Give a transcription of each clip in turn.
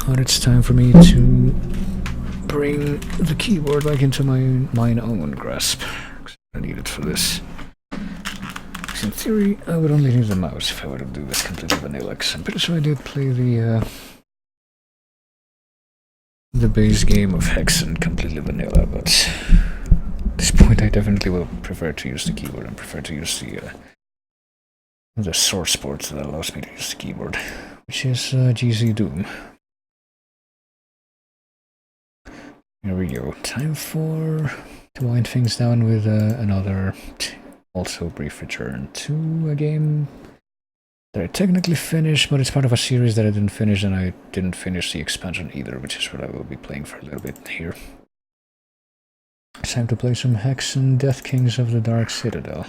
But it's time for me to bring the keyboard back into mine own grasp. I need it for this. In theory, I would only need the mouse if I were to do this completely vanilla, because I'm pretty sure I did play the base game of Hexen completely vanilla, but at this point I definitely will prefer to use the keyboard and prefer to use the source port that allows me to use the keyboard, which is GZ Doom. Here we go. Time to wind things down with another also brief return to a game that I technically finished, but it's part of a series that I didn't finish, and I didn't finish the expansion either, which is what I will be playing for a little bit here. It's time to play some Hexen Deathkings of the Dark Citadel.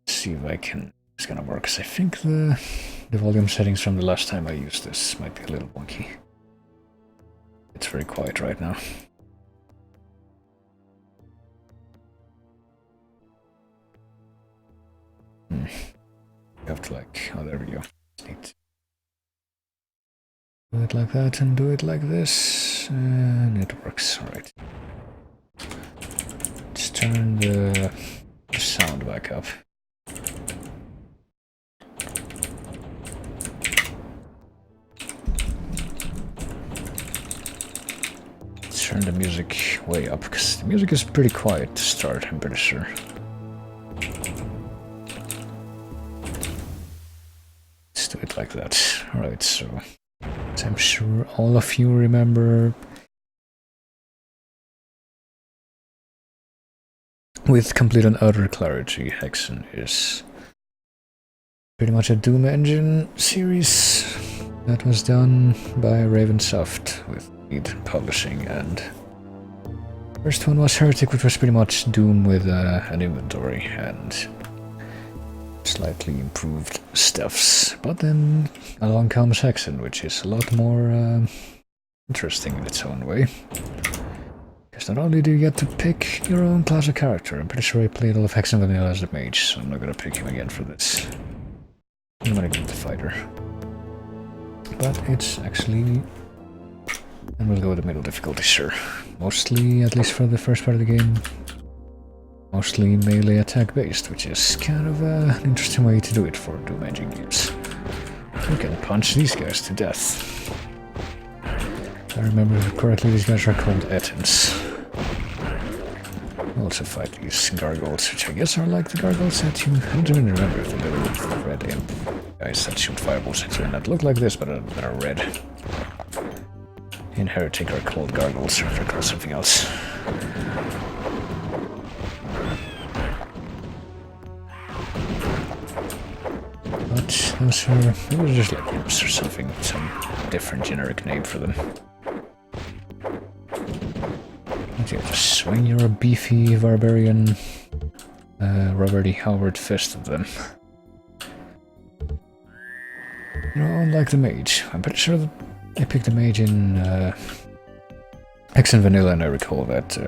Let's see if it's gonna work, because I think the volume settings from the last time I used this might be a little wonky. It's very quiet right now. You have to oh, there we go. Neat. Do it like that and do it like this, and it works. Alright. Let's turn the sound back up. Let's turn the music way up, because the music is pretty quiet to start, I'm pretty sure. Do it like that. Alright, so I'm sure all of you remember with complete and utter clarity, Hexen is pretty much a Doom Engine series that was done by Ravensoft with lead publishing, and first one was Heretic, which was pretty much Doom with an inventory and slightly improved stuffs, but then along comes Hexen, which is a lot more interesting in its own way. Because not only do you get to pick your own class of character, I'm pretty sure I played all of Hexen Vanilla as the mage, so I'm not gonna pick him again for this. I'm gonna go with the fighter. But it's actually... and we'll go with the middle difficulty, sure. Mostly, at least for the first part of the game, mostly melee attack based, which is kind of an interesting way to do it for Doom Engine games. You can punch these guys to death. If I remember correctly, these guys are called Ettins. You also fight these gargoyles, which I guess are like the gargoyles that you... I don't even remember if they were with the red imp guys that shoot fireballs at you and that look like this, but that are red. In Heretic are called gargoyles, or they're called something else. But those were just like imps or something, some different generic name for them. You just swing your beefy barbarian Robert E. Howard fist at them. You know, unlike the mage, I'm pretty sure that I picked the mage in Hexen Vanilla, and I recall that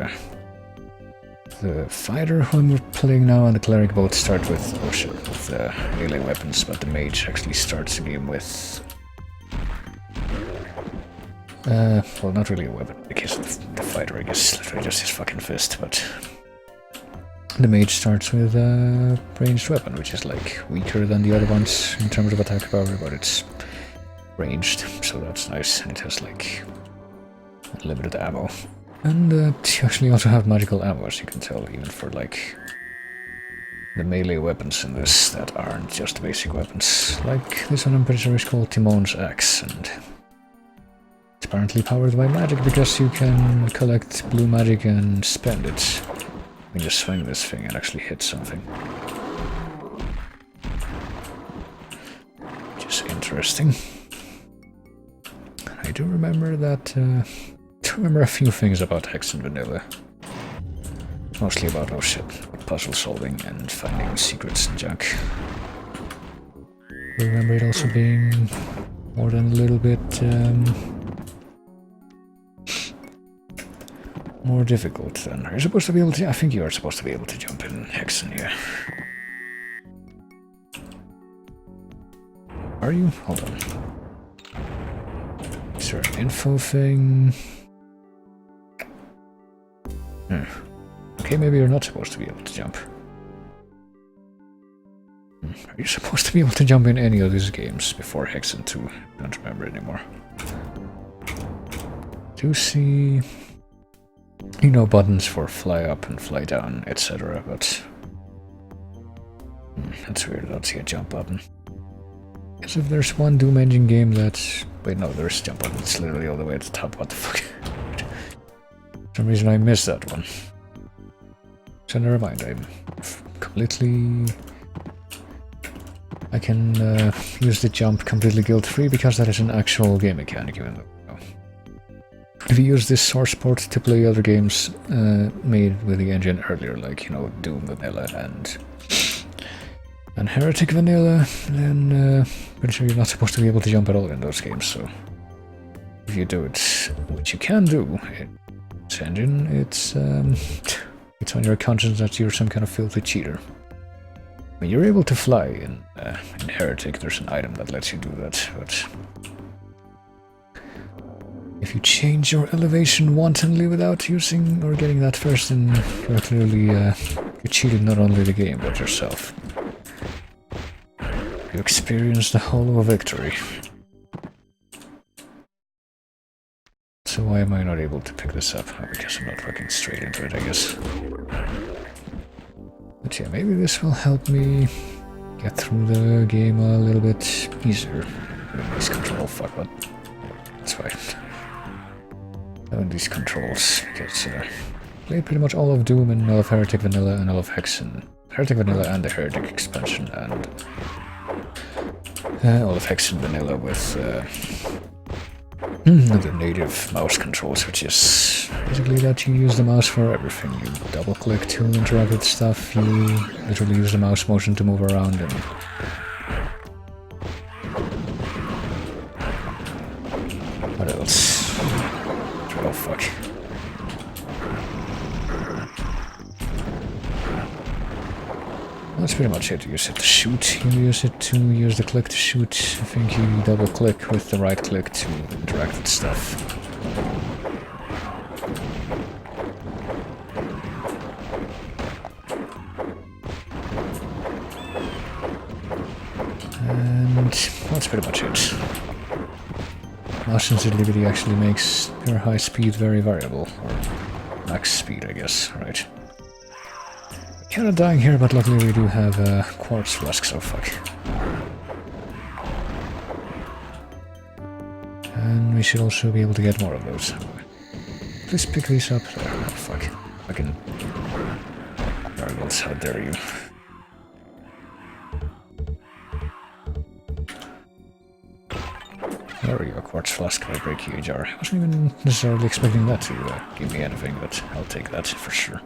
the fighter who I'm playing now and the cleric both start with melee weapons, but the mage actually starts the game with well, not really a weapon, in the case of the fighter, I guess, literally just his fucking fist, but the mage starts with a ranged weapon, which is like weaker than the other ones in terms of attack power, but it's ranged, so that's nice, and it has like limited ammo. And you actually also have magical ammo, as you can tell, even for like the melee weapons in this that aren't just basic weapons. Like this one I'm pretty sure is called Timon's Axe, and it's apparently powered by magic because you can collect blue magic and spend it. You can just swing this thing and actually hit something. Which is interesting. I do remember that... I remember a few things about Hexen Vanilla. Mostly about, oh shit, puzzle solving and finding secrets and junk. I remember it also being more than a little bit more difficult than... Are you supposed to be able to... I think you are supposed to be able to jump in Hexen, yeah. Are you? Hold on. Is there an info thing? Okay, maybe you're not supposed to be able to jump. Are you supposed to be able to jump in any of these games before Hexen 2? I don't remember anymore. Do see, you know, buttons for fly up and fly down, etc. But that's weird. I don't see a jump button. Because if there's one Doom Engine game that... Wait, no, there's a jump button. It's literally all the way at the top. What the fuck? For some reason I missed that one. So never mind. I'm completely... I can use the jump completely guilt-free because that is an actual game mechanic, even though... If you use this source port to play other games made with the engine earlier, like, you know, Doom Vanilla and Heretic Vanilla, then pretty sure you're not supposed to be able to jump at all in those games, so if you do it, which you can do in this engine, it's on your conscience that you're some kind of filthy cheater. I mean, you're able to fly in Heretic, there's an item that lets you do that, but if you change your elevation wantonly without using or getting that first, then you're clearly you cheated not only the game but yourself. You experienced the hollow victory. So why am I not able to pick this up? Oh, because I'm not fucking straight into it, I guess. But yeah, maybe this will help me get through the game a little bit easier. These control, fuck what? That's fine. Having these controls, because played pretty much all of Doom and all of Heretic Vanilla and all of Hexen. Heretic Vanilla and the Heretic expansion, and all of Hexen Vanilla with the native mouse controls, which is basically that you use the mouse for everything. You double click to interact with stuff, you literally use the mouse motion to move around, and what else? Oh fuck. That's pretty much it. You use it to shoot, you use it to use the click to shoot. I think you double click with the right click to interact with stuff. And that's pretty much it. Mouse sensitivity actually makes your high speed very variable, or max speed, I guess, right? Kinda dying here, but luckily we do have a quartz flask, so fuck. And we should also be able to get more of those. Please pick these up. Oh fuck. Fucking gargoyles, how dare you. There we go, quartz flask by break you jar. I wasn't even necessarily expecting that to give me anything, but I'll take that for sure.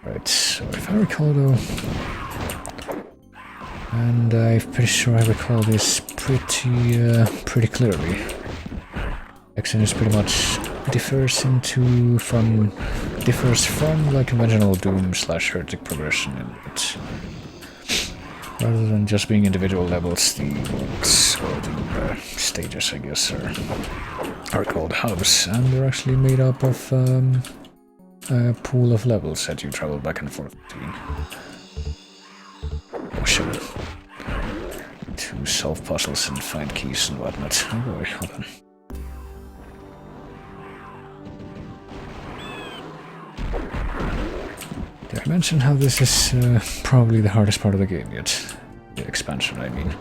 Right, so if I recall though, and I'm pretty sure I recall this pretty clearly, Hexen is pretty much differs from like conventional Doom / Heretic progression in that rather than just being individual levels, the worlds, or the stages, I guess, are called hubs, and they're actually made up of a pool of levels that you travel back and forth between. Oh shit. To solve puzzles and find keys and whatnot. Oh boy, hold on. Did I mention how this is probably the hardest part of the game yet? The expansion, I mean.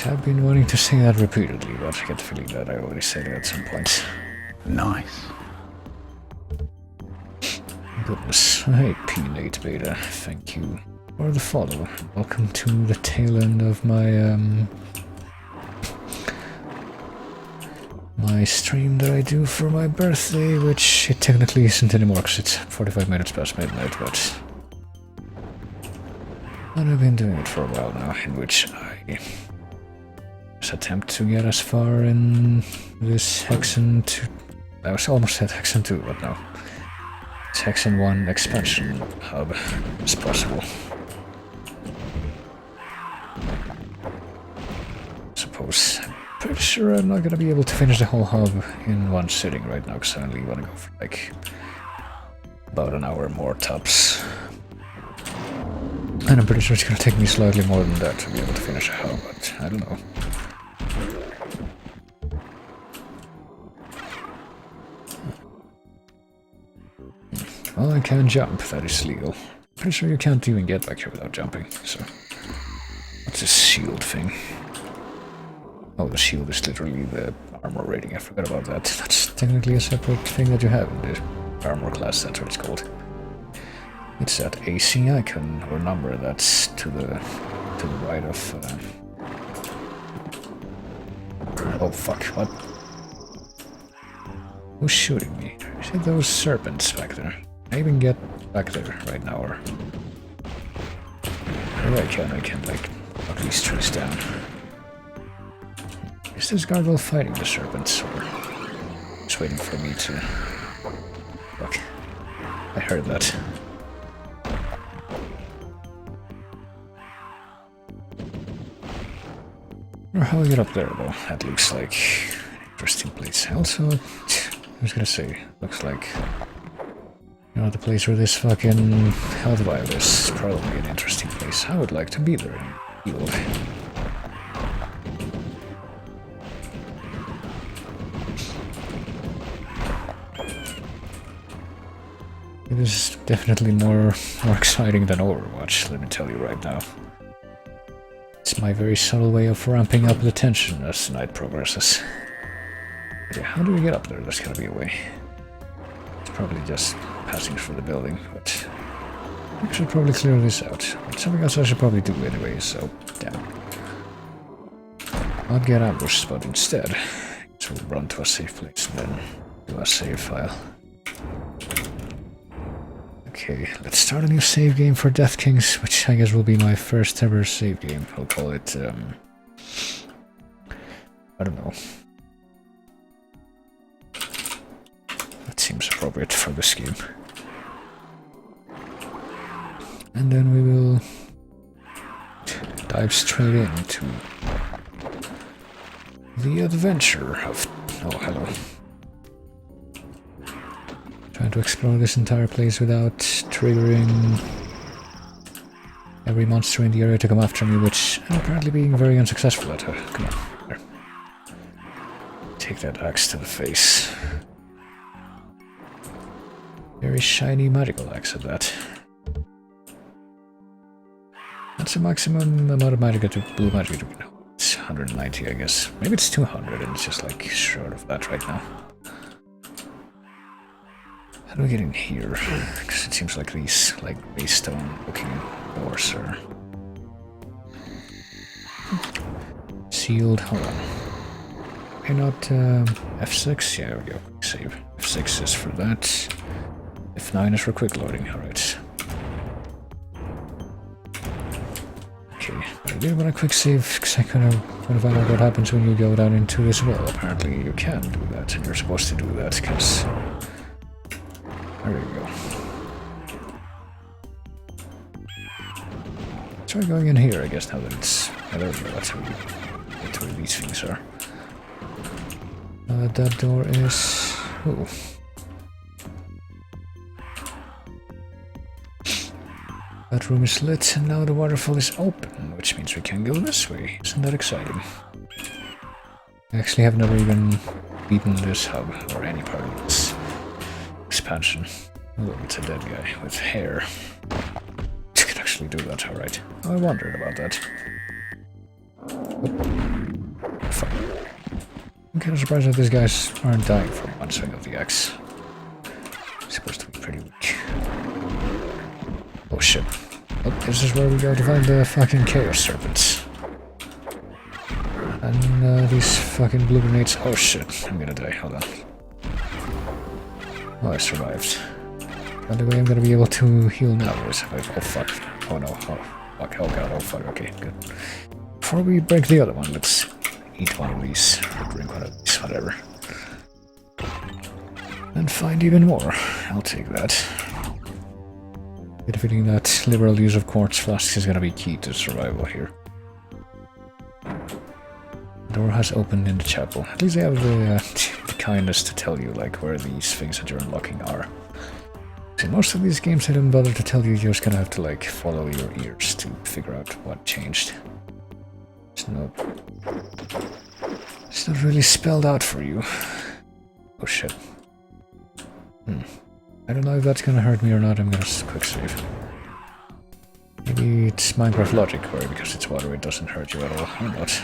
I've been wanting to say that repeatedly, but I get the feeling that I already said it at some point. Nice. Goodness. Hey, P-Nate Beta, thank you for the follow. Welcome to the tail end of my my stream that I do for my birthday, which it technically isn't anymore because it's 45 minutes past midnight, but I've been doing it for a while now, in which I attempt to get as far in this Hexen 2. I was almost at Hexen 2, but no. It's Hexen 1 expansion hub as possible. sure I'm not gonna be able to finish the whole hub in one sitting right now, because I only want to go for like about an hour more tops. And I'm pretty sure it's gonna take me slightly more than that to be able to finish a hub, but I don't know. Well, I can jump, that is legal. Pretty sure you can't even get back here without jumping, so... What's this shield thing? Oh, the shield is literally the armor rating, I forgot about that. That's technically a separate thing that you have in the armor class, that's what it's called. It's that AC icon, or number, that's to the right of... Oh fuck, what? Who's shooting me? Is it those serpents back there? Can I even get back there right now, or... Maybe I can like, knock these trees down. Is this gargoyle fighting the serpents, or... just waiting for me to... Fuck. I heard that. I wonder how we get up there, though. That looks like an interesting place. Also, I was gonna say, looks like... You know, the place where this fucking health vial is probably an interesting place. I would like to be there and heal. It is definitely more exciting than Overwatch, let me tell you right now. It's my very subtle way of ramping up the tension as the night progresses. But yeah, how do we get up there? There's gotta be a way. It's probably just passing through the building, but I should probably clear this out. But something else I should probably do anyway, so damn. Not get ambushed, but instead, we'll run to a safe place and then do a save file. Okay, let's start a new save game for Deathkings, which I guess will be my first ever save game. I'll call it, I don't know. That seems appropriate for this game. And then we will dive straight into the adventure of... Oh, hello. Trying to explore this entire place without triggering every monster in the area to come after me, which I'm apparently being very unsuccessful at. Come on, there. Take that axe to the face. Very shiny magical axe at that. That's the maximum amount of magic to blue magic to know. It's 190, I guess. Maybe it's 200 and it's just like short of that right now. How do we get in here? Because it seems like these like stone looking doors are sealed. Hold on. Okay, not F6? Yeah, there we go. Quick save. F6 is for that. F9 is for quick loading. Alright. Okay, but I did want a quick save because I kind of want to find out what happens when you go down into this well. Apparently you can do that, and you're supposed to do that because... There we go. Try going in here, I guess, now that it's... Yeah, there we go, that's where these things are. That door is... Ooh. That room is lit, and now the waterfall is open, which means we can go this way. Isn't that exciting? I actually have never even beaten this hub, or any part of this expansion. Oh, it's a dead guy with hair. You can actually do that, alright. I wondered about that. Oh. Fuck. I'm kind of surprised that these guys aren't dying from one swing of the axe. It's supposed to be pretty weak. Oh shit. Oh, this is where we go to find the fucking chaos serpents. And these fucking blue grenades. Oh shit, I'm gonna die, hold on. Oh, I survived. The only way I'm gonna be able to heal now is if I... Oh fuck. Oh no. Oh fuck. Oh god. Oh fuck. Okay, good. Before we break the other one, let's eat one of these. Or drink one of these. Whatever. And find even more. I'll take that. Defeating that liberal use of quartz flasks is gonna be key to survival here. door has opened in the chapel. At least they have the kindness to tell you like where these things that you're unlocking are. In most of these games, they don't bother to tell you. You're just gonna have to like follow your ears to figure out what changed. It's not really spelled out for you. Oh shit. I don't know if that's gonna hurt me or not. I'm gonna quick save. Maybe it's Minecraft logic, where because it's water it doesn't hurt you at all, or not.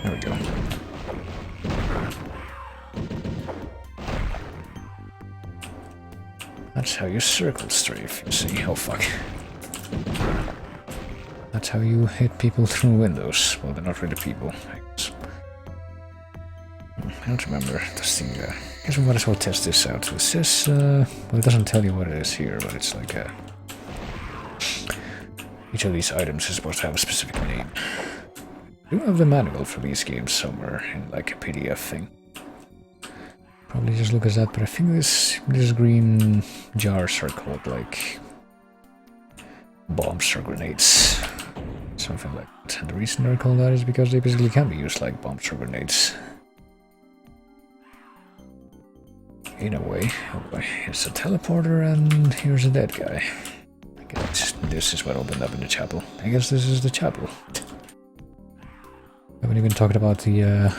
There we go. That's how you circle strafe, you see. Oh fuck. That's how you hit people through windows. Well, they're not really people, I guess. I don't remember. Does the, I guess we might as well test this out. So it says, well, it doesn't tell you what it is here, but it's like each of these items is supposed to have a specific name. I do have the manual for these games somewhere in like a PDF thing. Probably just look at that, but I think these green jars are called like bombs or grenades. Something like that. And the reason they're called that is because they basically can be used like bombs or grenades. In a way. Oh boy, it's a teleporter and here's a dead guy. I guess this is what opened up in the chapel. I guess this is the chapel. I haven't even talked about the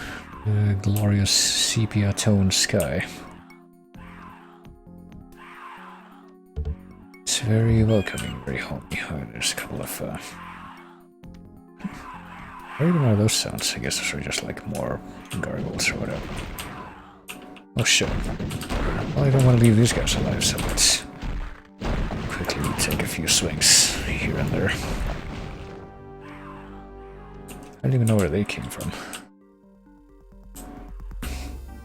glorious sepia tone sky. It's very welcoming, very homey. Oh, there's a couple of where even are those sounds? I guess those are just like more gargles or whatever. Oh shit. Well, I don't want to leave these guys alive, so let's quickly take a few swings here and there. I don't even know where they came from.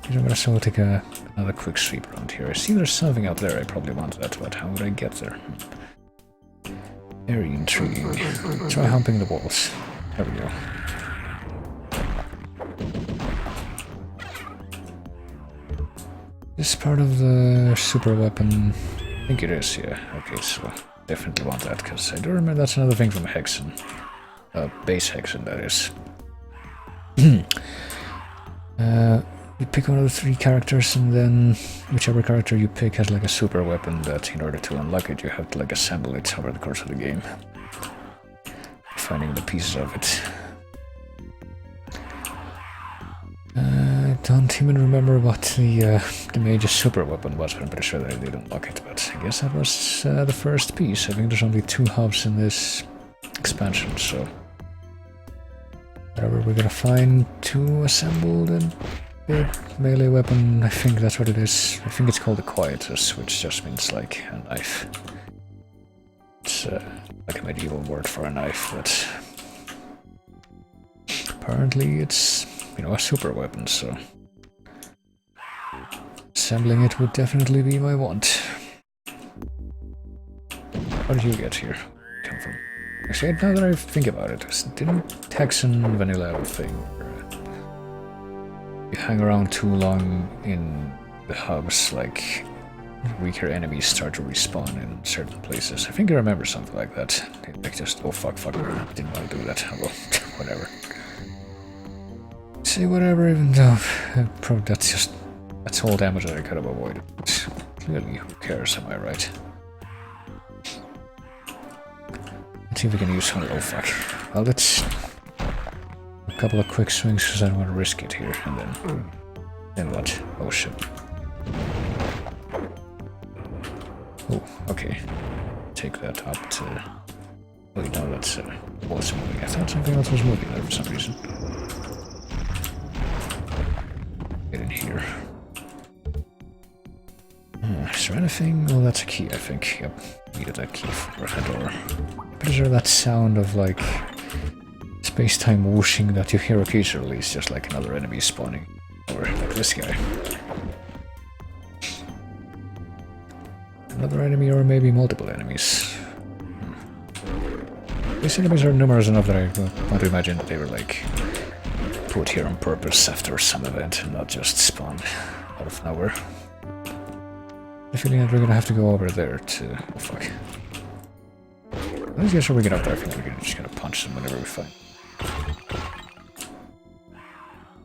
I'm gonna still take another quick sweep around here. I see there's something out there I probably want that, but how would I get there? Very intriguing. Try humping the walls. There we go. This is part of the super weapon. I think it is, yeah. Okay, so definitely want that, because I do remember that's another thing from Hexen. Base Hexen, that is. You pick one of the 3 characters, and then whichever character you pick has like a super weapon that in order to unlock it you have to like assemble it over the course of the game. Finding the pieces of it. I don't even remember what the mage's super weapon was, but I'm pretty sure that I did unlock it, but I guess that was the first piece. I think there's only 2 hubs in this expansion, so whatever we're gonna find 2 assembled and big melee weapon, I think that's what it is. I think it's called the Quietus, which just means like a knife. It's like a medieval word for a knife, but apparently it's, you know, a super weapon, so assembling it would definitely be my want. How did you get here? Come from? Actually, now that I think about it, didn't Hexen Vanilla have a thing where you hang around too long in the hubs, like weaker enemies start to respawn in certain places? I think I remember something like that. Like just, oh fuck, didn't want to do that. Well, whatever. Say whatever, even though probably that's all damage that I could have avoided. Clearly, who cares, am I right? Let's see if we can use one. Oh fuck. Well, let's a couple of quick swings because I don't want to risk it here, and then what? Oh shit. Oh, okay. Take that up to. Wait, no, that's what's moving. I thought something else was moving there for some reason. Get in here. Is there anything? Oh, that's a key, I think. Yep, needed that key for a door. Pretty sure that sound of like space-time whooshing that you hear occasionally is just like another enemy spawning, or like this guy. Another enemy, or maybe multiple enemies. These enemies are numerous enough that I want to imagine that they were like put here on purpose after some event and not just spawned out of nowhere. The feeling that we're gonna have to go over there to... oh fuck. These guys are waking up there. I feel like we're just gonna punch them whenever we find.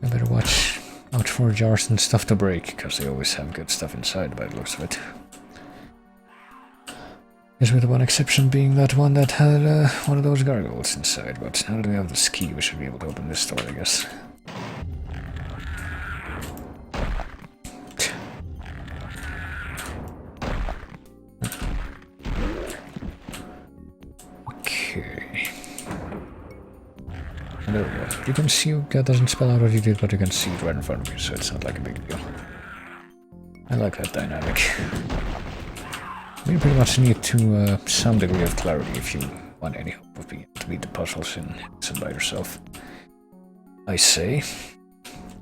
I better watch out for jars and stuff to break, because they always have good stuff inside by the looks of it. Yes, with one exception being that one that had one of those gargoyles inside, but now that we have this key, we should be able to open this door, I guess. Okay. And there we go. You can see that doesn't spell out what you did, but you can see it right in front of you, so it's not like a big deal. I like that dynamic. You pretty much need to some degree of clarity if you want any hope of being able to beat the puzzles in Hexen by yourself. I say.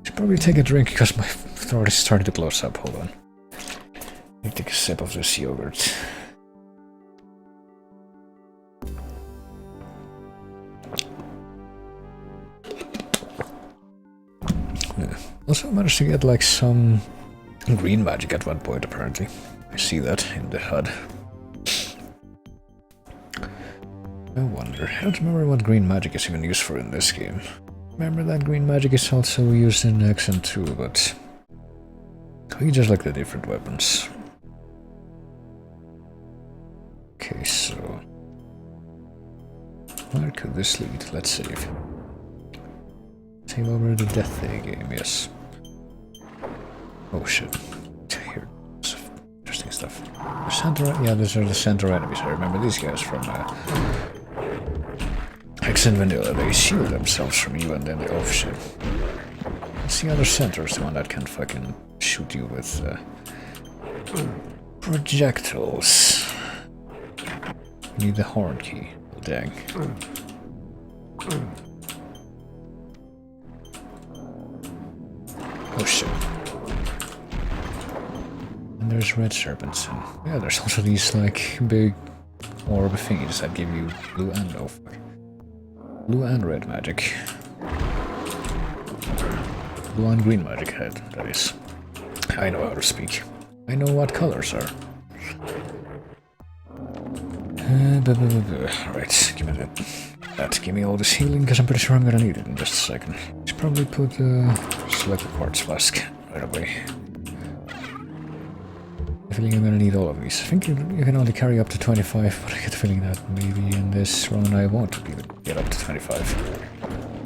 Should probably take a drink because my throat is starting to close up. Hold on. Let me take a sip of this yogurt. Yeah. Also managed to get like some green magic at one point apparently. I see that in the HUD. I wonder. I don't remember what green magic is even used for in this game. Remember that green magic is also used in Hexen 2, but we just like the different weapons. Okay, so where could this lead? Let's save. Save over the Death Day game, yes. Oh shit. Here. Interesting stuff. The center, yeah, these are the center enemies. I remember these guys from Hexen Vanilla. They shield themselves from you and then they... Oh shit. It's the other center, is the one that can fucking shoot you with projectiles. You need the horn key. Dang. Oh shit. And there's red serpents, and yeah, there's also these like big orb thingies that give you blue and blue and red magic. Blue and green magic head, that is. I know how to speak. I know what colors are. Alright, give me that. Give me all this healing, because I'm pretty sure I'm gonna need it in just a second. Should probably put select the quartz flask right away. I feel like I'm gonna need all of these. I think you can only carry up to 25, but I get the feeling that maybe in this run I won't even get up to 25.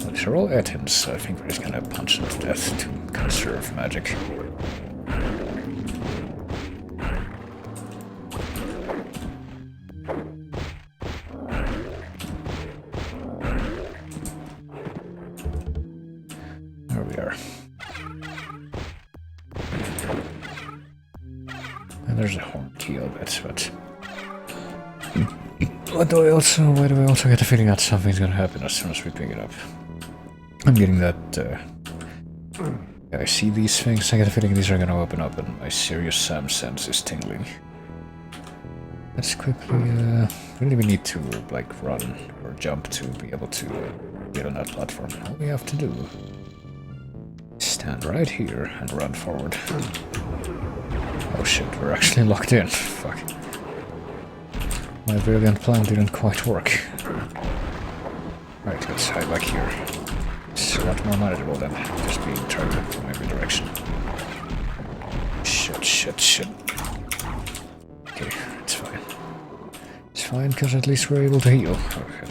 Well, these are all items, so I think we're just gonna punch them to death to conserve magic. There we are. And there's a horn key, I'll bet, but... Why do I also get the feeling that something's gonna happen as soon as we pick it up? I'm getting that, yeah, I see these things, I get the feeling these are gonna open up and my serious Sam sense is tingling. Let's quickly, really we need to, like, run or jump to be able to get on that platform. All we have to do is stand right here and run forward. Oh shit, we're actually locked in. Fuck. My brilliant plan didn't quite work. Right, let's hide back here. It's a lot more manageable than just being targeted from every direction. Shit. Okay, it's fine. It's fine, because at least we're able to heal. Okay.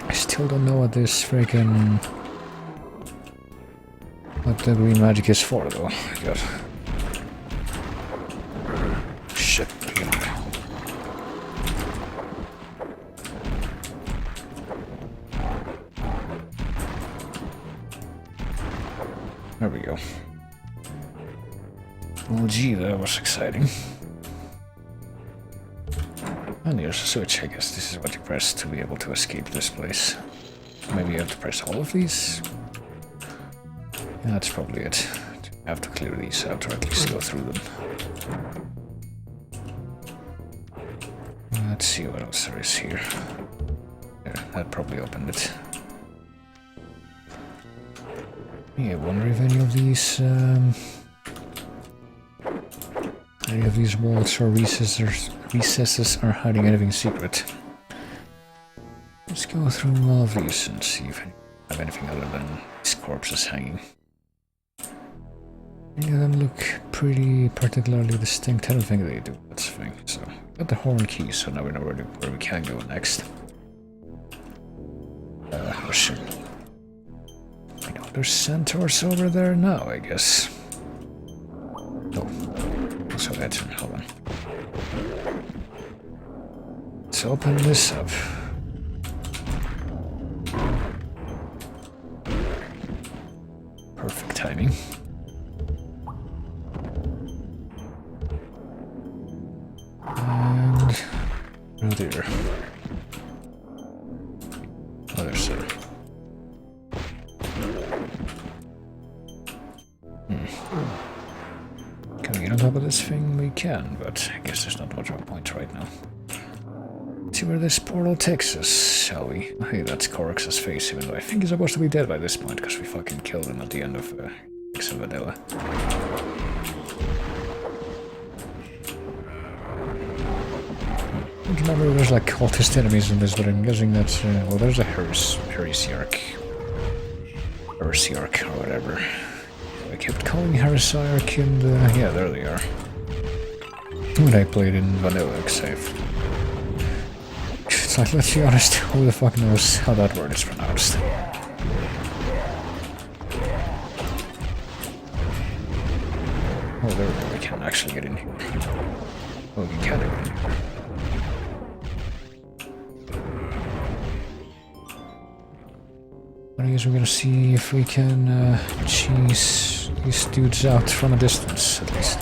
I still don't know what this freaking... what the green magic is for, though. God. Shit. There we go. Well, gee, that was exciting. And here's a switch. I guess this is what you press to be able to escape this place. Maybe you have to press all of these? Yeah, that's probably it. You have to clear these out or at least go through them. Let's see what else there is here. Yeah, that probably opened it. Yeah, I wonder if any of these walls or recesses are hiding anything secret. Let's go through all of these and see if I have anything other than these corpses hanging. Any of them look pretty particularly distinct. I don't think they do, that's the thing. So, got the horn key, so now we know where we can go next. Oh shit. I know there's centaurs over there now, I guess. Oh, also that's in, hold on. Let's open this up. Perfect timing. And oh dear. Oh, there's a Can we get on top of this thing? We can, but I guess there's not much of a point right now. Let's see where this portal takes us, shall we? Oh, hey, that's Corax's face, even though I think he's supposed to be dead by this point, because we fucking killed him at the end of Citadel. I don't remember if there's like cultist enemies in this, but I'm guessing that, well, there's a heresiarch, or whatever. I kept calling heresiarch, and yeah, there they are. When I played in vanilla, except it's like, let's be honest, who the fuck knows how that word is pronounced? Oh, there we go, we can actually get in here. Oh, we can get in here. I guess we're gonna see if we can cheese these dudes out from a distance, at least.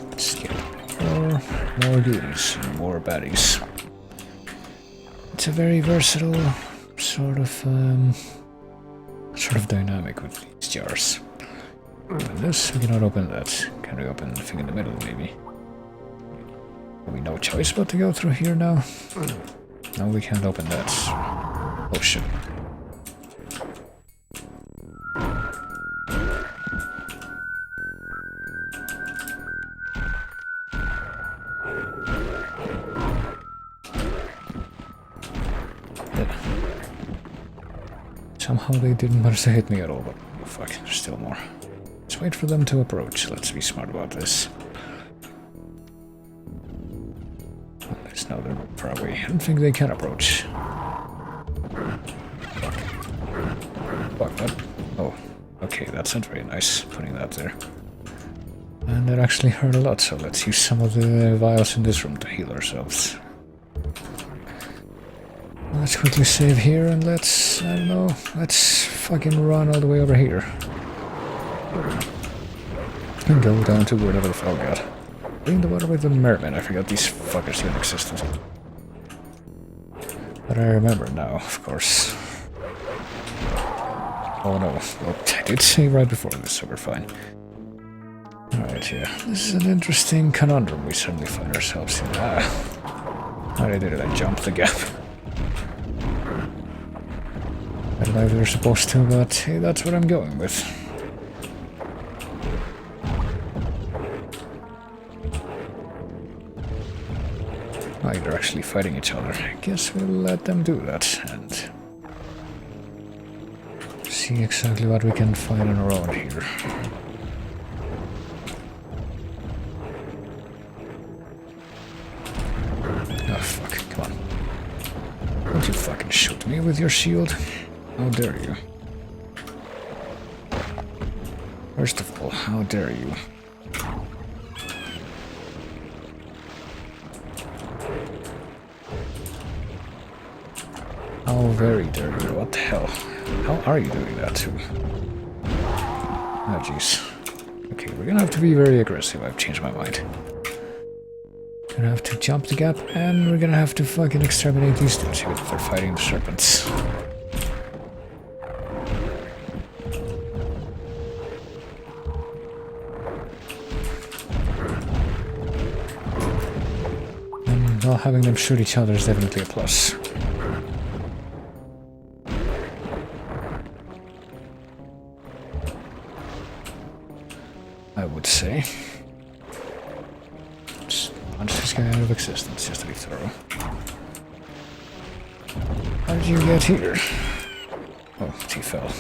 Let's get more dudes and more baddies. It's a very versatile sort of dynamic with these jars. Open this, we cannot open that. Can we open the thing in the middle, maybe? Have we no choice but to go through here now? No, we can't open that. Oh shit. Somehow they didn't manage to hit me at all, but oh fuck, there's still more. Let's wait for them to approach. Let's be smart about this. There's no other far away. I don't think they can approach. Fuck that. Oh, okay, that's not very nice, putting that there. And that actually hurt a lot, so let's use some of the vials in this room to heal ourselves. Let's quickly save here and let's, I don't know, let's fucking run all the way over here. And go down to wherever the fuck got. In the water with the merman, I forgot these fuckers even existed. But I remember now, of course. Oh no, well, I did say right before this, so we're fine. Alright, yeah, this is an interesting conundrum we suddenly find ourselves in. How did I do it? I jumped the gap. I don't know if they're supposed to, but hey, that's what I'm going with. Oh, they're actually fighting each other. I guess we'll let them do that and see exactly what we can find on our own here. Oh fuck, come on. Don't you fucking shoot me with your shield. How dare you? First of all, how dare you? How very dare you? What the hell? How are you doing that too? Oh jeez. Okay, we're gonna have to be very aggressive. I've changed my mind. Gonna have to jump the gap, and we're gonna have to fucking exterminate these dudes even if they're fighting the serpents. well, having them shoot each other is definitely a plus. I would say. Just punch this guy out of existence, just to be thorough. How did you get here? Oh, he fell.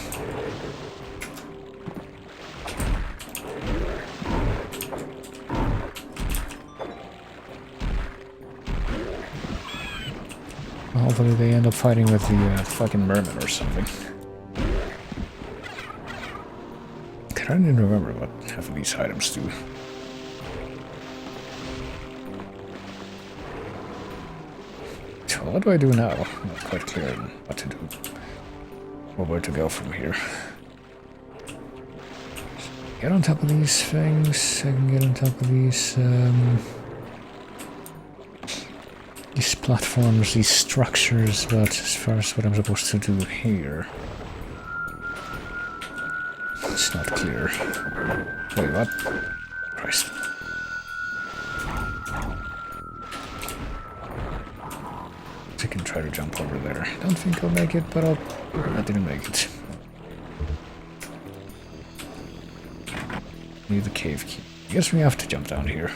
Hopefully they end up fighting with the fucking merman or something. I don't even remember what half of these items do. So what do I do now? I'm not quite clear on what to do. Or where to go from here. Get on top of these things. I can get on top of these platforms, these structures, but as far as what I'm supposed to do here, it's not clear. Wait, what? Christ. I can try to jump over there. Don't think I'll make it, but I didn't make it. Need the cave key. I guess we have to jump down here.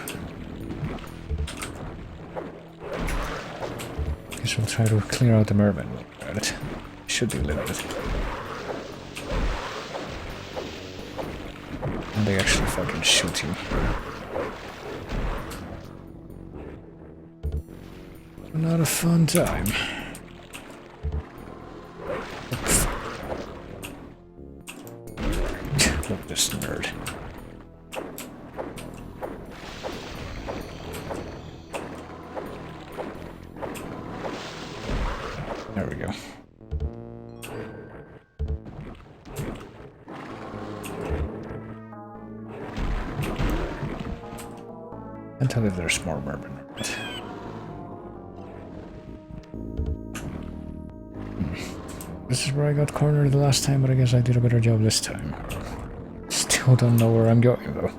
Guess we'll try to clear out the merman. Right? Should be limited. And they actually fucking shoot you. Not a fun time. Look, this nerd. There we go. And tell if there's more merman. This is where I got cornered the last time, but I guess I did a better job this time. Still don't know where I'm going, though.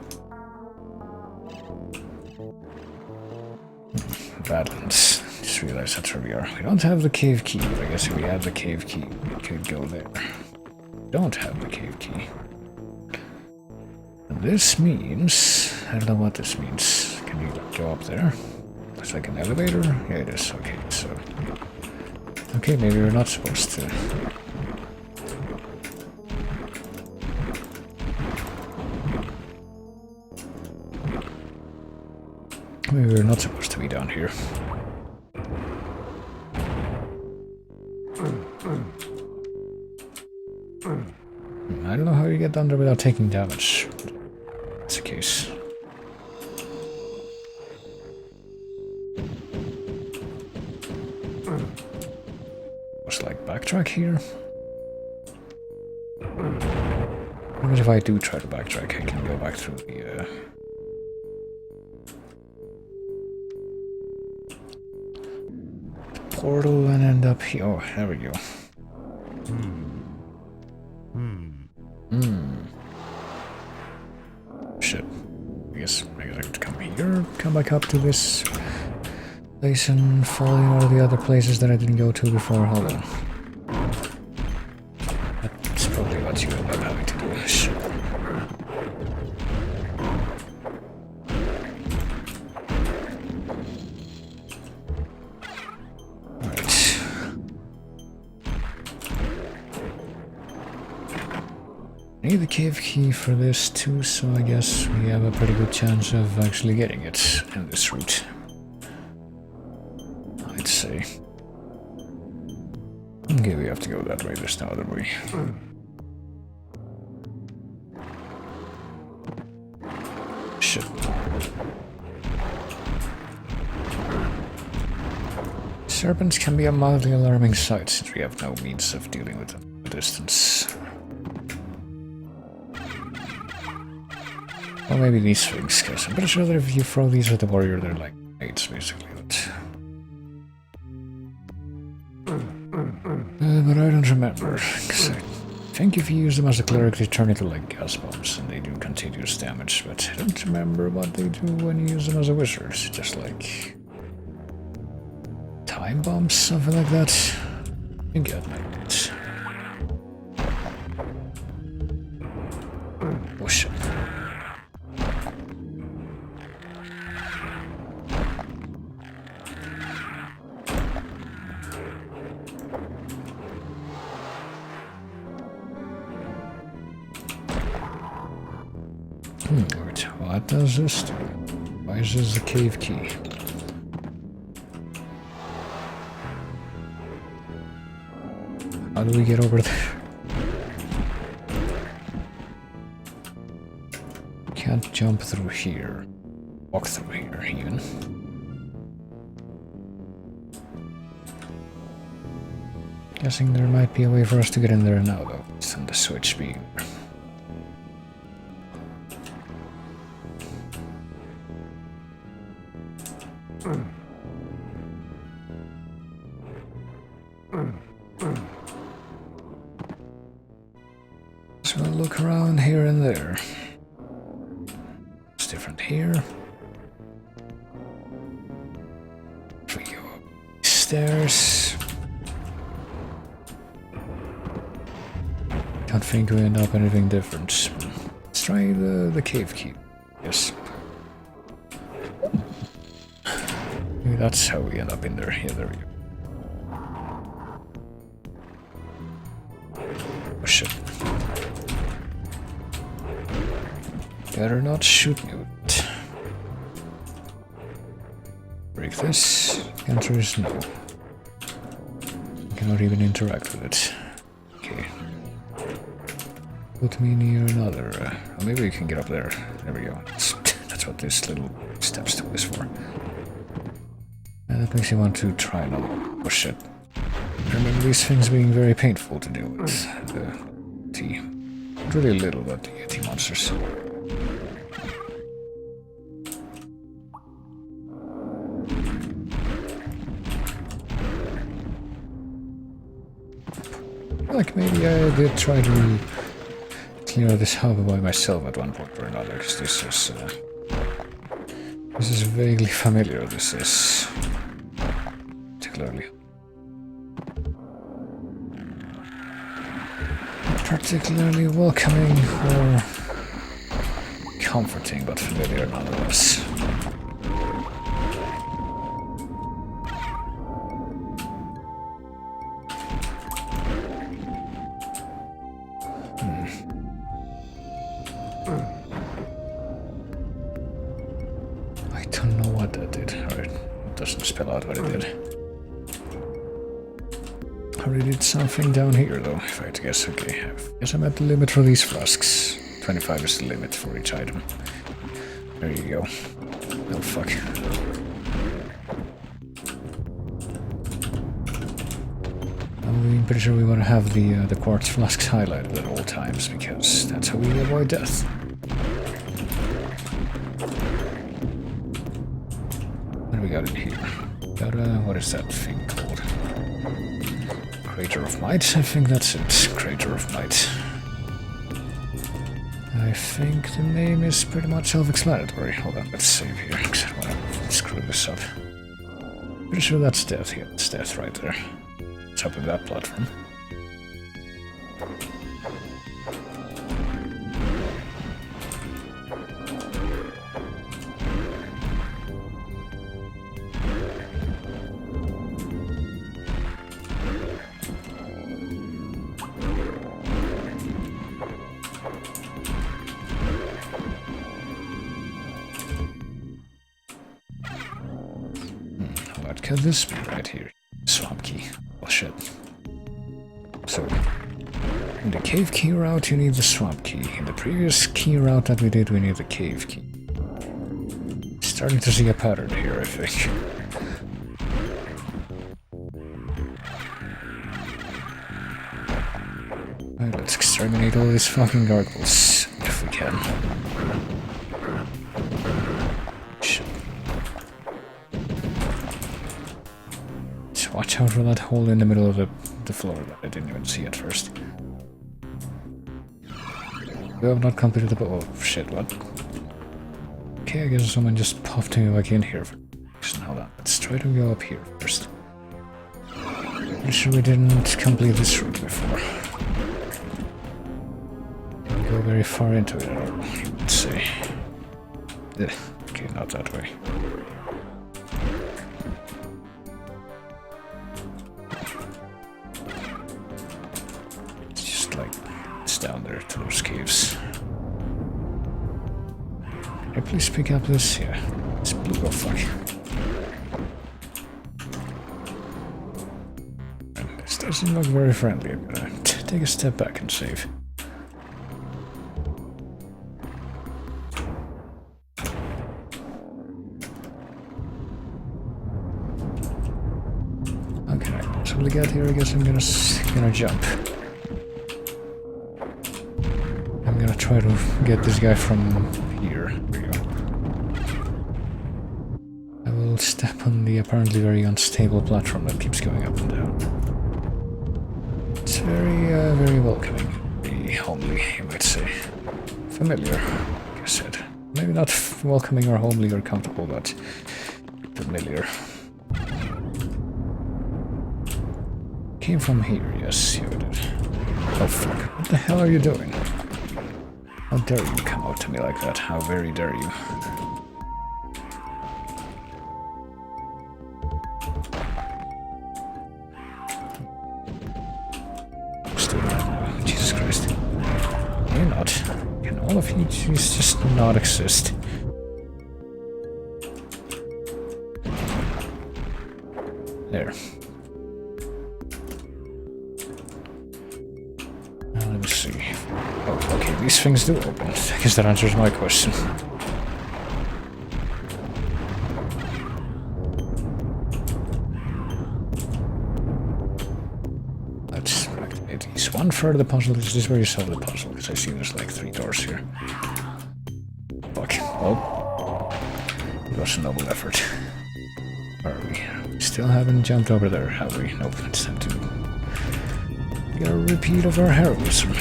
Badlands. Just realized that's where we are. We don't have the cave key, but I guess if we had the cave key, we could go there. Don't have the cave key. And this means... I don't know what this means. Can you go up there? Looks like an elevator? Yeah, it is. Okay, so... Okay, maybe we're not supposed to. Maybe we're not supposed to be down here. I don't know how you get down there without taking damage. That's the case. Like backtrack here. What if I do try to backtrack? I can go back through the portal and end up here. Oh, there we go. Shit. I guess I have to come here, come back up to this place and fall in all the other places that I didn't go to before. Hold on. That's probably what you end up having to do. Shit. Alright. Need the cave key for this too, so I guess we have a pretty good chance of actually getting it in this route. I'd say. Okay, we have to go that way, there's no other way. Shit. Serpents can be a mildly alarming sight since we have no means of dealing with them at a distance. Or maybe these things, because I'm pretty sure that if you throw these at the warrior, they're like mates, basically. But I don't remember, because I think if you use them as a cleric, they turn into like gas bombs, and they do continuous damage, but I don't remember what they do when you use them as a wizard, just like... time bombs, something like that. I think that might be it. Oh shit. What does this do? Why is this a cave key? How do we get over there? Can't jump through here. Walk through here, even. Guessing there might be a way for us to get in there now, though. It's on the switch being there. So we'll look around here and there. It's different here. If we go upstairs. Don't think we end up anything different. Let's try the cave key. Yes. Maybe that's how we end up in there. Yeah, there we go. Oh shit. Better not shoot me with it. Break this. Answer is no. Cannot even interact with it. Okay. Put me near another. Oh, maybe we can get up there. There we go. That's what this little steps tool is for. And that makes me want to try another one. Oh shit. I remember these things being very painful to deal with. The T. Really little about the T monsters. Like maybe I did try to clear this hub by myself at one point or another, because this is vaguely familiar. This is particularly welcoming or comforting, but familiar nonetheless. I don't know what that did. Alright, it doesn't spell out what it did. I already did something down here though, if I had to guess. Okay, I guess I'm at the limit for these flasks. 25 is the limit for each item. There you go. Oh fuck. I'm pretty sure we want to have the quartz flasks highlighted at all times, because that's how we avoid death. What do we got in here? Got what is that thing called? Crater of Might? I think that's it. Crater of Might. I think the name is pretty much self-explanatory. Hold on, let's save here, because I don't want to screw this up. Pretty sure that's death. Yeah, it's death right there. What's up with that platform? What could this be right here? Swamp key. Oh shit. So, in the cave key route you need the swamp key. In the previous key route that we did we need the cave key. Starting to see a pattern here, I think. Alright, let's exterminate all these fucking gargoyles, if we can. Watch out for that hole in the middle of the floor that I didn't even see at first. We have not completed the... oh shit, what? Okay, I guess someone just popped me back in here. Hold on, let's try to go up here first. Pretty sure we didn't complete this route before. Didn't go very far into it at all, you would say. Okay, not that way. It's just like, it's down there to those caves. Can I please pick up this? Yeah, it's blue, oh fuck. This doesn't look very friendly. I'm gonna take a step back and save. Okay, so we get here, I guess I'm gonna jump. I'm gonna try to get this guy from here. Here we go. I will step on the apparently very unstable platform that keeps going up and down. It's very welcoming. Very homely, you might say. Familiar, like I said. Maybe not welcoming or homely or comfortable, but familiar. Came from here, yes, you did. Oh fuck, what the hell are you doing? How dare you come out to me like that? How very dare you? Still not. Jesus Christ. You're not. Can all of you just not exist? There. Now let me see. Oh, okay, these things do open. I guess that answers my question. Let's activate these. One third of the puzzle is this where you solve the puzzle, because I see there's like 3 doors here. Fuck. Oh. It was a noble effort. Where are we? Still haven't jumped over there, have we? Nope, it's time to get a repeat of our heroism.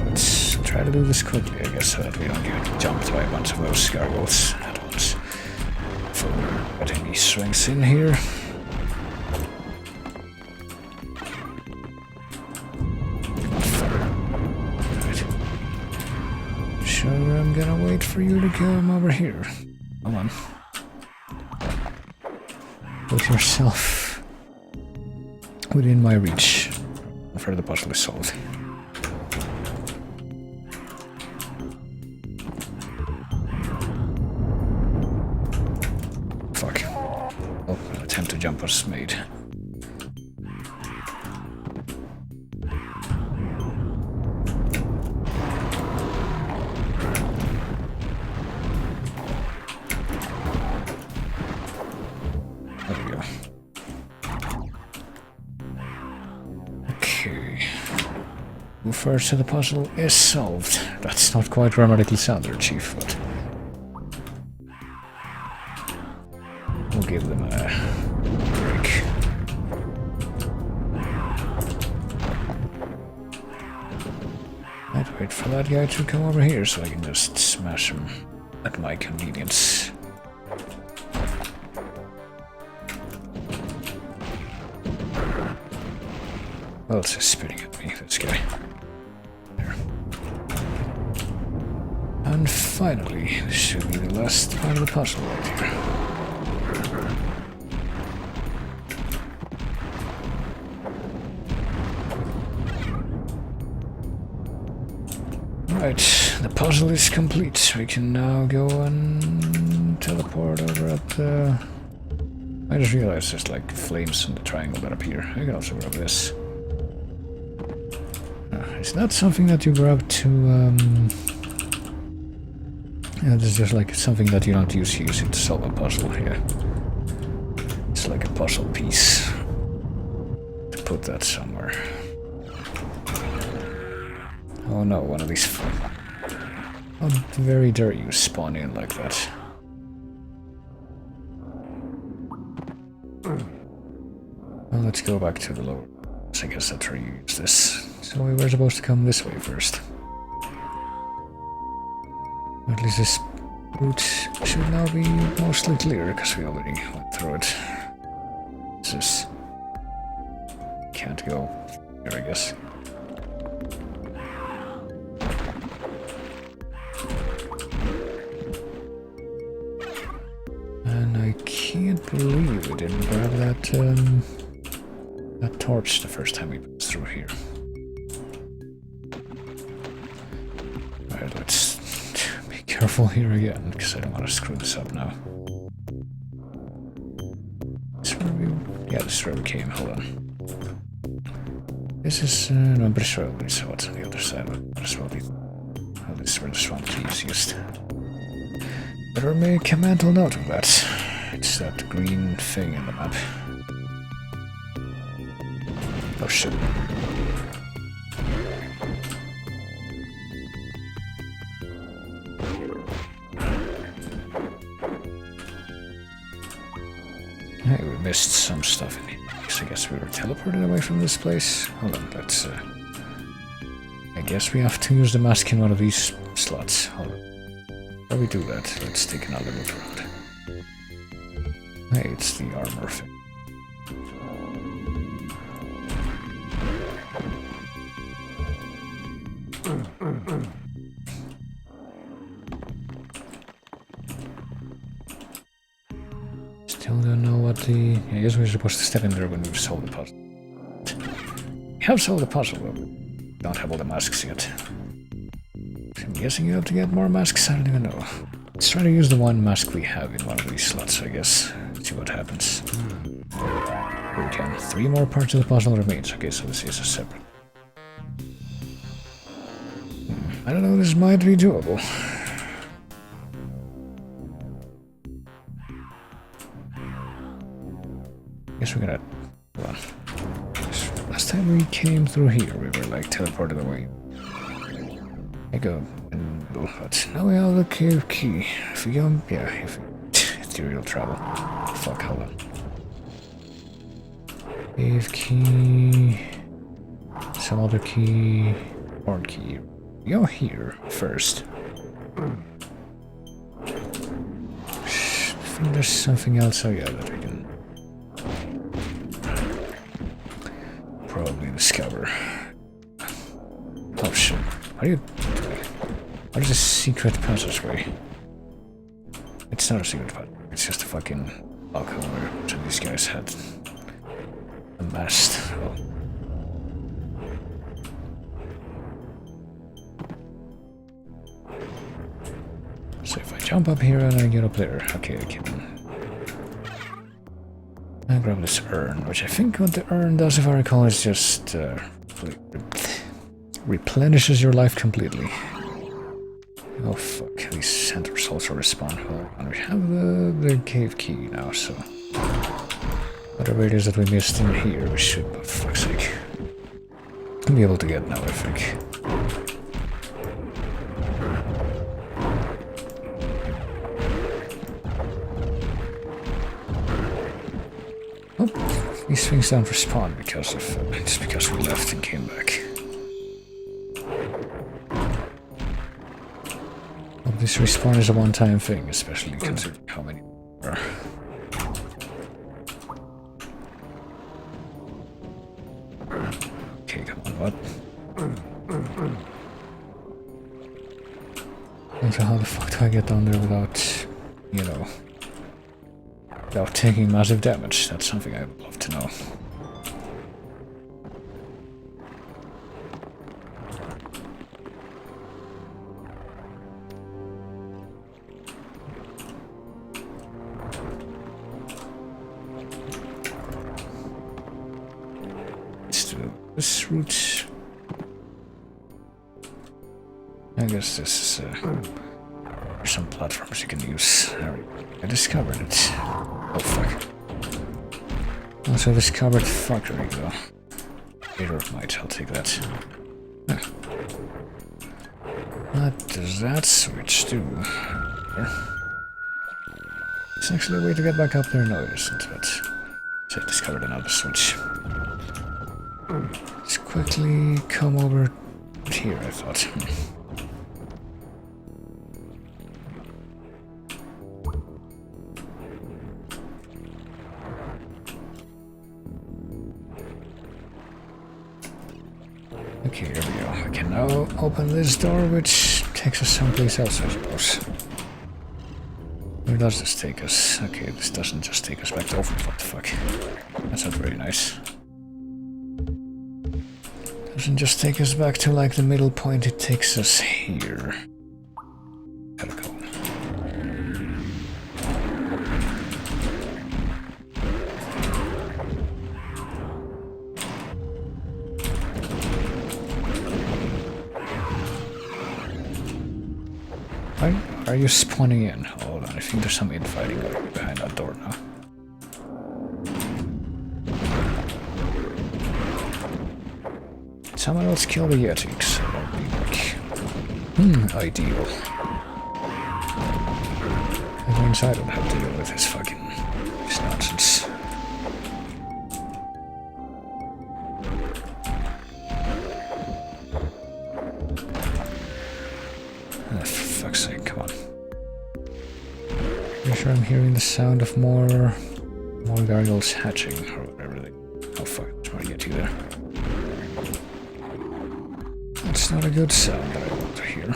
Let's try to do this quickly, I guess, so that we don't get jumped by a bunch of those gargoyles at once. For getting these strengths in here. I'm gonna wait for you to come over here. Come on. Put yourself within my reach. After the puzzle is solved. Fuck. Oh, an attempt to jump was made. First, the puzzle is solved. That's not quite grammatically sound there, Chief, but we'll give them a break. I'd wait for that guy to come over here so I can just smash him at my convenience. Well, it's just spitting at me, this guy. And finally, this should be the last part of the puzzle right here. Right, the puzzle is complete. We can now go and teleport over at the... I just realized there's like flames in the triangle that appear. I can also grab this. It's not something that you grab to... it's just like something that you don't use it to solve a puzzle here. It's like a puzzle piece. To put that somewhere. Oh no, one of these... How very dare you spawn in like that. Well, let's go back to the lower I guess that's where you use this. So we were supposed to come this way first. Or at least this route should now be mostly clear, because we already went through it. This can't go here, I guess. And I can't believe we didn't grab that torch the first time we passed through here. Alright, let's be careful here again, because I don't want to screw this up now. Yeah, this is where we came. Hold on. This is no, but it's probably so what's on the other side. Might as well be. Oh, this is where the swamp key is used. Better make a mental note of that. It's that green thing in the map. Oh shit. Hey, we missed some stuff in here. So I guess we were teleported away from this place. Hold on, let's I guess we have to use the mask in one of these slots. Hold on. While we do that, let's take another look around. Hey, it's the armor thing. Still don't know what the... I guess we're supposed to step in there when we've solved the puzzle. We have solved the puzzle, but we don't have all the masks yet. I'm guessing you have to get more masks, I don't even know. Let's try to use the one mask we have in one of these slots, I guess. See what happens. We can. 3 more parts of the puzzle remains. Okay, so this is a separate. I don't know, this might be doable. Guess we're gonna... Hold on. Last time we came through here, we were like teleported away. I go and but now we have the cave key. If we go, yeah, if ethereal travel. Fuck, hold on. Cave key. Some other key. Horn key. We go here first. I think there's something else. Oh yeah, that we can probably discover. Oh shit. What are you doing? What is a secret passageway? It's not a secret passageway. It's just a fucking alcove where some of these guys had amassed. Oh. So if I jump up here and I get up there, okay, I can. I grab this urn, which I think what the urn does, if I recall, is just replenishes your life completely. Oh fuck, these centers also respawn. Well, and we have the cave key now, so whatever it is that we missed in here, we should, for fuck's sake, be able to get now, I think. Oh, these things don't respawn because of just because we left and came back. This respawn is a one-time thing, especially considering how many there are. Okay, come on, what? And so how the fuck do I get down there without, you know, without taking massive damage? That's something I would love to know. This route... I guess this is there's some platforms you can use. I discovered it. Oh fuck. Also discovered fuckery though. Later of might, I'll take that. Huh. What does that switch do? It's actually a way to get back up there. No, it isn't, but so I discovered another switch. Let's quickly come over here, I thought. Okay, here we go. I can now open this door, which takes us someplace else, I suppose. Where does this take us? Okay, this doesn't just take us back to over. What the fuck? That's not very nice. Doesn't just take us back to like the middle point, it takes us here. Gotta go. Why are you spawning in? Hold on, I think there's some infighting going on behind that door now. Someone else kill the Yetis. That would be like... ideal. That means I don't have to deal with this fucking... this nonsense. For fuck's sake, come on. Pretty sure I'm hearing the sound of more gargoyles hatching, or whatever they... oh fuck, there's more Yeti there. That's not a good sound that I want to hear.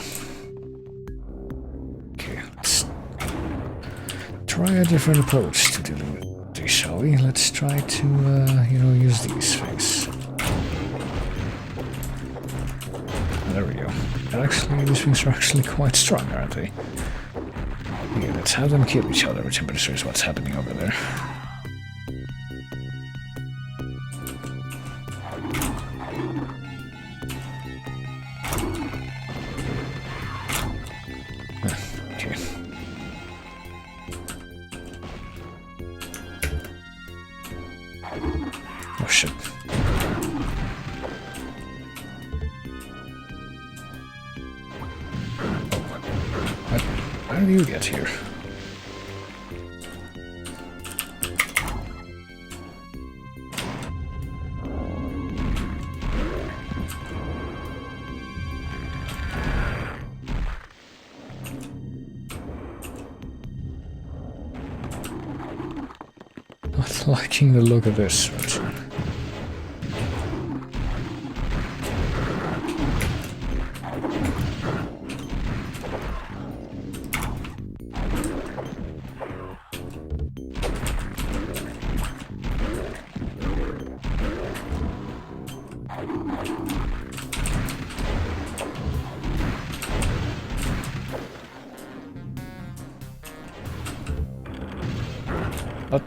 Okay, let's try a different approach to dealing with these, shall we? Let's try to, use these things. Oh, there we go. Actually, these things are actually quite strong, aren't they? Yeah, let's have them kill each other, which I'm pretty sure is what's happening over there. Okay. Oh shit. How do you get here? Not liking the look of this, but... What?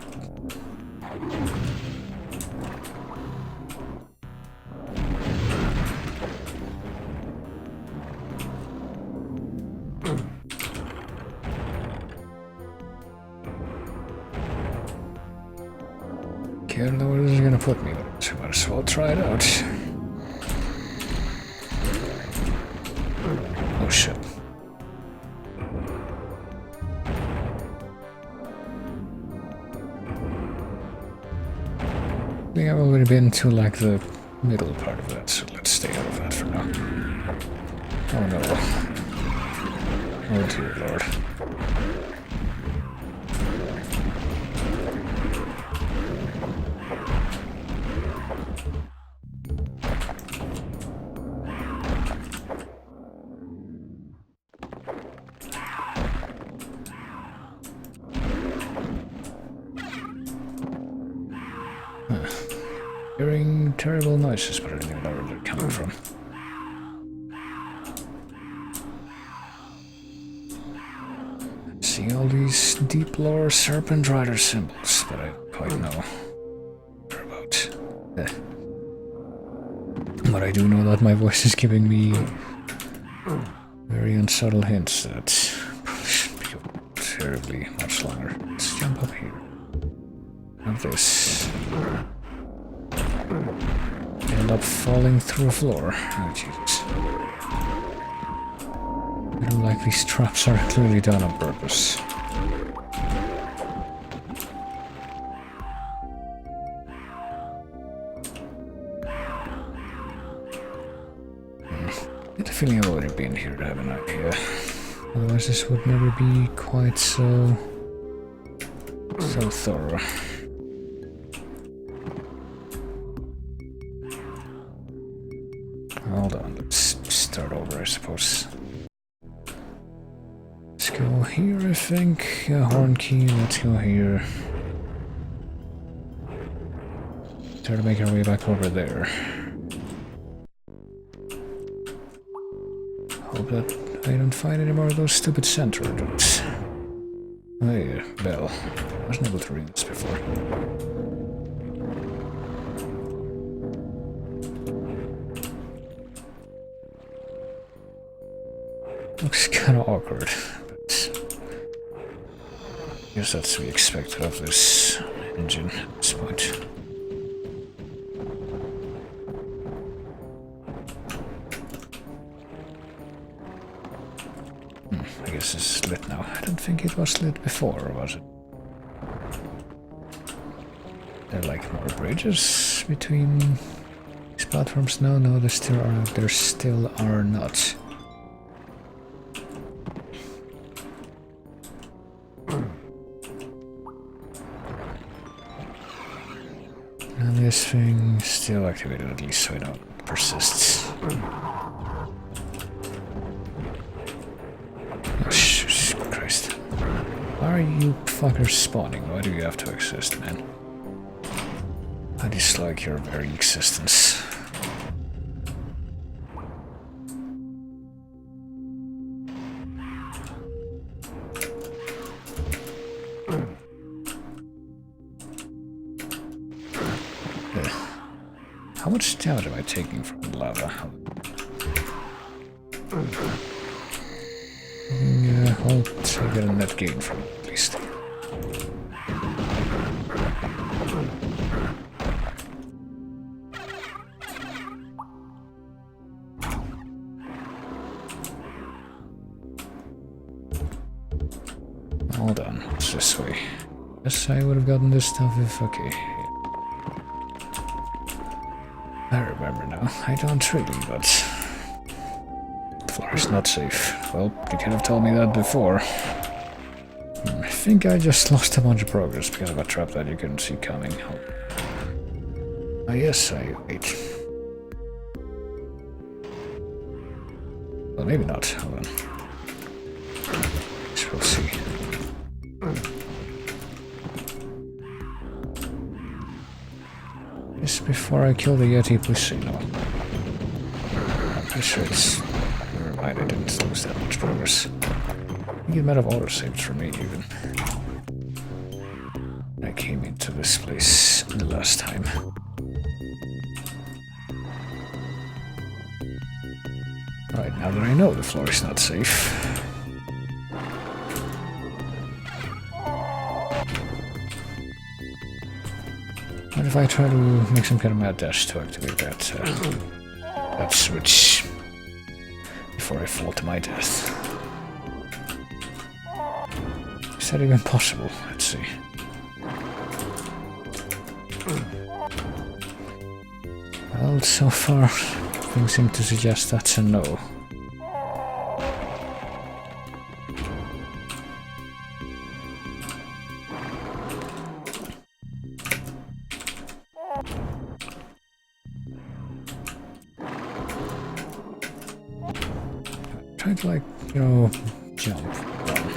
I don't know where this is gonna put me, but I might as well try it out. Oh shit. I think I've already been to like the middle part of that, so let's stay out of that for now. Oh no. Oh dear lord. Hearing terrible noises, but I don't even know where they're coming from. See all these deep lore serpent rider symbols, but I don't quite know what they're about. But I do know that my voice is giving me very unsubtle hints that probably shouldn't be terribly much longer. Let's jump up here. Have this. End up falling through a floor. Oh Jesus. I don't like these traps are clearly done on purpose. get a feeling I've already been here, haven't I? Yeah. Otherwise this would never be quite so thorough. Hold on, let's start over, I suppose. Let's go here, I think. Horn key, let's go here. Try to make our way back over there. Hope that I don't find any more of those stupid centaur dudes. Oh yeah, bell. I wasn't able to read this before. Looks kind of awkward, but I guess that's to be expected of this engine at this point. I guess it's lit now. I don't think it was lit before, was it? There are like more bridges between these platforms? No, there still are not. And this thing still activated, at least so I know it persists. Oh, Jesus Christ. Why are you fuckers spawning? Why do you have to exist, man? I dislike your very existence. How much damage am I taking from the lava? Yeah, I'll get a net gain from it at least. Hold on, it's this way. Yes, I would have gotten this stuff if... okay. I remember now. I don't really, but... the floor is not safe. Well, you could have told me that before. I think I just lost a bunch of progress because of a trap that you couldn't see coming. Ah, yes, I wait. Well, maybe not. Hold on. We'll see. Just before I kill the Yeti, please say no. I'm pretty sure it's... never mind, I didn't lose that much progress. I think it might have auto-saved for me, even. I came into this place the last time. Right, now that I know the floor is not safe... what if I try to make some kind of mad dash to activate that switch before I fall to my death? Is that even possible? Let's see. Well, so far things seem to suggest that's a no. Try to, like, you know, jump down.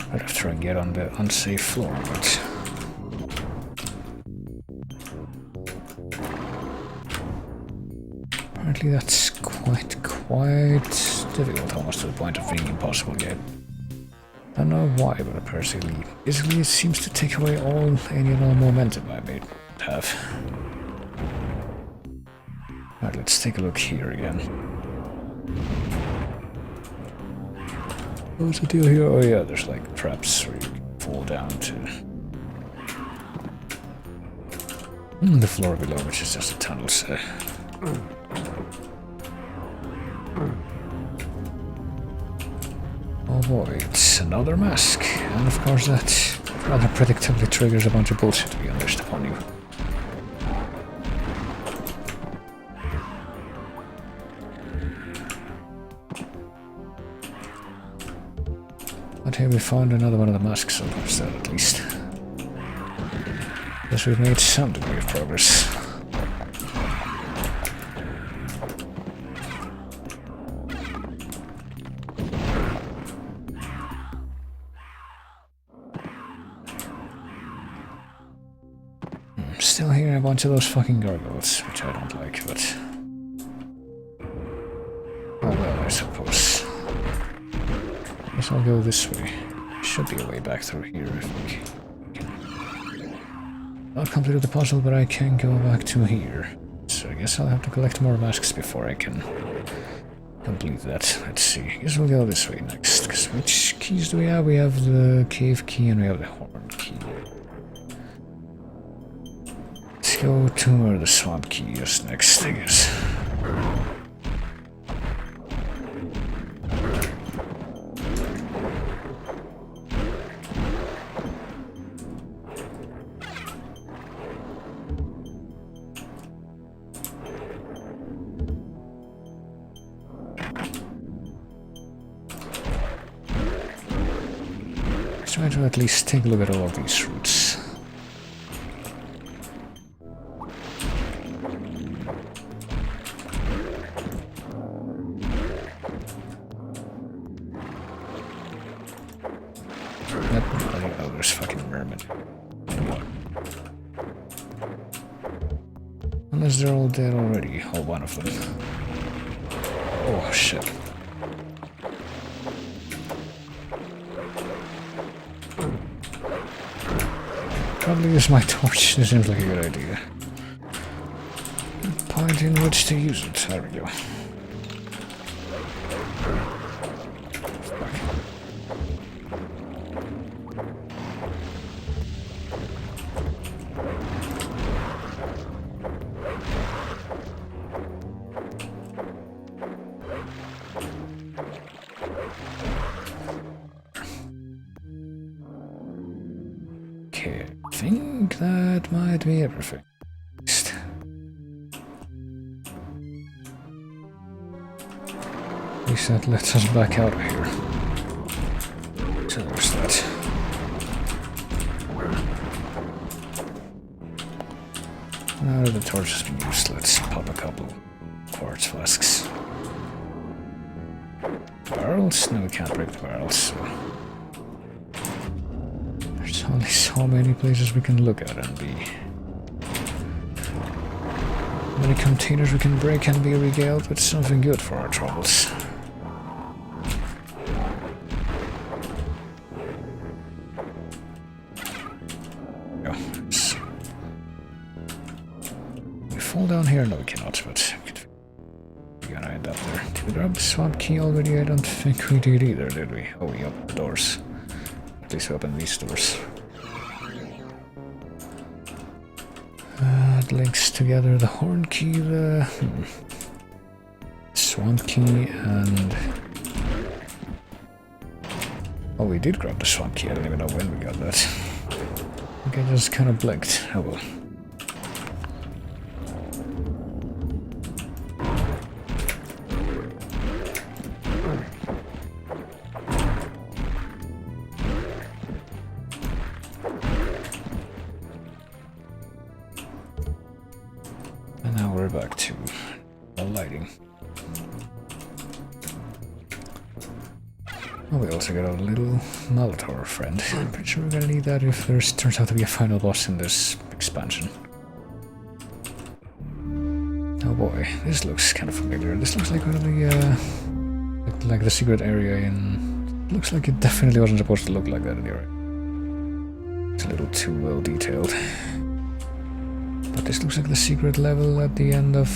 Right after I get on the unsafe floor, but... apparently that's quite difficult, almost to the point of being impossible yet. I don't know why, but apparently basically it seems to take away all any and all momentum I may have. Alright, let's take a look here again. What's the deal here? Oh yeah, there's like traps where you can fall down to the floor below, which is just a tunnel, so... oh boy, it's another mask, and of course that rather predictably triggers a bunch of bullshit to be unleashed upon you. But here we found another one of the masks, so there's that at least. Guess we've made some degree of progress. Still hearing a bunch of those fucking gargoyles, which I don't like, but... Oh well, I suppose. Guess I'll go this way. Should be a way back through here, I think. Not completed the puzzle, but I can go back to here. So I guess I'll have to collect more masks before I can complete that. Let's see. I guess we'll go this way next. Because which keys do we have? We have the cave key and we have the horn key. Let's go to where the swamp key is next, I guess. Try to at least take a look at all of these routes. Oh, there's fucking mermen. Unless they're all dead already, or one of them. Oh shit. Probably use my torch. This seems like a good idea. Point in which to use it. There we go. Fuck. Okay, I think that might be everything. At least that lets us back out of here. So there's that. Now that the torch has been used, let's pop a couple quartz flasks. Barrels? No, we can't break the barrels, so... There's only so many places we can look at and be. Many containers we can break and be regaled with something good for our troubles. We fall down here? No, we cannot, but we're gonna end up there. Did we grab the swamp key already? I don't think we did either, did we? Oh, we opened the doors. At least we opened these doors. It links together the horn key, the swamp key, and... Oh, we did grab the swamp key. I don't even know when we got that. I think I just kind of blinked. Oh well. And now we're back to the lighting. Oh, we also got a little Molitor friend. I'm pretty sure we're gonna need that if there turns out to be a final boss in this expansion. Oh boy, this looks kind of familiar. This looks like one of the, like the secret area in... Looks like it definitely wasn't supposed to look like that anyway. It's a little too well detailed. But this looks like the secret level at the end of,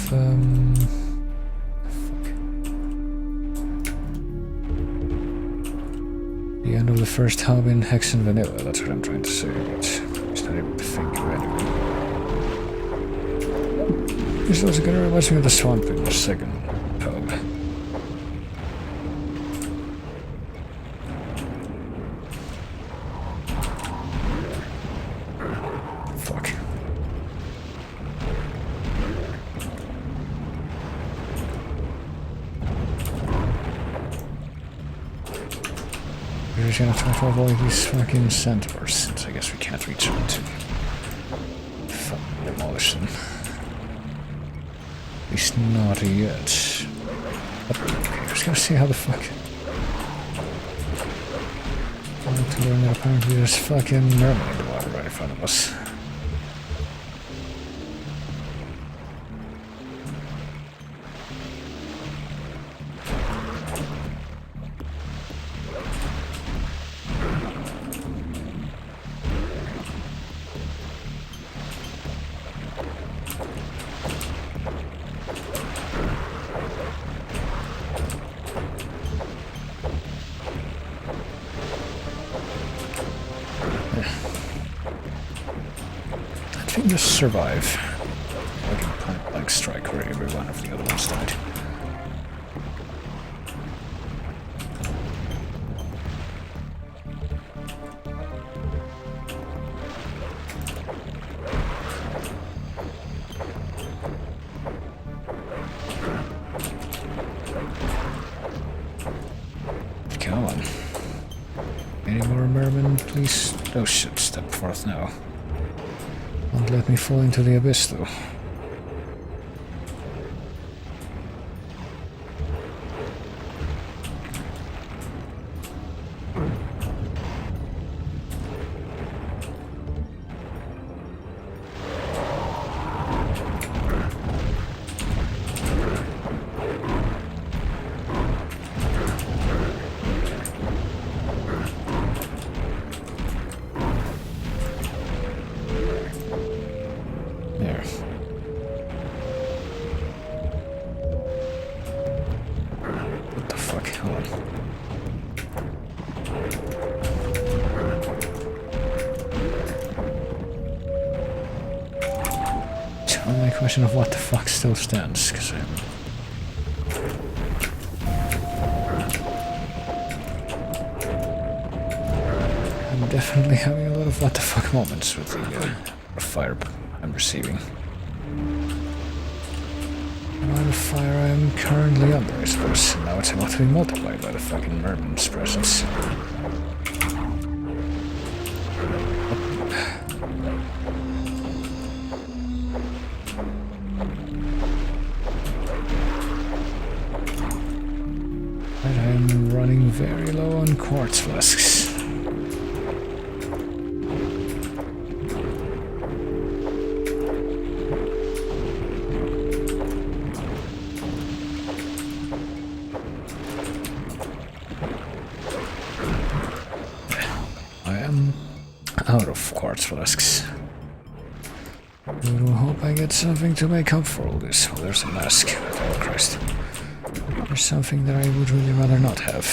the end of the first hub in Hexen Vanilla, that's what I'm trying to say, but I'm just not able to think of anything. This also gonna remind me of the swamp in the second hub. Fuck. We're just gonna try to avoid these fucking centaurs, since I guess we can't reach them to fucking demolish them. At least not yet. Okay, just gonna see how the fuck. I want to learn that apparently there's fucking mermaid in the water right in front of us. Just survive. Like a point blank strike where every one of the other ones died. Come on. Any more mermen, please? Oh shit, step forth now. Don't let me fall into the abyss, though. Question of what the fuck still stands, because I'm definitely having a lot of what the fuck moments with the fire I'm receiving. The amount of fire I'm currently under, I suppose. Now it's about to be multiplied by the fucking merman's presence. Very low on quartz flasks. I am out of quartz flasks. I will hope I get something to make up for all this. Oh, there's a mask. Oh Christ. There's something that I would really rather not have.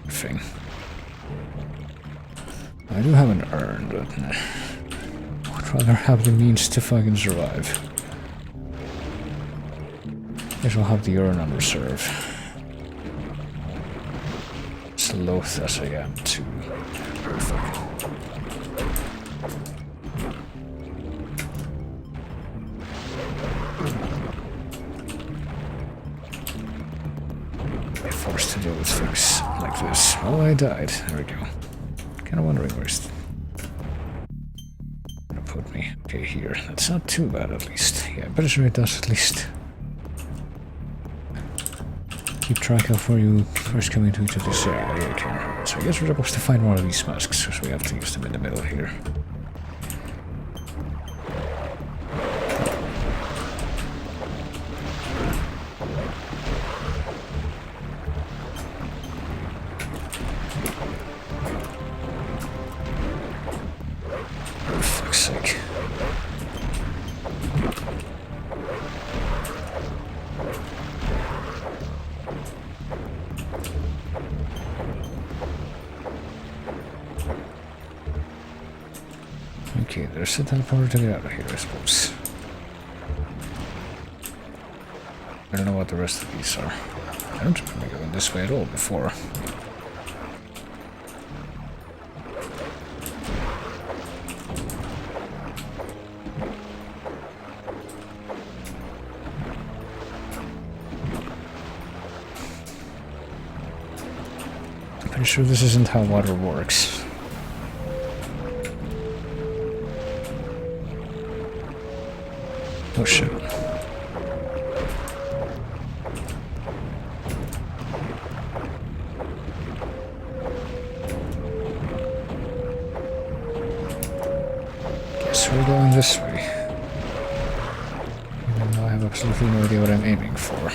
Thing. I do have an urn, but I would rather have the means to fucking survive. I guess I'll have the urn on reserve. As loath as I am to forced to deal with things like this. Oh, I died. There we go. Kinda wondering where's gonna put me. Okay, here. That's not too bad, at least. Yeah, I'm pretty sure it does at least keep track of where you first come into each of this area. Okay. So I guess we're supposed to find one of these masks, so we have to use them in the middle here. Okay, there's a teleporter to get out of here, I suppose. I don't know what the rest of these are. I don't remember going this way at all before. Pretty sure this isn't how water works. Oh shit. Guess we're going this way. Even though I have absolutely no idea what I'm aiming for.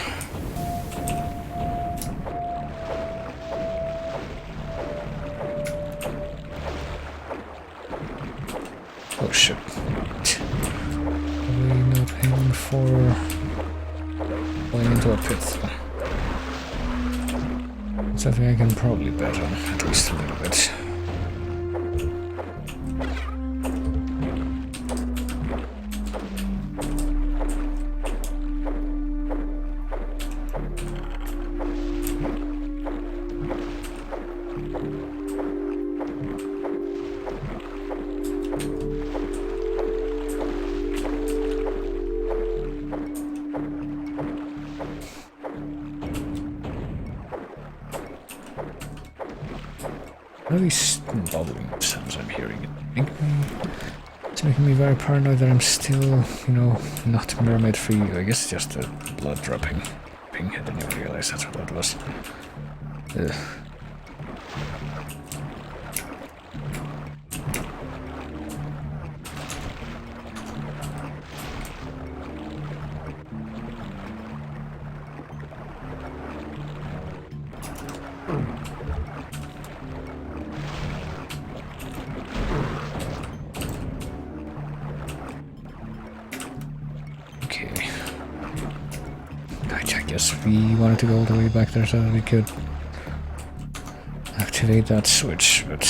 Oh shit. Probably not aiming for going into a pit though. Something I can probably bet on, at least a little bit. What are these bubbling sounds I'm hearing? It's making me very paranoid that I'm still, you know, not mermaid free. I guess it's just a blood dropping. I didn't even realize that's what that was. Ugh. I guess we wanted to go all the way back there so that we could activate that switch, but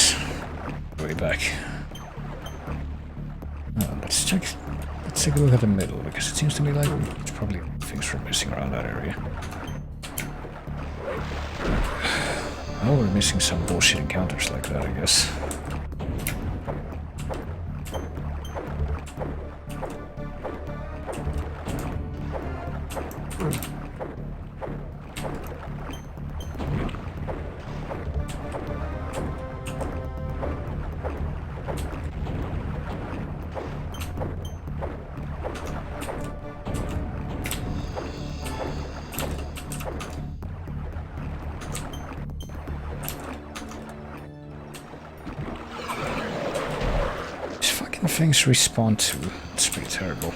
way back. Let's take a look at the middle, because it seems to me like it's probably things we're missing around that area. Oh, we're missing some bullshit encounters like that, I guess. Things respawn to. It's pretty terrible.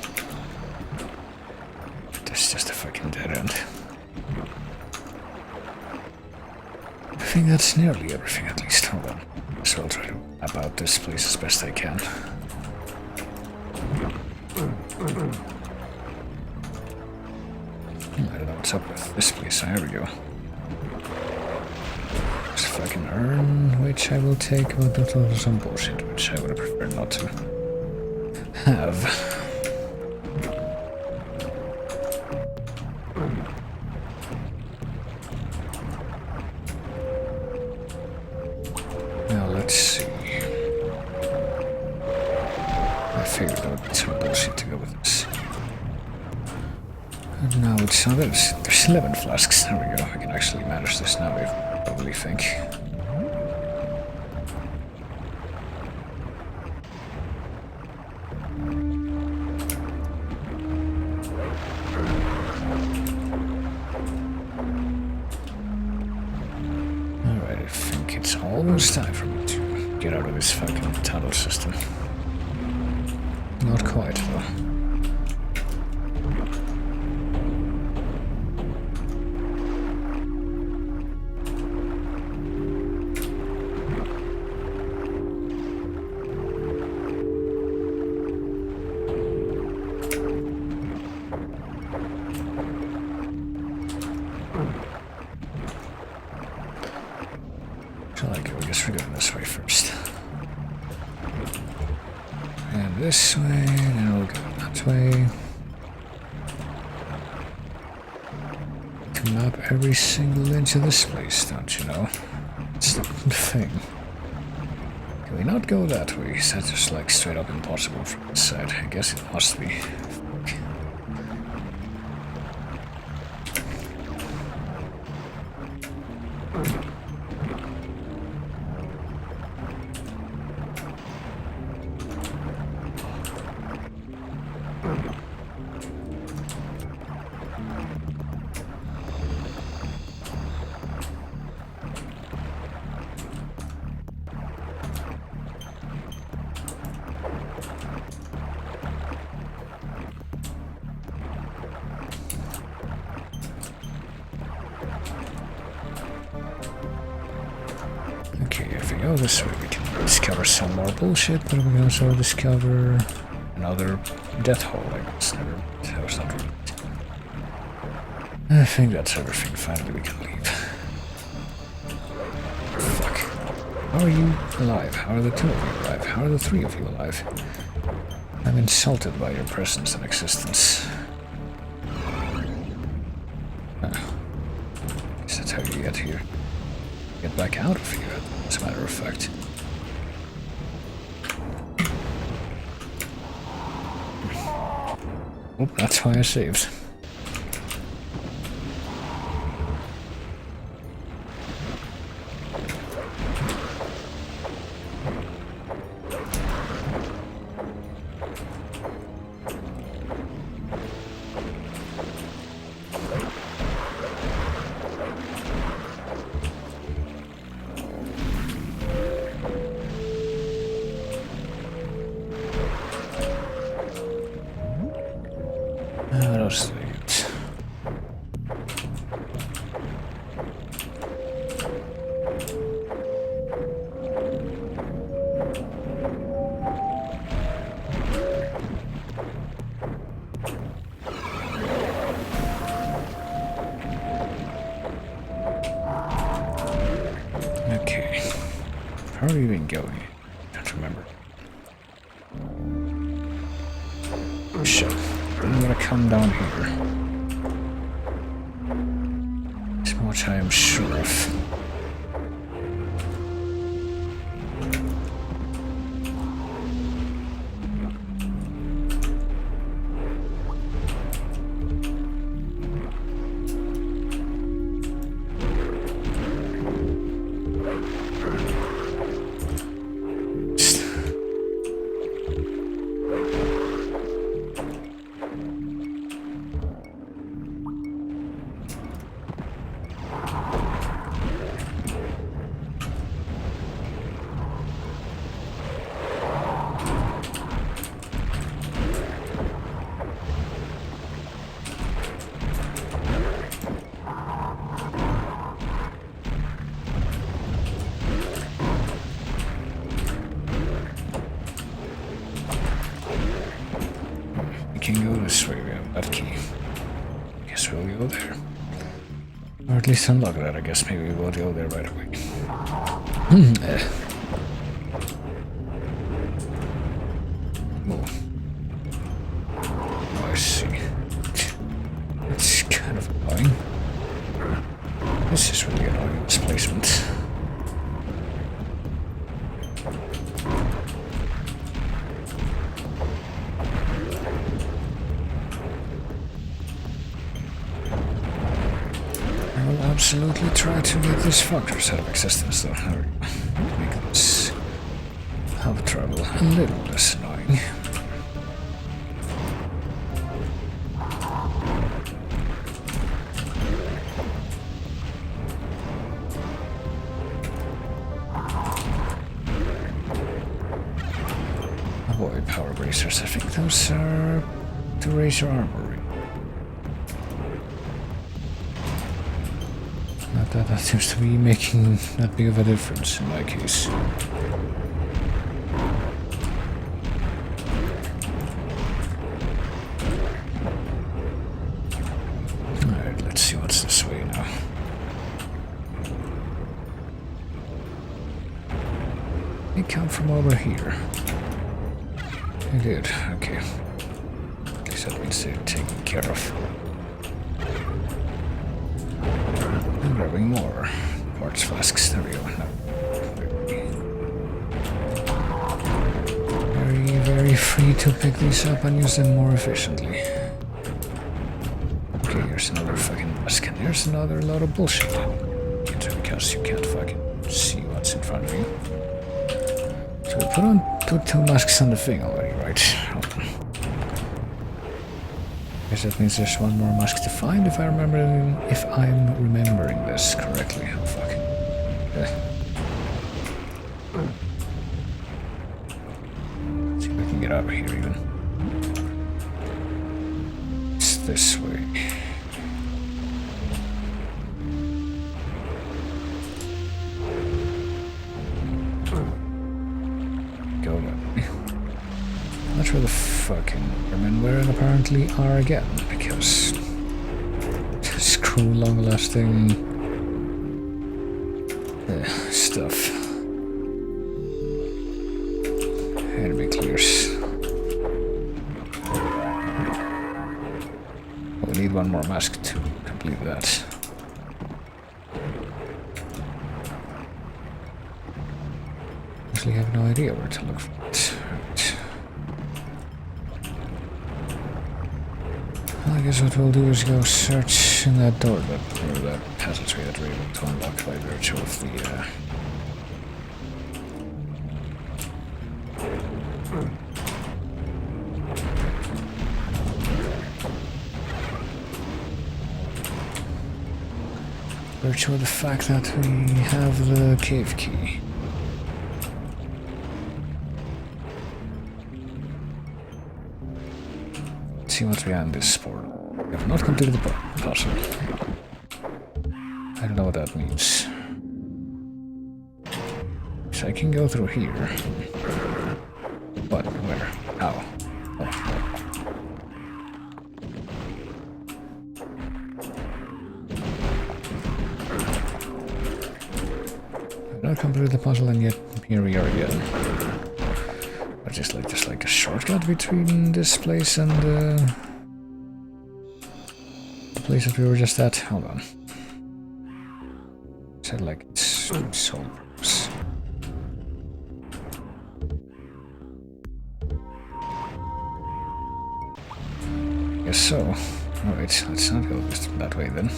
This is just a fucking dead end. I think that's nearly everything, at least. Hold on. So I'll try to map out this place as best I can. I don't know what's up with this place. There we go. There's a fucking urn, which I will take, but that's also some bullshit, which I would have preferred not to have. Now let's see. I figured there would be some bullshit to go with this. And now it's there's 11 flasks. There we go. I can actually manage this now, I probably think. Almost time for me to get out of this fucking tunnel system. Not quite, though. I guess we're going this way first. And this way, and then we'll go that way. To map every single inch of this place, don't you know? It's the thing. Can we not go that way? Is that just like straight up impossible from this side? I guess it must be. go this way, we can discover some more bullshit, but we can also discover another death hole, I guess. That was not really. I think that's everything. Finally, we can leave. Fuck. How are you alive? How are the two of you alive? How are the three of you alive? I'm insulted by your presence and existence. Guess that's how you get here. Get back out of here, as a matter of fact. Oh, that's why I saved. How are you even going? I don't remember. So, I'm gonna come down here. As much I am sure of. Can go this way, we have that key. Guess we'll go there. Or at least unlock that, I guess maybe we'll go there right away. Oh. Oh, I see. It's kind of annoying. This is really annoying displacement. Absolutely try to get these fuckers out of existence, though. Make this have trouble a little less annoying. Avoid power bracers. I think those are to raise your armor. That seems to be making that big of a difference in my case. Alright, let's see what's this way now. They come from over here. I did, okay. At least that means they're taken care of. Grabbing more quartz flasks. There we go. No. Very, very free to pick these up and use them more efficiently. Okay, here's another fucking mask, and here's another load of bullshit. Because you can't fucking see what's in front of you. So we put two masks on the thing already, right? Guess that means there's one more mask to find if I'm remembering this correctly. Oh fuck. Let's see if I can get out of here even. It's this way. Search where the fucking women were and apparently are again, because screw long-lasting stuff. Enemy clears. We need one more mask to complete that. Actually have no idea where to look for it. Right. Well, I guess what we'll do is go search in that door, or that passageway that we're able to unlock by virtue of the virtue of the fact that we have the cave key. Let's see what's behind this portal. We have not completed the puzzle. I don't know what that means. So I can go through here. What? Where? How? Oh. Not completed the puzzle, and yet here we are again. But just like a shortcut between this place and the place that we were just at. Hold on. Said like it's sole purpose. Guess so. Alright, let's not go that way then.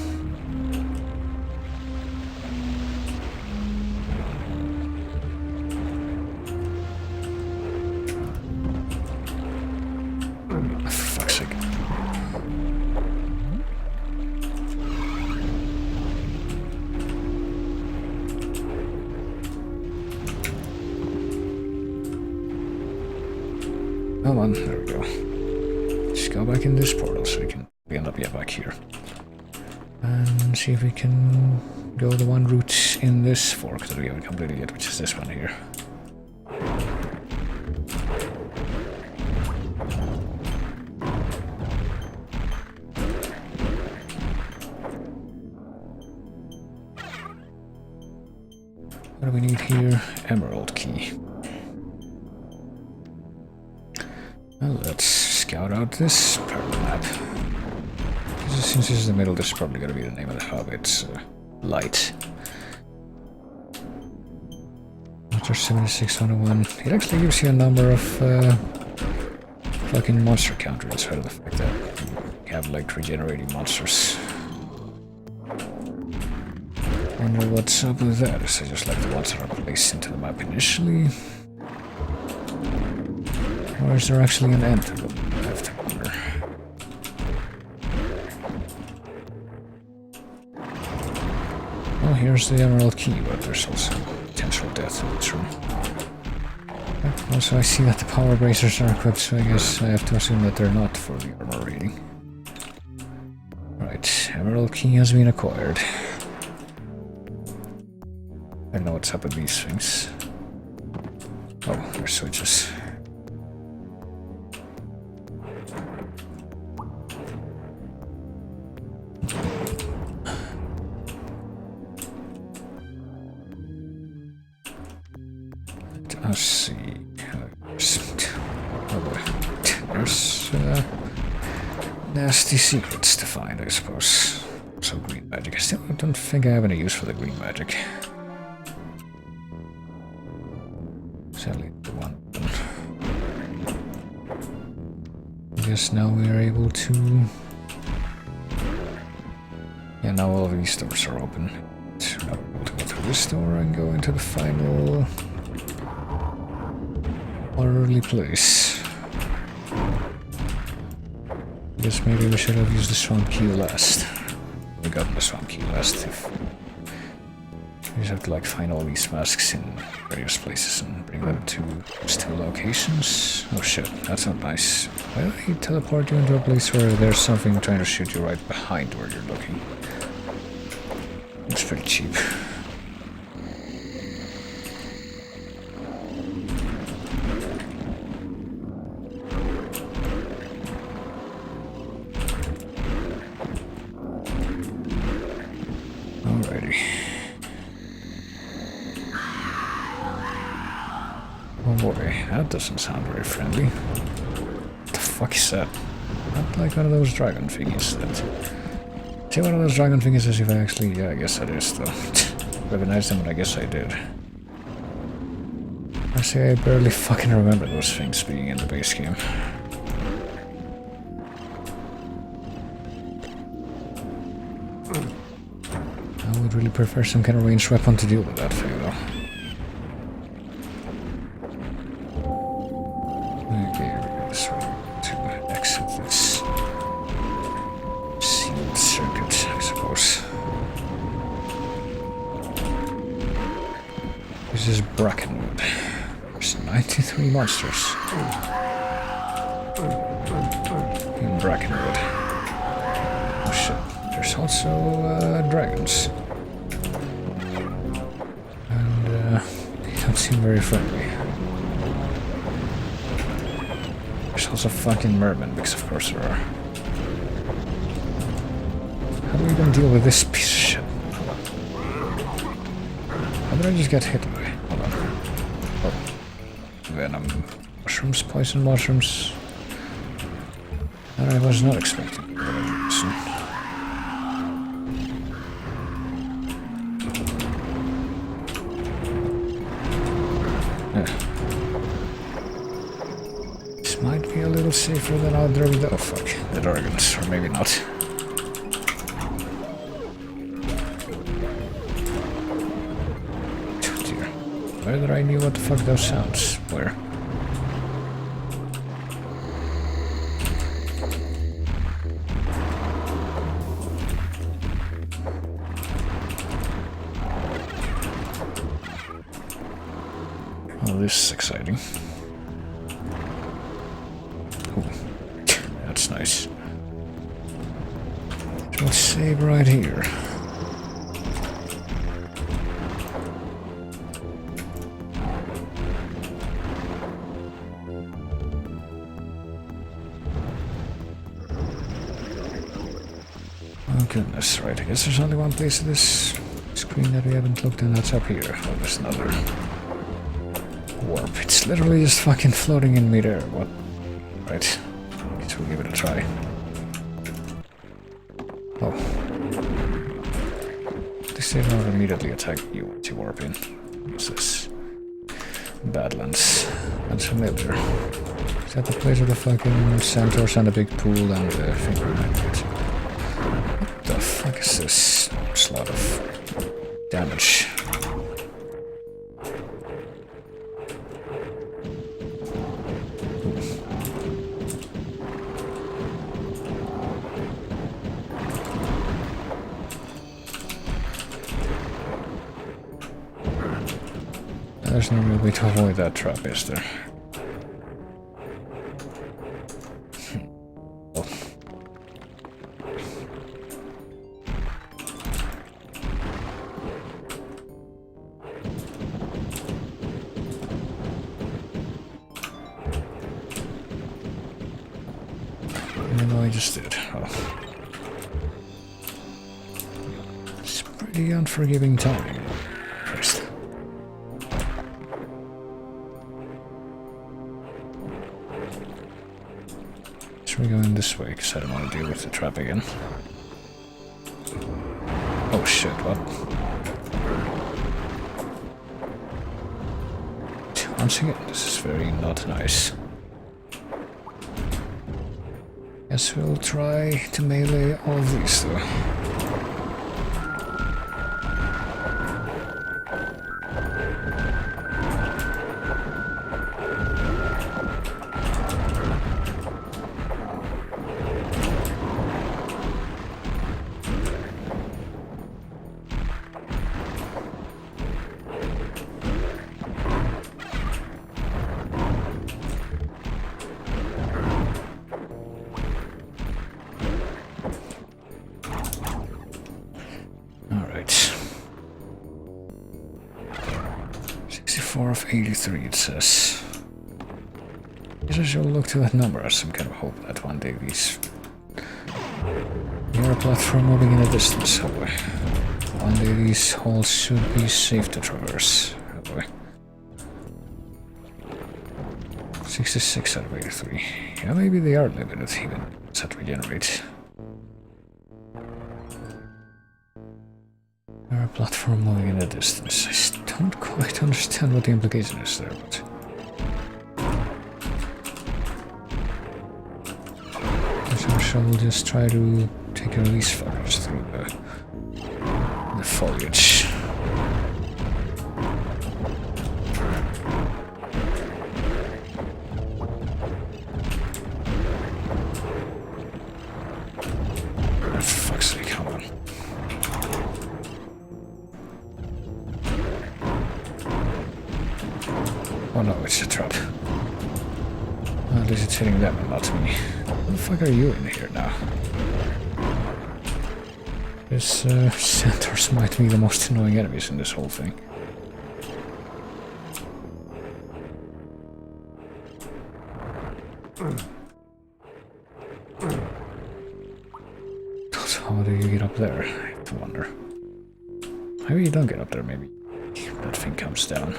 Come on, there we go. Just go back in this portal so we end up back here. And see if we can go the one route in this fork that we haven't completed yet, which is this one here. What do we need here? Emerald key. Well, let's scout out this part of the map. Since this is the middle, this is probably going to be the name of the hub. It's light. After 7601, it actually gives you a number of fucking monster counter inside of the fact that you have like regenerating monsters. Wonder what's up with that. Is it just like the ones that are placed into the map initially? Or is there actually an end to them? I have to wonder. Oh, here's the emerald key, but there's also potential death in this room. Also, I see that the power bracers are equipped, so I guess I have to assume that they're not for the armor rating. Right, emerald key has been acquired. I don't know what's up with these things. Oh, there's switches. Let's see. There's nasty secrets to find, I suppose. So green magic. I still don't think I have any use for the green magic. Sadly, the one. I guess now we are able to. Yeah, now all of these doors are open. So now we're able to go through this door and go into the final orderly place. I guess maybe we should have used the swamp key last. We got the swamp key last. If we just have to like find all these masks in various places and bring them to those two locations. Oh shit, that's not nice. Why do they teleport you into a place where there's something trying to shoot you right behind where you're looking? It's pretty cheap. Alrighty. Oh boy, that doesn't sound very friendly. What the fuck is that? Not like one of those dragon thingies that... See, one of those dragon thingies as if I actually... Yeah, I guess that is though. Recognized them, but I guess I did. I say I barely fucking remember those things being in the base game. I would really prefer some kind of ranged weapon to deal with that thing though. Okay, here we go this way to exit this sealed circuit, I suppose. This is Brackenwood. There's 93 monsters in Brackenwood. Oh shit, there's also dragons. And they don't seem very friendly. There's also fucking mermen, because of course there are. How do we even deal with this piece of shit? How did I just get hit by? Hold on. Oh. Venom. Mushrooms, poison mushrooms. That I was not expecting. This might be a little safer than other... Oh fuck, the dragons, or maybe not. Whether I knew what the fuck those sounds were. Oh, this is exciting. Ooh. That's nice. So let's save right here. Oh goodness, right, I guess there's only one place in this screen that we haven't looked and that's up here. Oh, there's another warp. It's literally just fucking floating in midair. What? Right. Guess we'll give it a try. Oh. This they don't immediately attack you once you warp in. What's this? Badlands. That's familiar. Is that the place with the fucking centaurs and a big pool and the finger magnet? What the fuck is this? There's a lot of damage. There's no real way to avoid that trap, is there? Oh. Even though I just did. Oh. It's pretty unforgiving timing. First. We're going this way because I don't want to deal with the trap again. Oh shit, what? Once again, this is very not nice. Guess we'll try to melee all of these though. Of 83 it says. I guess I shall look to that number as some kind of hope that one day these near a platform moving in the distance somewhere. one day these halls should be safe to traverse. Oh boy. 66 out of 83. Yeah, maybe they are limited even set regenerate. There a platform moving in the distance. I don't quite understand what the implication is there, but... So we'll just try to take our least fuckers through the foliage. For fuck's sake, come on. Oh no, it's a trap. At least it's hitting them and not me. What the fuck are you in here now? This centaurs might be the most annoying enemies in this whole thing. So how do you get up there? I have to wonder. Maybe you don't get up there, maybe that thing comes down.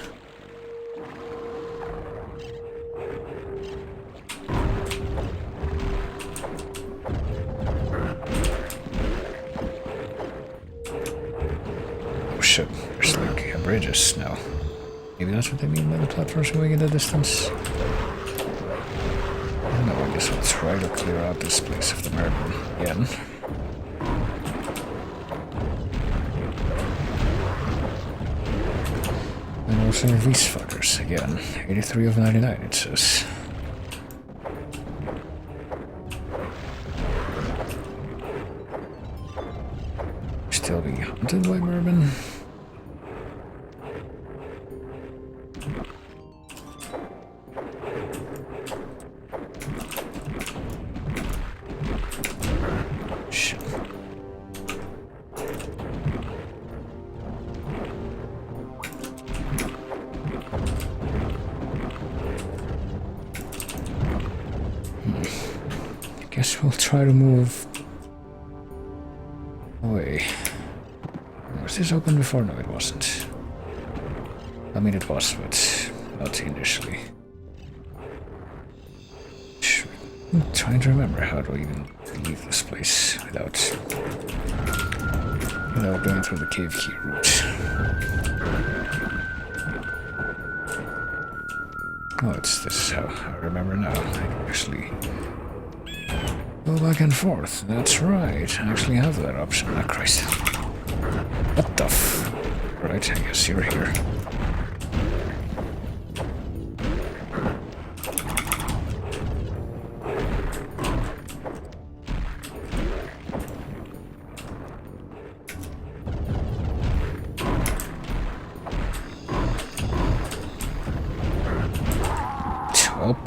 Shit, there's like bridges now. Maybe that's what they mean by the platforms moving in the distance. I don't know, I guess I'll try to clear out this place of the murder again. And also these fuckers again. 83 of 99 it says. Still being hunted by Merman. Shit. Guess we'll try to move away. Was this open before? No, it wasn't. I mean, it was, but not initially. I'm trying to remember how to even leave this place without going through the cave key route. Oh, this is how I remember now. I can actually go back and forth. That's right. I actually have that option. Oh, Christ. What the f... Right, I guess you're here. Well...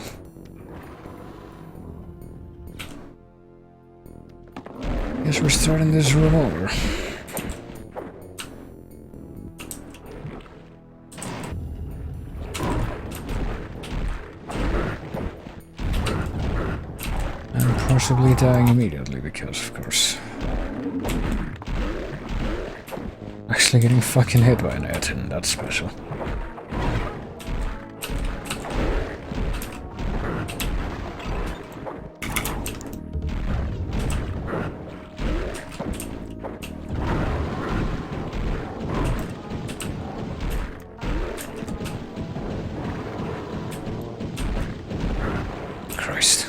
Guess we're starting this room over. Possibly dying immediately because, of course, actually getting fucking hit by an net, and that's special. Christ.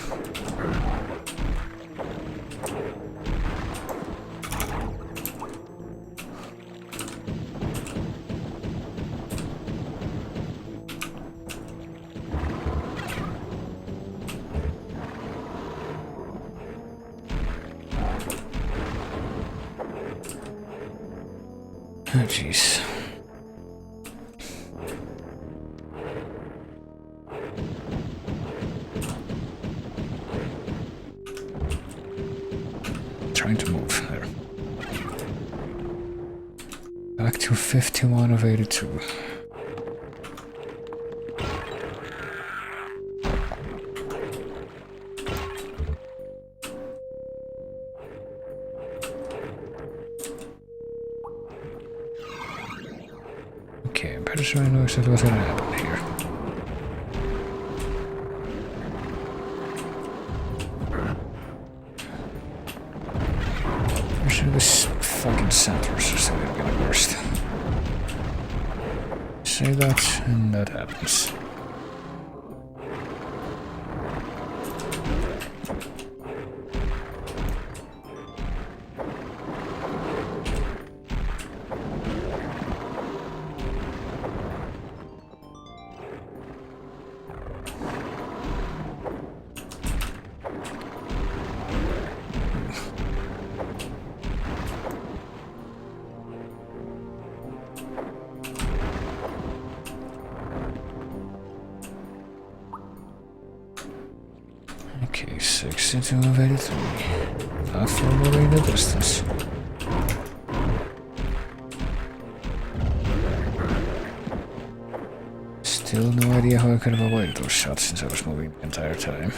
Oh, jeez. Trying to move there. Back to 51 of 82. pretty sure I know exactly what's gonna happen here. Pretty sure this fucking center is just gonna be the worst. Say that, and that happens. Okay, 62 of 83. Not far away in the distance. Still no idea how I could have avoided those shots since I was moving the entire time.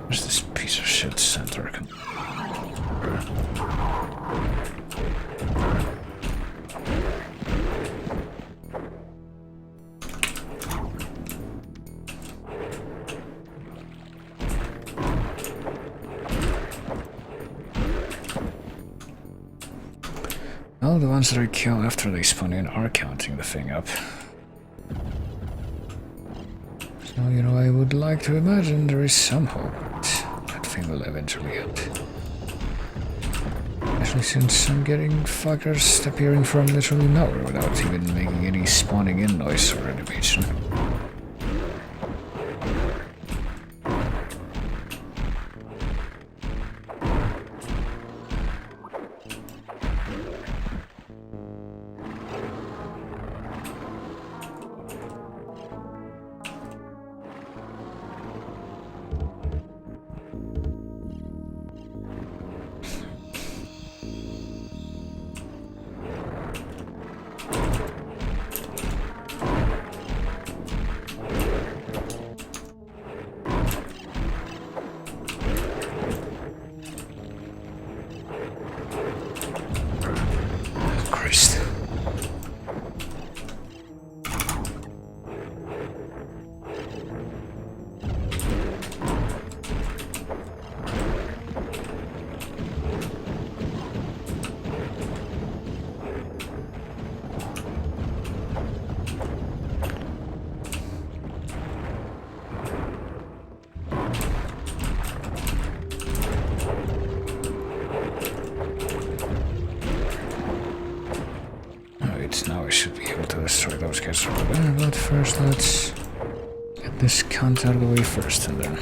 Where's this piece of shit center? Well, the ones that I kill after they spawn in are counting the thing up. So, you know, I would like to imagine there is some hope that thing will eventually end. Especially since I'm getting fuckers appearing from literally nowhere without even making any spawning in noise or animation. Now I should be able to destroy those guys over there, but first let's get this cunt out of the way first and then...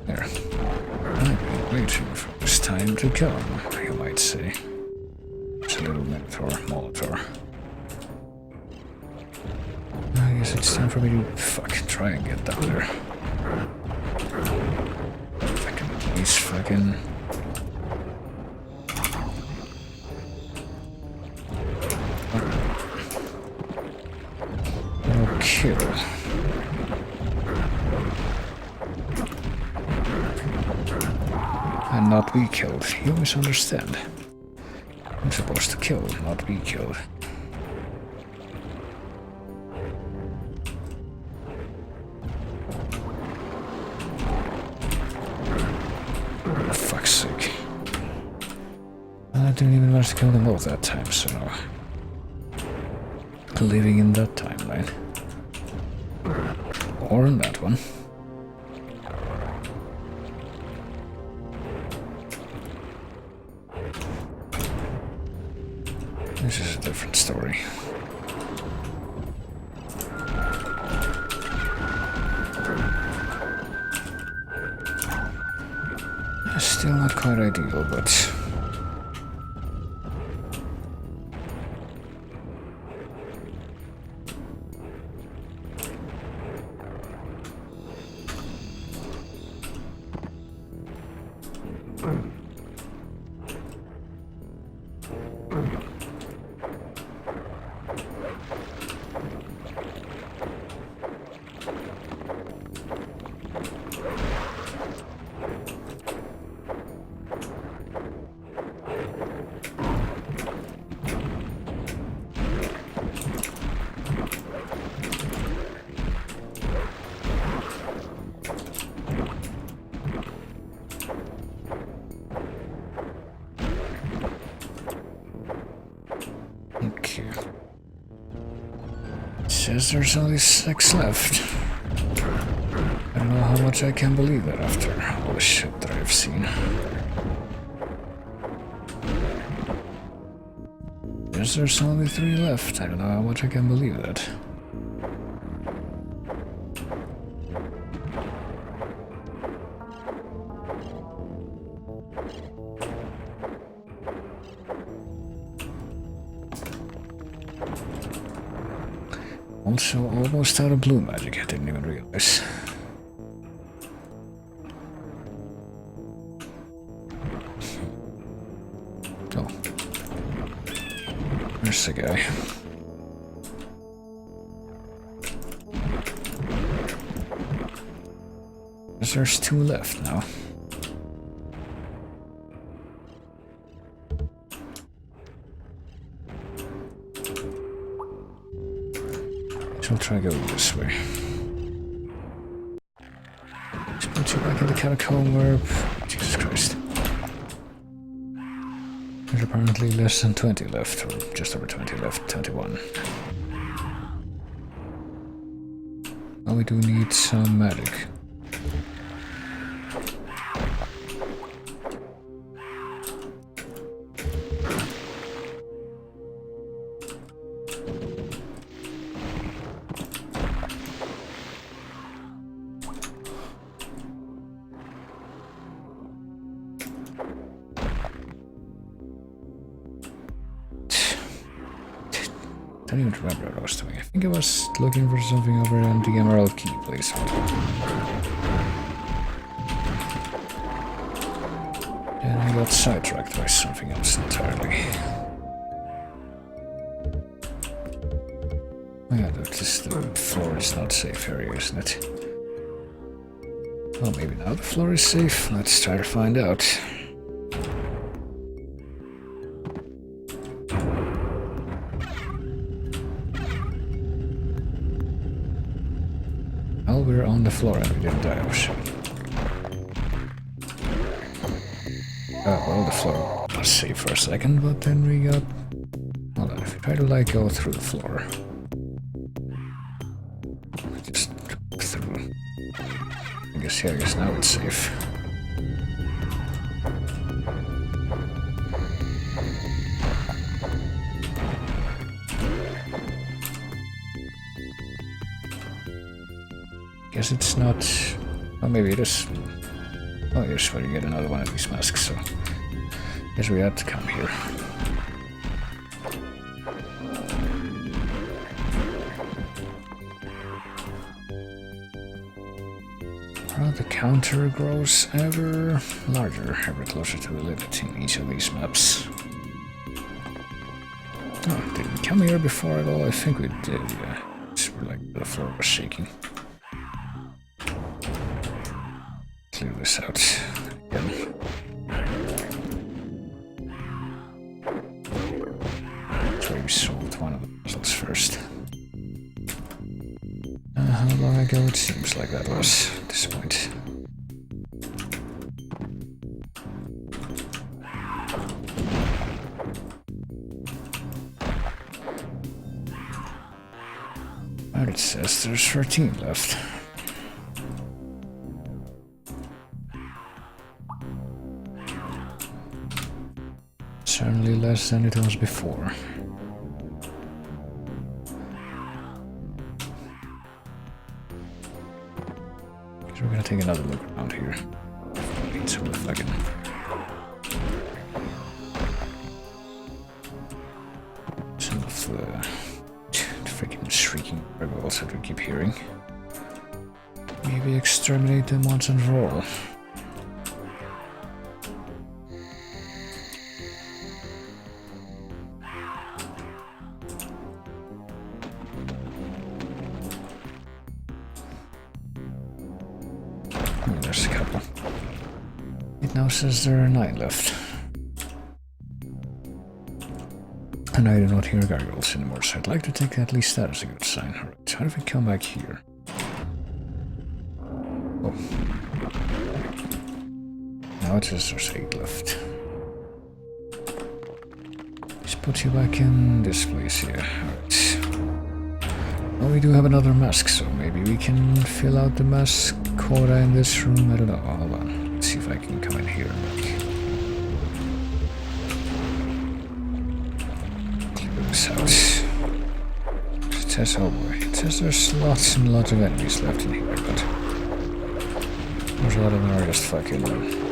There. I've been waiting for this time to come, you might say. It's a little Minotaur, Molitor. I guess it's time for me to try and get down there. These fucking... No kill. And not be killed. You misunderstand. I'm supposed to kill, not be killed. I didn't even manage to kill them both that time, so no. Living in that timeline. Or in that one. This is a different story. Still not quite ideal, but... Okay. It says there's only 6 left. I don't know how much I can believe that after all the shit that I've seen. Yes, there's only 3 left. I don't know how much I can believe that. Also, almost out of blue magic, I didn't even realize. Oh. There's the guy. There's 2 left now. I'll try going this way. Let's put you back in the catacomb warp. Jesus Christ. There's apparently less than 20 left, or just over 20 left, 21. Now we do need some magic. I don't even remember what I was doing. I think I was looking for something over on the Emerald Key place. Then I got sidetracked by something else entirely. Oh yeah, the floor is not safe area, isn't it? Well, maybe now the floor is safe. Let's try to find out. Well, we're on the floor and we didn't die, oh shit. Well, the floor was safe for a second, but then we got... Hold on, if we try to, like, go through the floor... Just go through... I guess now it's safe. Guess it's not... Oh, maybe it is. Oh, here's where you get another one of these masks, so... Guess we had to come here. Well, the counter grows ever larger, ever closer to the limit in each of these maps. Oh, did we come here before at all? I think we did, yeah. It's like the floor was shaking. Clear this out again. So we solved one of the puzzles first. How long ago it seems like that was at this point. But it says there's 13 left. Certainly less than it was before. So we're gonna take another look around here. Need some of the fucking... Some of the freaking shrieking gargoyles that we keep hearing. Maybe exterminate them once and for all. It now says there are 9 left. And I do not hear gargoyles anymore, so I'd like to take at least that as a good sign. Alright, how do we come back here? Oh. Now it says there's 8 left. Let's put you back in this place here. Alright. Well, we do have another mask, so maybe we can fill out the mask quota in this room. I don't know. Hold on. Let's see if I can come in here and look. Clear this out. It says, oh boy. It says there's lots and lots of enemies left in here, but there's a lot of them are just fucking vermin.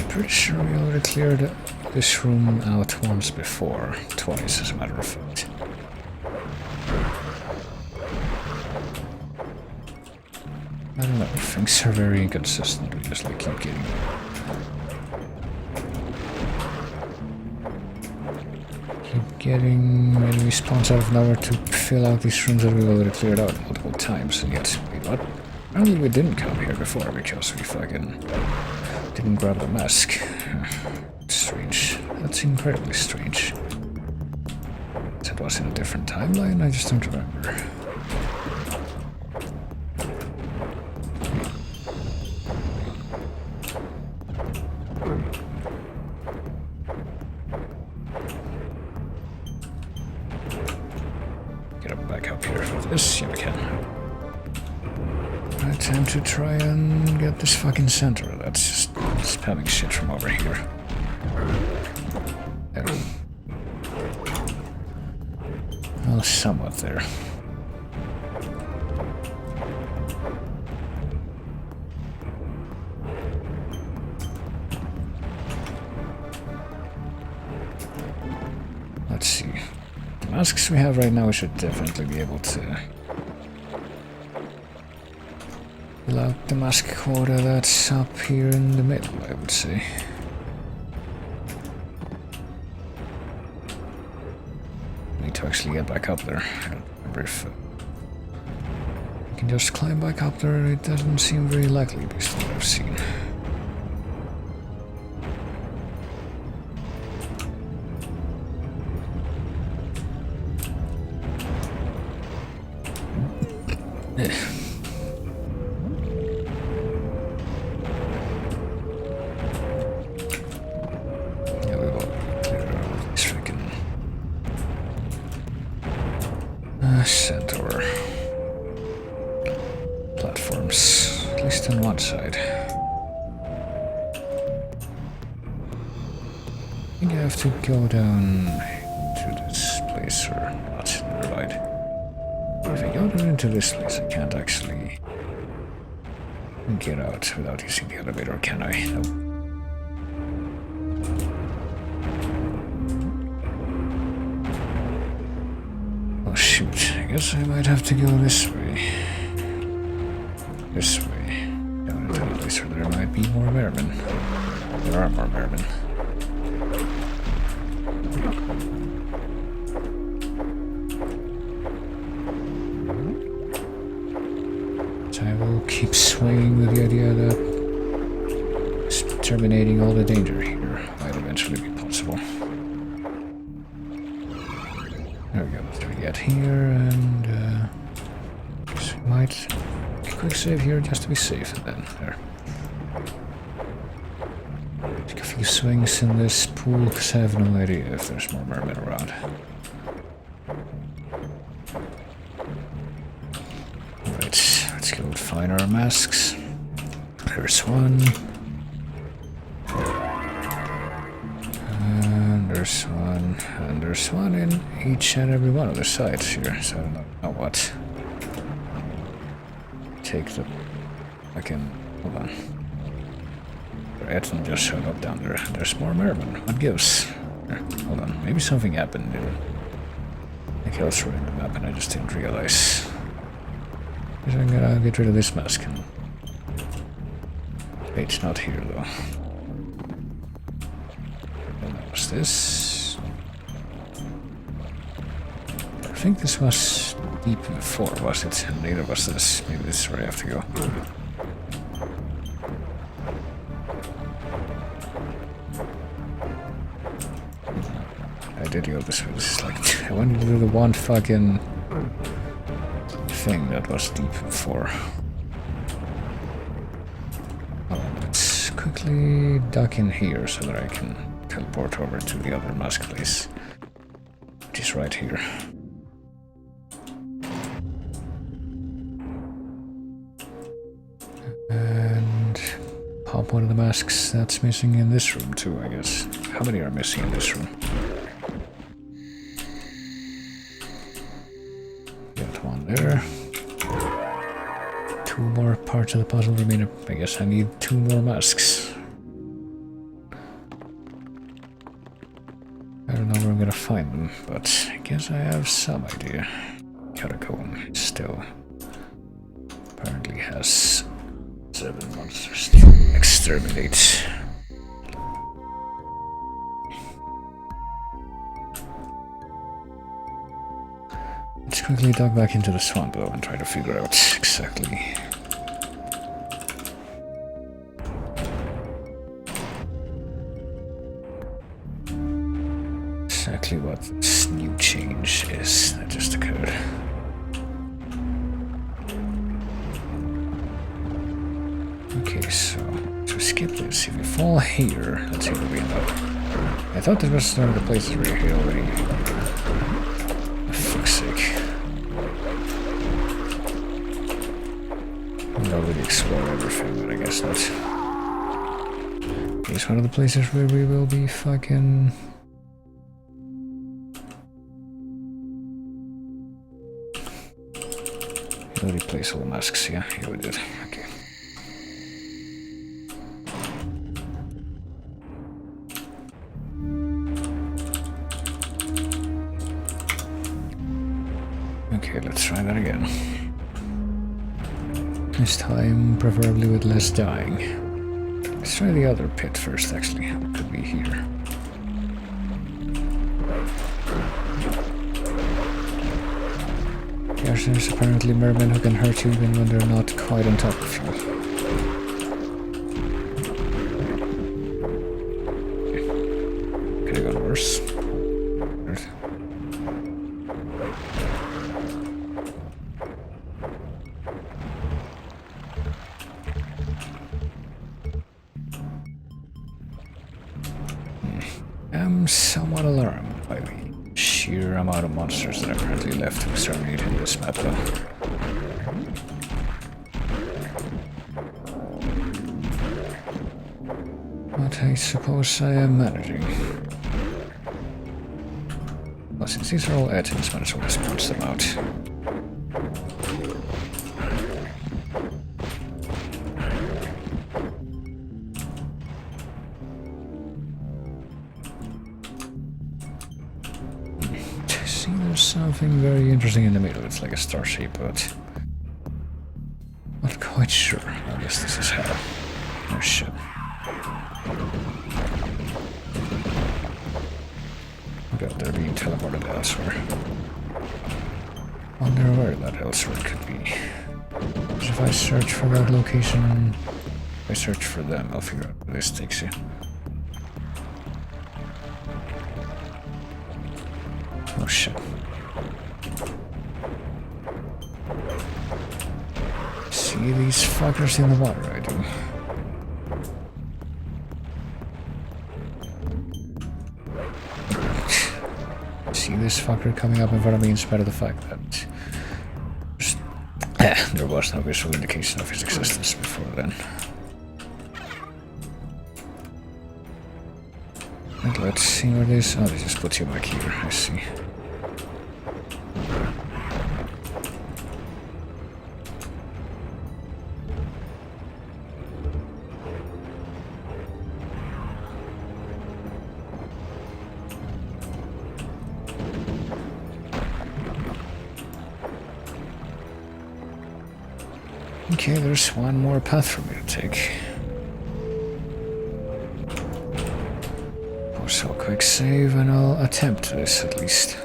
Pretty sure we already cleared this room out once before. Twice, as a matter of fact. I don't know, things are very inconsistent. We just like keep getting enemy spawns out of nowhere to fill out these rooms that we've already cleared out multiple times, and yet, wait, what? Apparently we didn't come here before because we fucking didn't grab the mask. Strange. That's incredibly strange. That was in a different timeline, I just don't remember. Get up back up here with this, yeah we can. Right, time to try and get this fucking center. That's just spamming shit from over here. There. Well, somewhat there. Let's see. The masks we have right now, we should definitely be able to fill out the mask quota that's up here in the middle, I would say. Need to actually get back up there. I don't remember if I can just climb back up there. It doesn't seem very likely based on what I've seen. Centaur platforms, at least on one side. I think I have to go down to this place, or not, never mind. If I go down into this place, I can't actually get out without using the elevator, can I? Nope. Oh shoot, I guess I might have to go this way. This way. Down into a place where there might be more vermin. There are more vermin. So I will keep swaying with the idea that terminating all the danger here might eventually be possible. There we go, let's get here, and so we might quick save here just to be safe, and then there. Take a few swings in this pool, because I have no idea if there's more mermen around. Alright, let's go find our masks. There's one. There's one, and there's one in each and every one of the sides here, so I don't know what. Take the... I can... hold on. Hexen just showed up down there. There's more mermen. What gives? Here, hold on. Maybe something happened in... I think I was running the map and I just didn't realize. Guess I'm gonna get rid of this mask. It's not here though. And that was this. I think this was deep before, was it? And neither was this. Maybe this is where I have to go. I did go this way. This is like, I wanted to do the one fucking thing that was deep before. Oh, let's quickly duck in here so that I can teleport over to the other mask place, which is right here. And pop one of the masks that's missing in this room too, I guess. How many are missing in this room? Got one there. Two more parts of the puzzle remain. I guess I need 2 more masks. I don't know where I'm gonna find them, but I guess I have some idea. Catacomb still apparently has 7 monsters to exterminate. Let's quickly duck back into the swamp though and try to figure out exactly what this new change is that just occurred. Okay, so to skip this, if we fall here, let's see where we end up. I thought this was one of the places where you're here already. For fuck's sake. I'll really explore everything, but I guess not. Okay, it's one of the places where we will be fucking... Did we place all the masks? Yeah, we did. Okay. Okay, let's try that again. This time, preferably with less dying. Let's try the other pit first, actually. It could be here. There's apparently mermen who can hurt you even when they're not quite on top of you. Could have gone worse. I'm somewhat alarmed by the sheer amount of monsters that are currently left to exterminate in this map though. But I suppose I am managing. Well, since these are all items, might as well just punch them out. Something very interesting in the middle. It's like a star shape, but not quite sure. I guess this is how. Oh shit. God, they're being teleported elsewhere. Wonder where that elsewhere could be. Because if I search for that location, if I search for them, I'll figure out where this takes you. Oh shit. See these fuckers in the water, I do. See this fucker coming up in front of me in spite of the fact that there was no visual indication of his existence before then. And let's see where this... Oh, they just put you back here, I see. Okay, there's one more path for me to take. So quick save and I'll attempt this at least.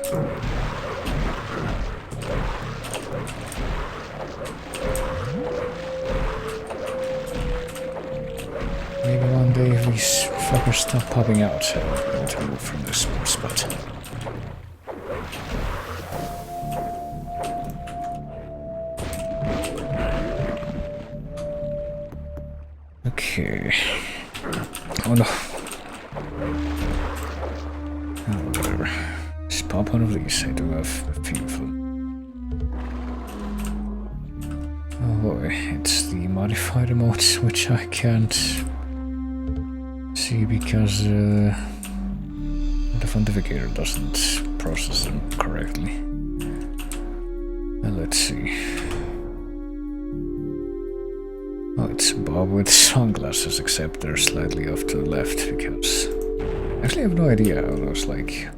Maybe one day if these fuckers stop popping out, I'll be able to move from this spot. Okay. Oh no. Oh, whatever. Just pop one of these. I do have a few of them. Oh boy, it's the modified emotes which I can't see because the pontificator doesn't process them correctly. Well, let's see. Oh, it's Bob with sunglasses, except they're slightly off to the left because... Actually, I have no idea how those, like,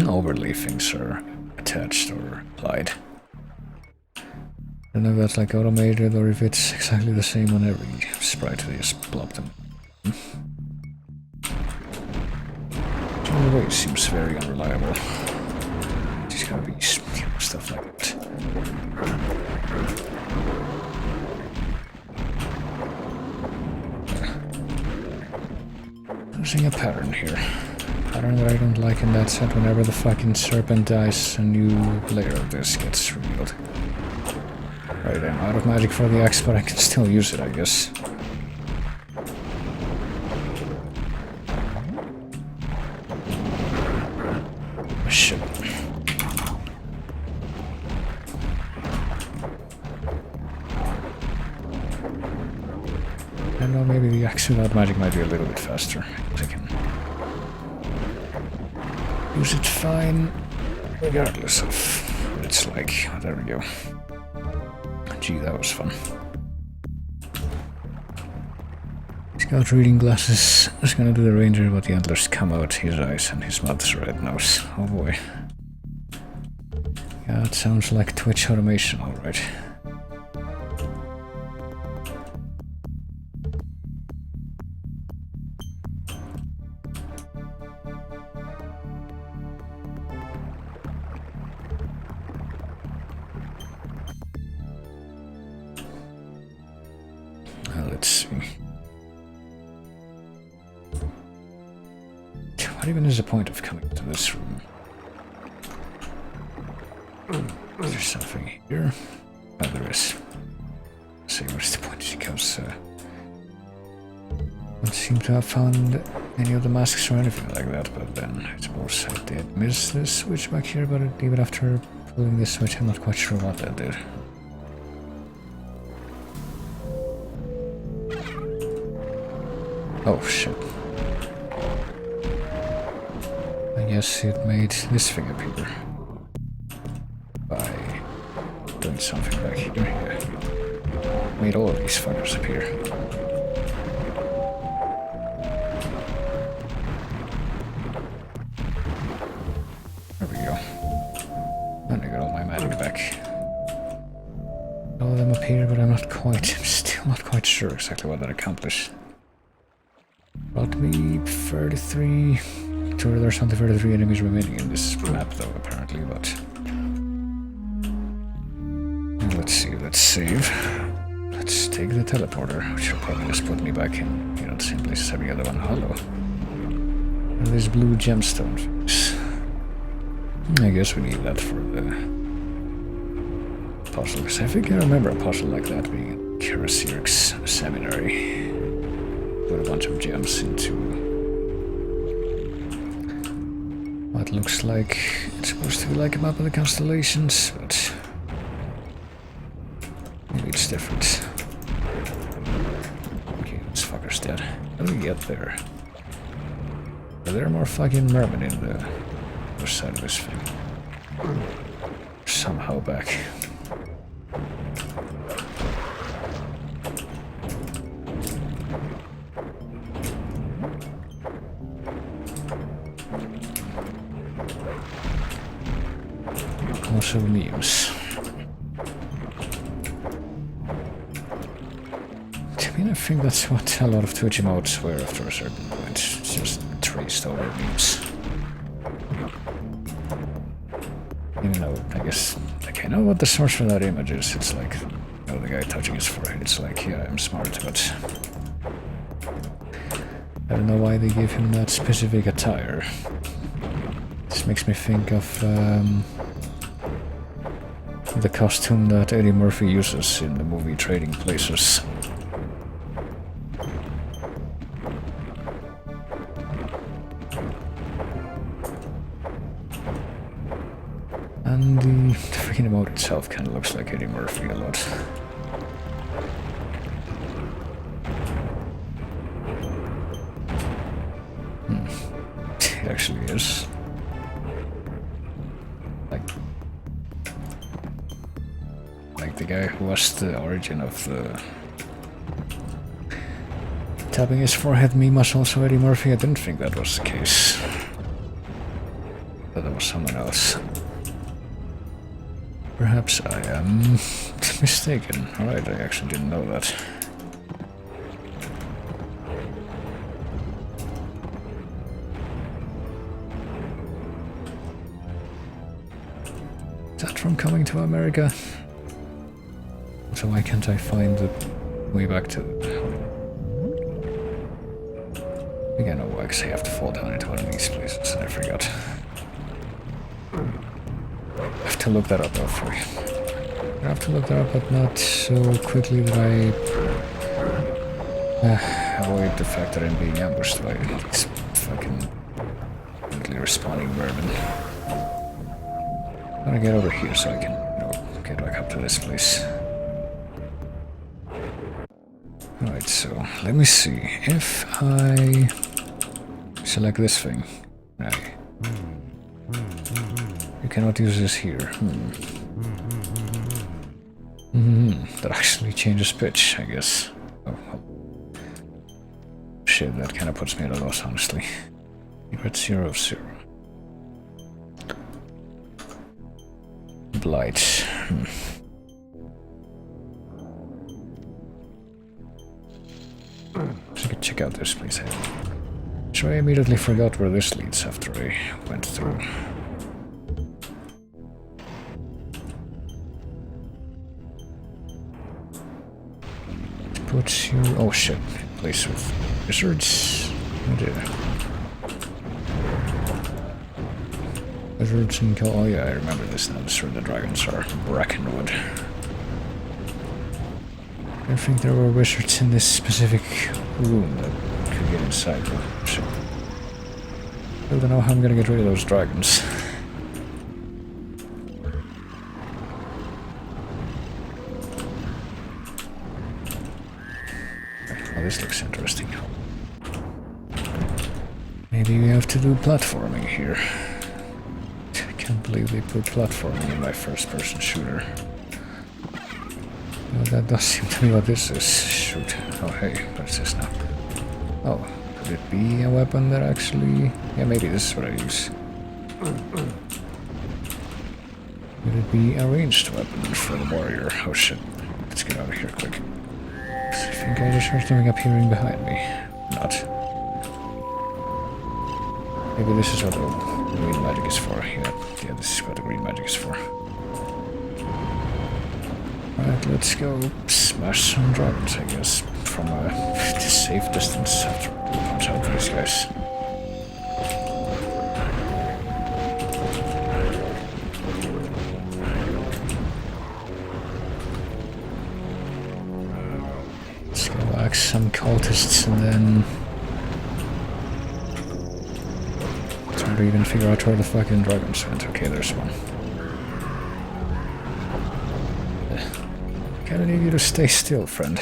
overlay things are attached or applied. I don't know if that's, like, automated or if it's exactly the same on every sprite. They just plop them. Anyway, it seems very unreliable. It's gotta be stuff like that. Noticing a pattern here. Pattern that I don't like in that set. Whenever the fucking serpent dies, a new layer of this gets revealed. Right, I'm out of magic for the axe, but I can still use it, I guess. Shit. I don't know, maybe the axe without magic might be a little bit faster. I can use it fine, regardless of what it's like. Oh, there we go. Gee, that was fun. Scout reading glasses. I was gonna do the ranger, but the antlers come out his eyes and his mouth's red nose. Oh boy. Yeah, it sounds like Twitch automation, alright. Let's see. What even is the point of coming to this room? Is there something here? Oh, there is. Let's see, what's the point? Because don't seem to have found any of the masks or anything like that, but then I suppose I did miss this switch back here, but even after pulling this switch, I'm not quite sure what that did. Oh shit. I guess it made this thing appear by doing something back here. Yeah. Made all of these fuckers appear. There we go. And I got all my magic back. All of them appear, but I'm still not quite sure exactly what that accomplished. Brought me 33... There's only 33 enemies remaining in this map though, apparently, but... Let's see, let's save. Let's take the teleporter, which will probably just put me back in, the same place as every other one. Hello. And this blue gemstone fix. I guess we need that for the puzzle, because I think I remember a puzzle like that being in Kirasirk's seminary. Put a bunch of gems into what looks like it's supposed to be like a map of the constellations, but maybe it's different. Okay, this fucker's dead. How do we get there? Are there more fucking mermen in the other side of this thing? Somehow back. Also news. think that's what a lot of Twitch emotes were after a certain point. It's just traced over memes. Even though, I guess, like, I know what the source for that image is. It's like, you know, the guy touching his forehead. It's like, yeah, I'm smart, but I don't know why they gave him that specific attire. This makes me think of the costume that Eddie Murphy uses in the movie Trading Places. And the freaking emote itself kind of looks like Eddie Murphy a lot. It actually is. Like the guy who was the origin of the tapping his forehead meme was also Eddie Murphy. I didn't think that was the case. But that was someone else. Perhaps I am mistaken. Alright, I actually didn't know that. Is that from Coming to America? So why can't I find the way back to... Again, no, because I have to fall down into one of these places, and I forgot. I have to look that up though for you. I have to look that up, but not so quickly that I avoid the fact that I'm being ambushed by these fucking completely respawning vermin. I'm gonna get over here so I can, you know, get back up to this place. Alright, so let me see. If I select this thing, you cannot use this here. That actually changes pitch, I guess. Oh. Shit, that kind of puts me at a loss, honestly. Secret 0 of 0. Blight. So I could check out this place. So I immediately forgot where this leads after I went through. Puts you... Oh shit. Place with wizards. Oh dear. Wizards and kill... Oh yeah, I remember this now. This is where the dragons are. Brackenwood. I think there were wizards in this specific room that could get inside the ship. I don't know how I'm gonna get rid of those dragons. Oh, this looks interesting. Maybe we have to do platforming here. I can't believe they put platforming in my first-person shooter. Well, that does seem to be what this is. Shoot. Oh, hey, what's this now? Oh, could it be a weapon that actually... Yeah, maybe this is what I use. Could it be a ranged weapon for the warrior? Oh shit. Let's get out of here quick. I think I just heard something appearing behind me. Not. Maybe this is what the green magic is for. Yeah, this is what the green magic is for. Alright, let's go smash some dragons, I guess, from a safe distance after we punch out these guys. Let's go back some cultists and then try to even figure out where the fucking dragons went. Okay, there's one. Kinda need you to stay still, friend.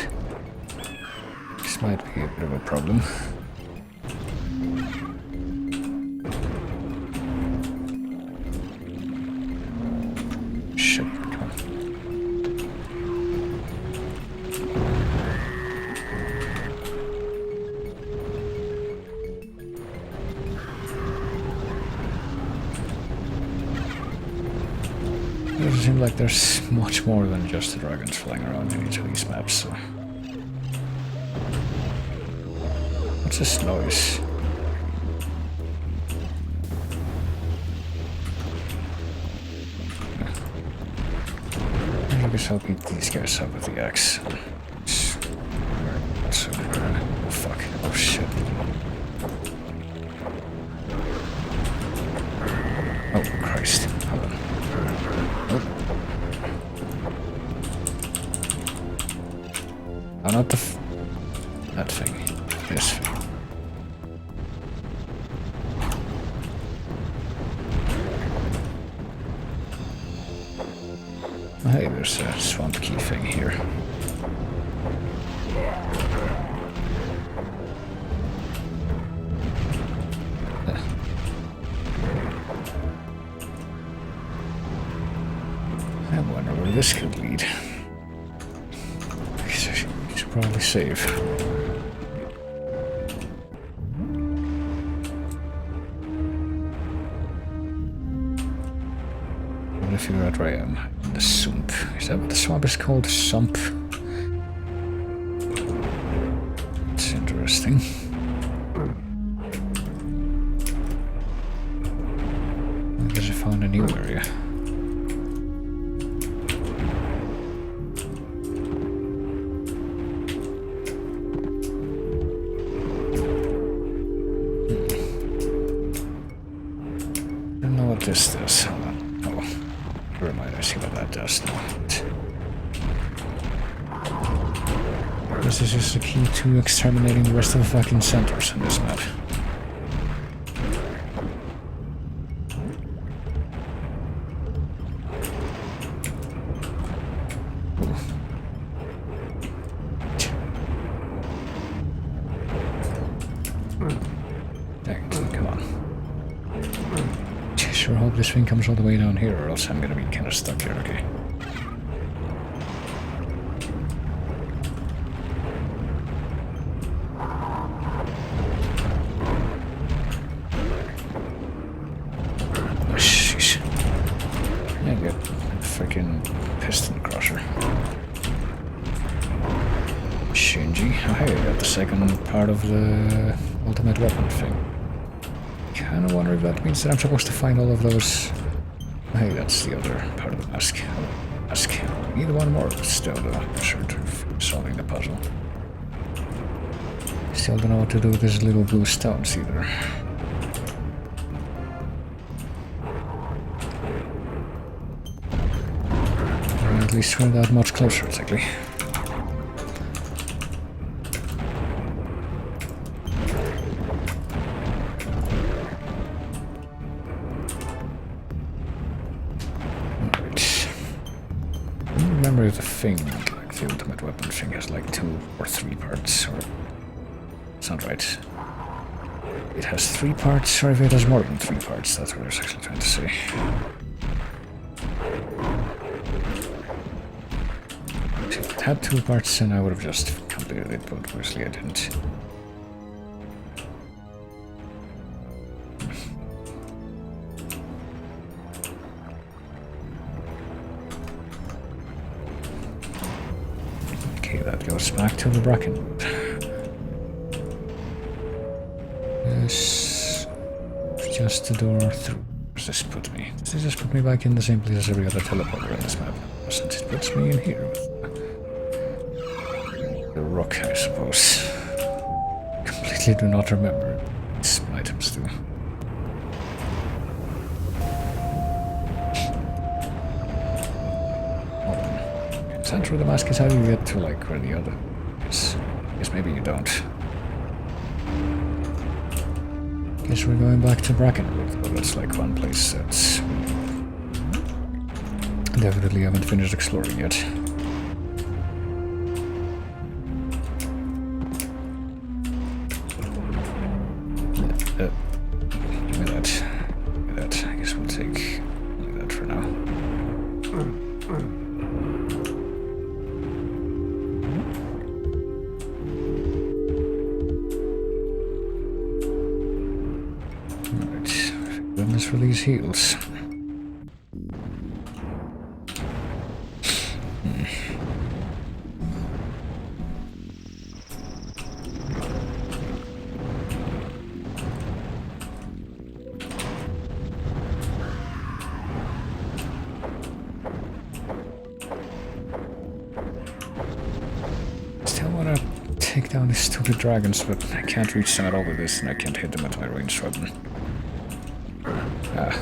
This might be a bit of a problem. Shit, come on. It doesn't seem like there's much more than just the dragons flying around in each of these maps, so... What's this noise? I guess I'll beat these guys up with the axe. So, oh fuck. Oh shit. Oh Christ. Hold on. Oh. Oh, not the that thing. This thing. Hey, there's a swamp key thing here. I wonder where this could lead. I should probably save. I want to figure out where I am. The sump. Is that what the swamp is called? Sump? It's interesting. I guess I found a new area. I don't know what this does. Hold on. Oh. Never mind, I see what that does now. This is just the key to exterminating the rest of the fucking centers in this map. Dang it, come on. Sure hope this thing comes all the way down here, or else I'm gonna be kinda stuck here, okay? Oh, sheesh. I get a freaking piston crusher. Shinji. Oh, hey, I got the second part of the ultimate weapon thing. Kinda wonder if that means that I'm supposed to find all of those. Hey, that's the other part of the mask. Mask. Need one more still, though. Short of solving the puzzle. Still don't know what to do with these little blue stones either. Or at least we're that much closer, exactly. The thing, like the ultimate weapon thing, has like 2 or 3 parts, or it's not right. It has 3 parts, or if it has more than 3 parts, that's what I was actually trying to say. If it had 2 parts, then I would have just completed it, but obviously I didn't. That goes back to the bracken. Yes, just the door through. Where does this put me? Does this just put me back in the same place as every other teleporter in this map? Doesn't it puts me in here with the rock, I suppose. Completely do not remember these items do. Through the mask is how you get to like where the other is. Guess maybe you don't. Guess we're going back to Brackenwood, but that's like one place that's definitely haven't finished exploring yet. Give me that. Give me that. I guess we'll take only that for now. For these heals. take down these stupid dragons, but I can't reach them at all with this, and I can't hit them with my ranged weapon. Ah.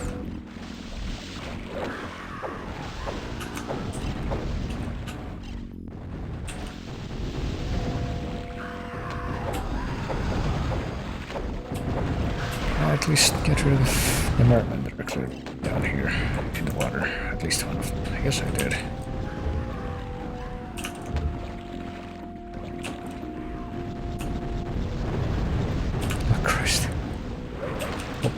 At least get rid of the mermen that are clearly down here in the water. At least one of them. I guess I did. Oh, Christ. Oh.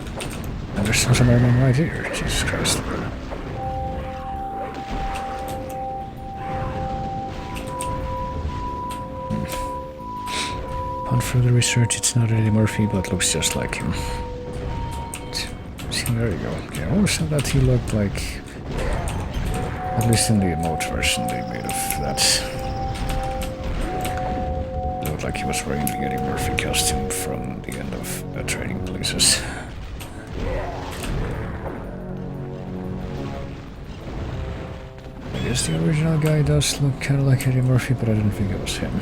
And there's some mermen right here. Jesus Christ. On further research, it's not Eddie Murphy, but looks just like him. There you go. Okay, I always thought that he looked like, at least in the emote version they made of that. It looked like he was wearing the Eddie Murphy costume from the end of Trading Places. I guess the original guy does look kind of like Eddie Murphy, but I didn't think it was him.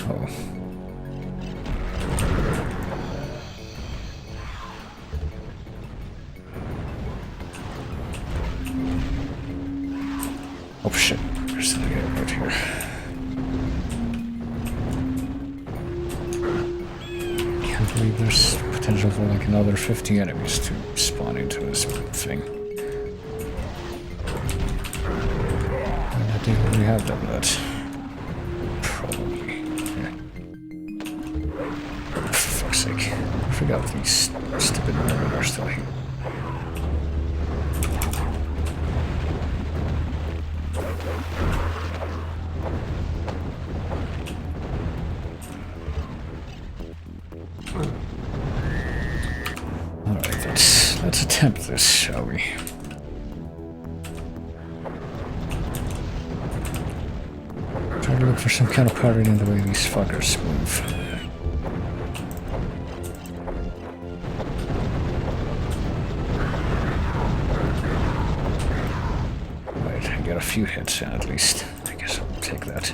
Oh. Oh shit, there's another guy right here. Can't believe there's potential for like another 50 enemies to spawn into this thing. And I think we have done that. Probably. Yeah. For fuck's sake. I forgot these stupid mermen are still here. Alright, let's attempt this, shall we? Try to look for some kind of pattern in the way these fuckers move. Right, I got a few hits in at least. I guess I'll take that.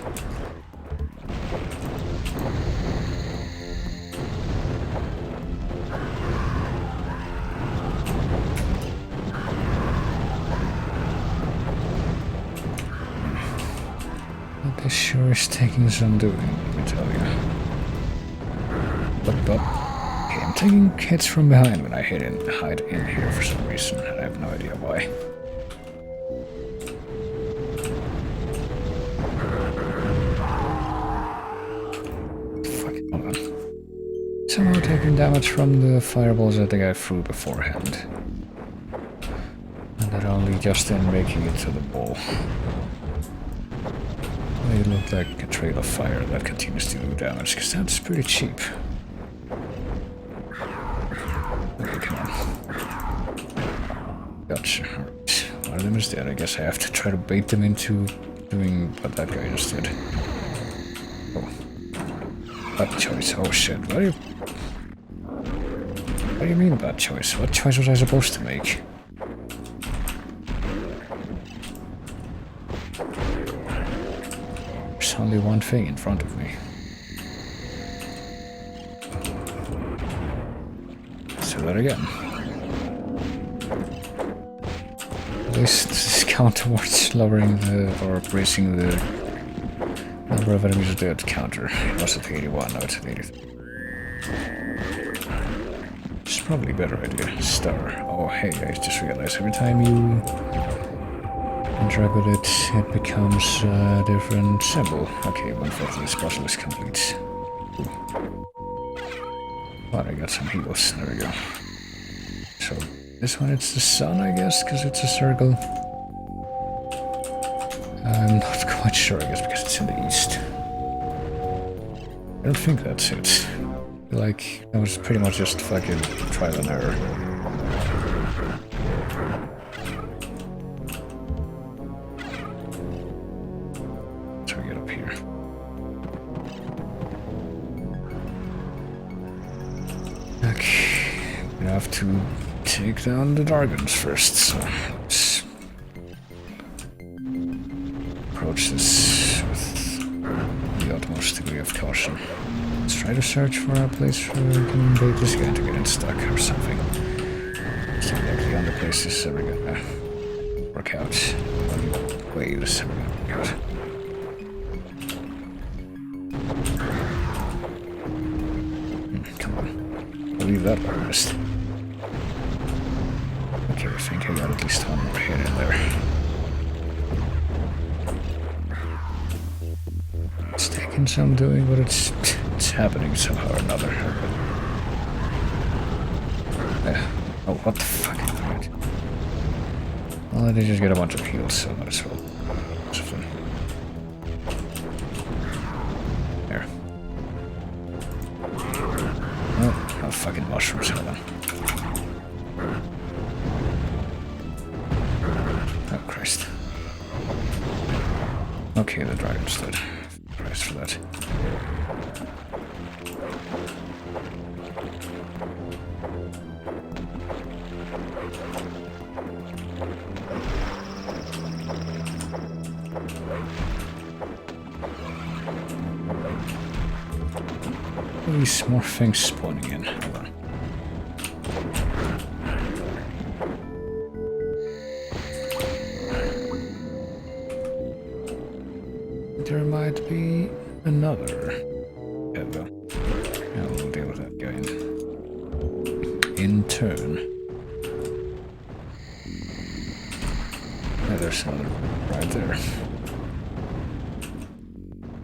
This sure is taking some doing, let me tell you. But, okay, I'm taking hits from behind when I hide in here for some reason. I have no idea why. Fuck it, hold on. Somehow taking damage from the fireballs that the guy threw beforehand. And that only just then making it to the ball. They look like a trail of fire that continues to do damage, because that's pretty cheap. Okay, come on. Gotcha. Alright. One of them is dead. I guess I have to try to bait them into doing what that guy just did. Oh. Bad choice. Oh shit. What do you mean bad choice? What choice was I supposed to make? Only one thing in front of me. Let's do that again. At least this is count towards lowering the, or raising the number of enemies dead counter. It was at 81, now it's at 83. It's probably a better idea. Star. Oh hey, I just realized every time you interact with it, it becomes a different symbol. Okay, 1/5 of this puzzle is complete. But I got some heals, there we go. So, this one it's the sun, I guess, because it's a circle. I'm not quite sure, I guess, because it's in the east. I don't think that's it. Like, that was pretty much just fucking trial and error. We have to take down the dragons first, so let's approach this with the utmost degree of caution. Let's try to search for a place where we can bait this guy to get unstuck or something. It's not likely on the place this is ever gonna work out. Way this is ever gonna work out. Come on. I'll leave that one rest. Okay, I think I got at least one more hit in there. It's taking some doing, but it's happening somehow or another. Oh, what the fuck? Right. Well, they just get a bunch of heals, so might as well. There. Oh, not fucking mushrooms, hold on. Oh, Christ. Okay, the dragon's dead. Price for that. These more things spawning in. Hold on. There might be another. Yeah, well, we'll deal with that guy in turn. Yeah, there's another right there.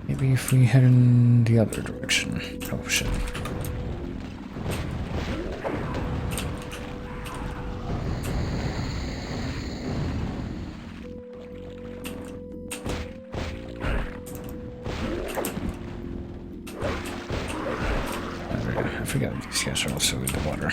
Maybe if we head in the other direction. Oh shit. I forgot these guys are also in the water.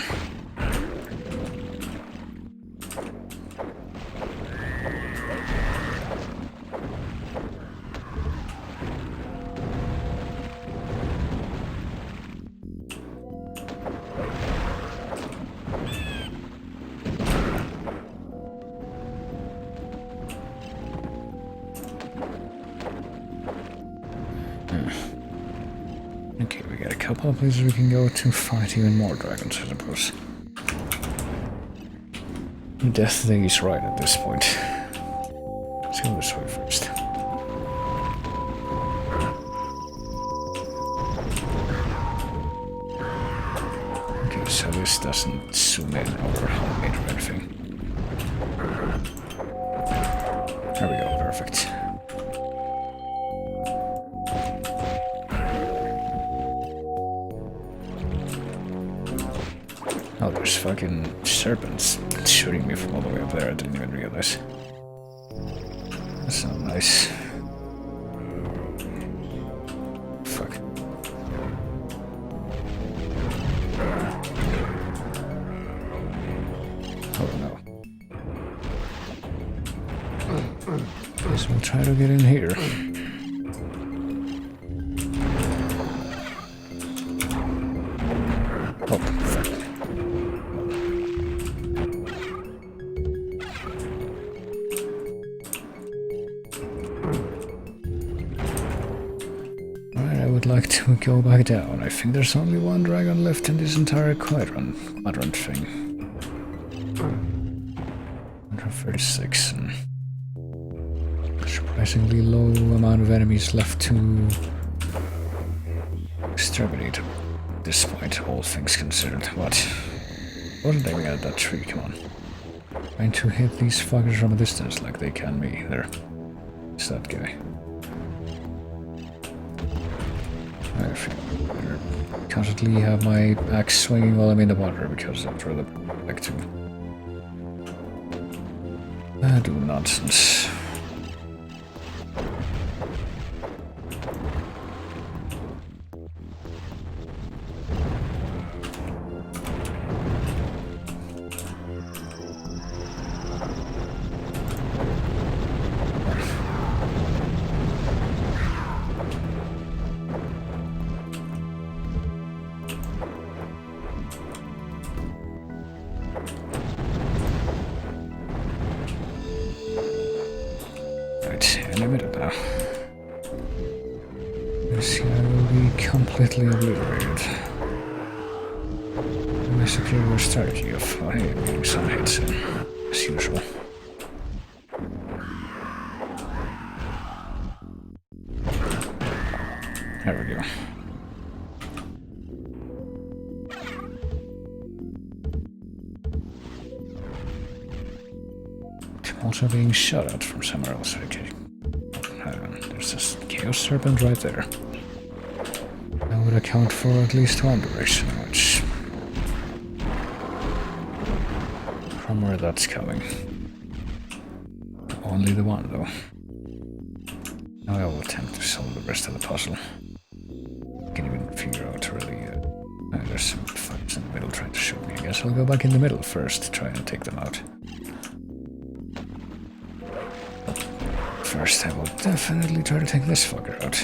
Okay, we got a couple of places we can go to fight even more dragons, I suppose. Death Day is right at this point. Let's go this way first. Okay, so this doesn't zoom in over homemade or anything. There we go, perfect. Oh, there's fucking serpents shooting me from all the way up there. I didn't even realize. That's not nice. Fuck. Oh no. Guess we'll try to get in here. Oh, fuck. Like to go back down. I think there's only one dragon left in this entire quadrant thing. 136 and surprisingly low amount of enemies left to exterminate at this point, all things considered. What? Wasn't aiming at that tree, come on. Trying to hit these fuckers from a distance like they can me. There. It's that guy. I constantly have my axe swinging while I'm in the water because I'd rather like to do nonsense. limited now. This guy will be completely obliterated. My superior strategy of, oh hey, I'm getting some hits in, as usual. There we go. I'm also being shot at from somewhere else. Okay. There's this Chaos Serpent right there. That would account for at least one direction, which... from where that's coming. Only the one, though. Now I will attempt to solve the rest of the puzzle. I can't even figure out really... there's some fuckers in the middle trying to shoot me. I guess I'll go back in the middle first to try and take them out. First, I will definitely try to take this fucker out.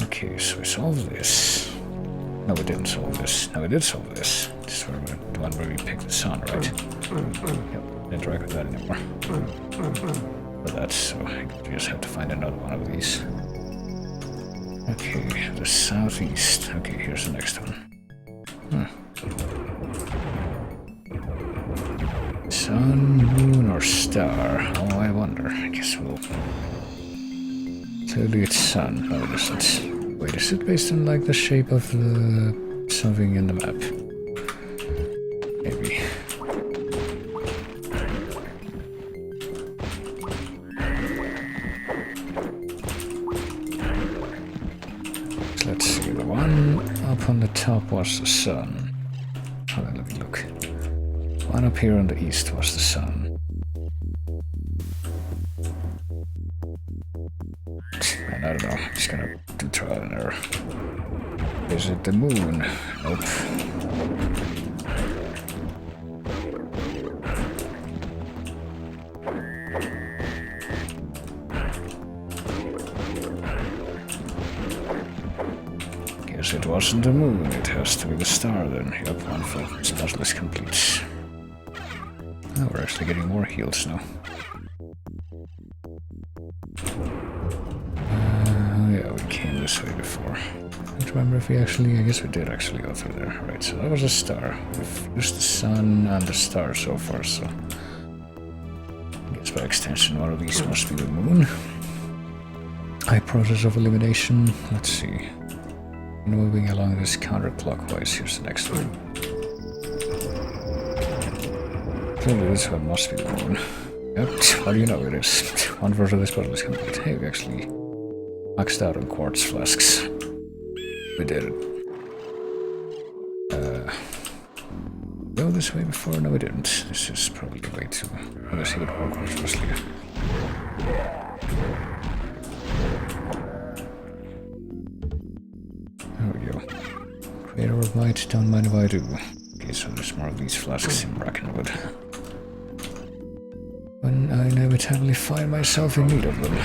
Okay, so we solved this. No, we didn't solve this. No, we did solve this. This is the one where we picked the sun, right? Yep, didn't drag with that anymore. But that's so I just have to find another one of these. Okay, the southeast. Okay, here's the next one. Sun, moon, or star? Oh, I wonder. I guess we'll... Clearly it's sun. Oh, it isn't. Wait, is it based on like the shape of the something in the map? Maybe. So let's see, the one up on the top was the sun. Oh, let me look. One up here on the east was the sun. And I don't know, I'm just gonna do trial and error. Is it the moon? Nope. Guess it wasn't the moon, it has to be the star then. Yep, one full. This puzzle is complete. Oh, we're actually getting more heals now. Yeah, we came this way before. I don't remember if we actually... I guess we did actually go through there. Right, so that was a star. We've used the sun and the star so far, so... I guess by extension one of these must be the moon. High process of elimination. Let's see. Moving along this counterclockwise. Here's the next one. Clearly this one must be the moon. Yep, how do you know it is? One version of this puzzle is complete. Hey, we actually maxed out on quartz flasks. We did it. Go this way before? No, we didn't. This is probably the way to... Let's see what work firstly. There we go. Creator of might, don't mind if I do. Okay, so there's more of these flasks in Brackenwood. When I inevitably find myself in need of them.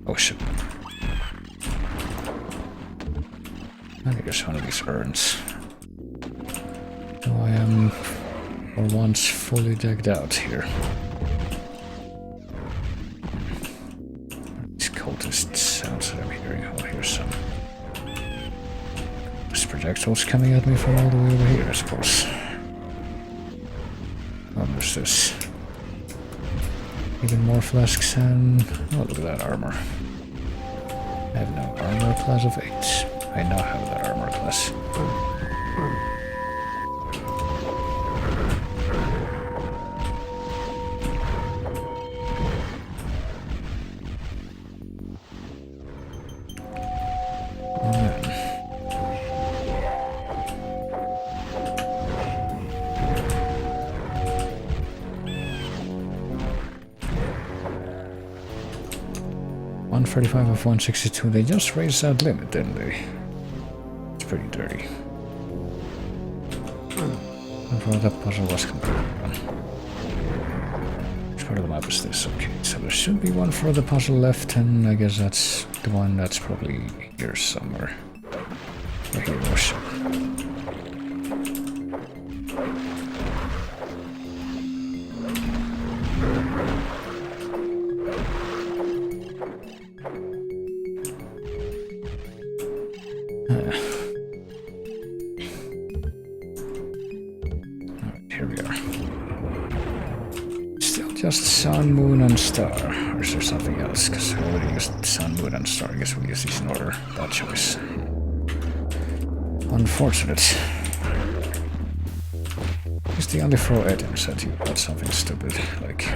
Oh shit. I think there's one of these urns. Oh, I am for once fully decked out here. These cultist sounds that I'm hearing. Oh, here's some. This projectile's coming at me from all the way over here, I suppose. Oh, there's this. Even more flasks and... Oh, look at that armor. I have no armor class of 8. I now have that armor class. 135 of 162. They just raised that limit, didn't they? It's pretty dirty. And for that puzzle was completed. Which part of the map is this? Okay, so there should be one further puzzle left, and I guess that's the one that's probably here somewhere. Or here or so. Just sun, moon, and star. Or is there something else? Because we already used sun, moon, and star. I guess we'll use these in order. Bad choice. Unfortunate. It's the only throw items that you got something stupid, like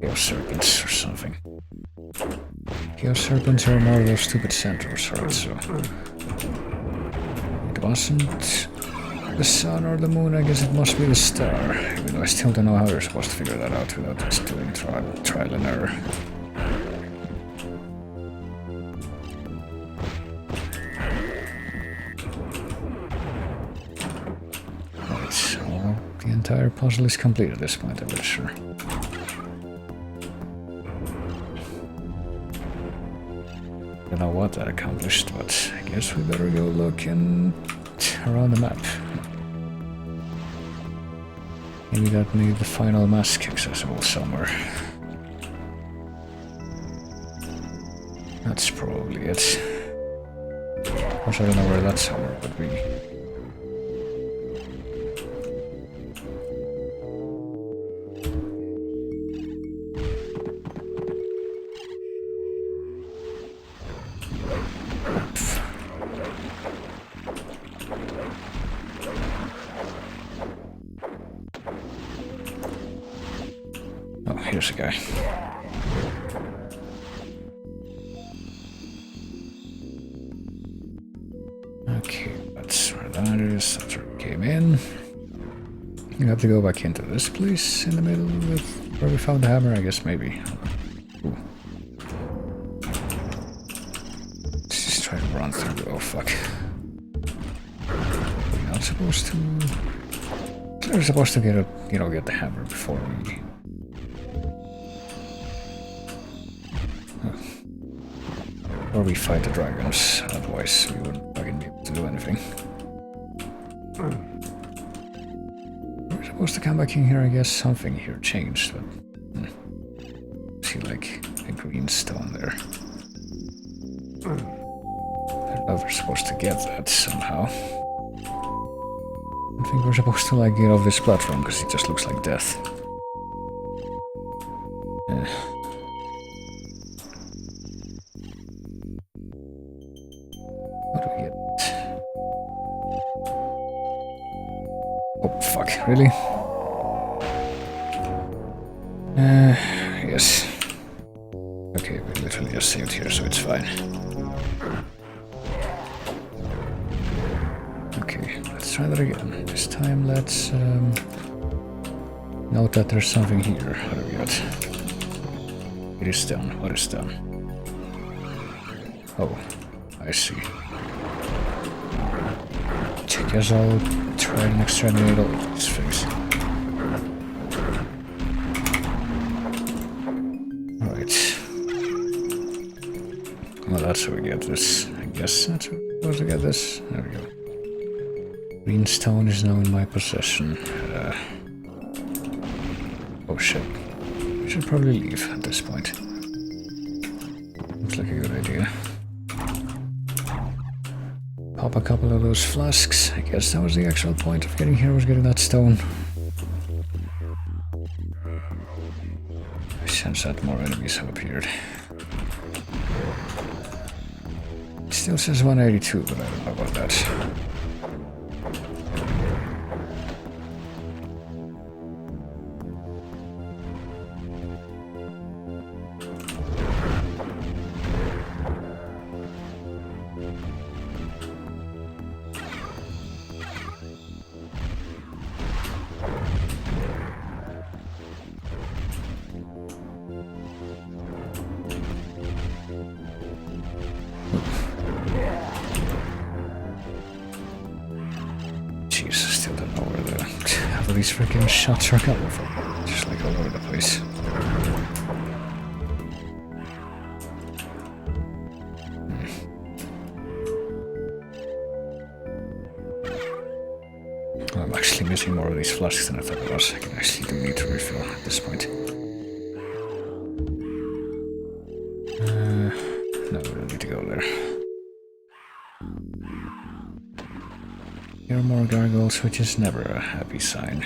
Chaos Serpents or something. Chaos Serpents are more of those stupid centaurs, right? So it wasn't the sun or the moon, I guess it must be the star. Even though I still don't know how you're supposed to figure that out without just doing trial and error. Right, well, the entire puzzle is complete at this point, I'm not sure. Don't know what that accomplished, but I guess we better go looking around the map. Maybe that made the final mask accessible somewhere. That's probably it. Of course, I don't know where that somewhere would be. Oh, here's a guy. Okay, that's where that is. That's where we came in. You have to go back into this place in the middle with where we found the hammer, I guess, maybe. Ooh. Let's just try to run through. Oh, fuck. We're not supposed to... We're supposed to get a, get the hammer before we... Or we fight the dragons, otherwise we wouldn't fucking be able to do anything. We're supposed to come back in here, I guess something here changed, but... See, like, a green stone there. I don't know if we're supposed to get that somehow. I think we're supposed to, like, get off this platform, because it just looks like death. Really? Yes. Okay, we literally just saved here, so it's fine. Okay, let's try that again. This time let's note that there's something here. What do we got? It is done. What is done? Oh, I see. I guess I'll try and exterminate all of these things. Alright. Well, that's how we get this. I guess that's how we're supposed to get this. There we go. Green stone is now in my possession. Oh shit. We should probably leave at this point. Looks like a good idea. Pop a couple of those flasks. I guess that was the actual point of getting here, was getting that stone. I sense that more enemies have appeared. It still says 182, but I don't know about that. these freaking shots are coming from. Just like all over the place. I'm actually missing more of these flasks than I thought I was. I can actually do need to refill at this point. No, we don't need to go there. Here are more gargoyles, which is never a happy sign.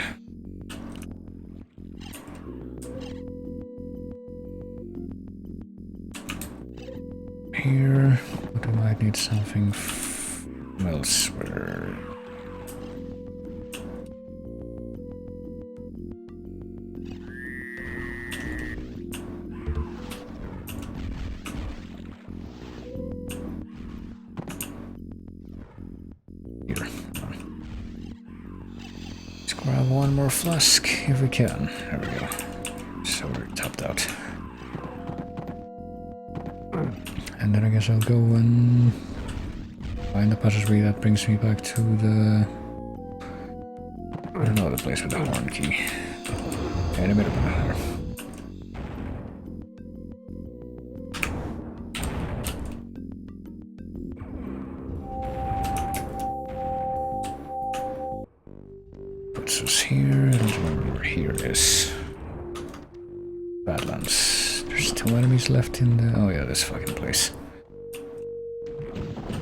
Here, but I might need something from elsewhere. Grab one more flask if we can. There we go. So we're topped out. And then I guess I'll go and find the passageway that brings me back to the... I don't know, the place with the horn key. In a minute there. Puts us here. I don't remember where here is. Badlands. There's 2 enemies left in the... Oh yeah, this fucking place.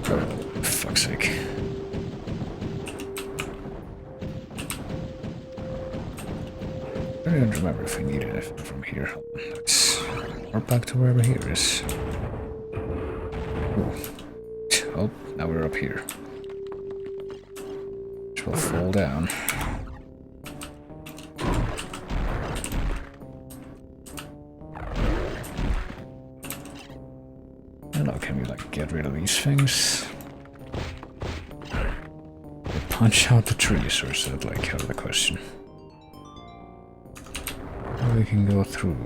For fuck's sake. I don't remember if we needed it from here. Let's warp back to wherever here is. Ooh. Oh, now we're up here. Which will fall down. I don't know, can we like get rid of these things? Punch out the trees, or is that like out of the question? Or we can go through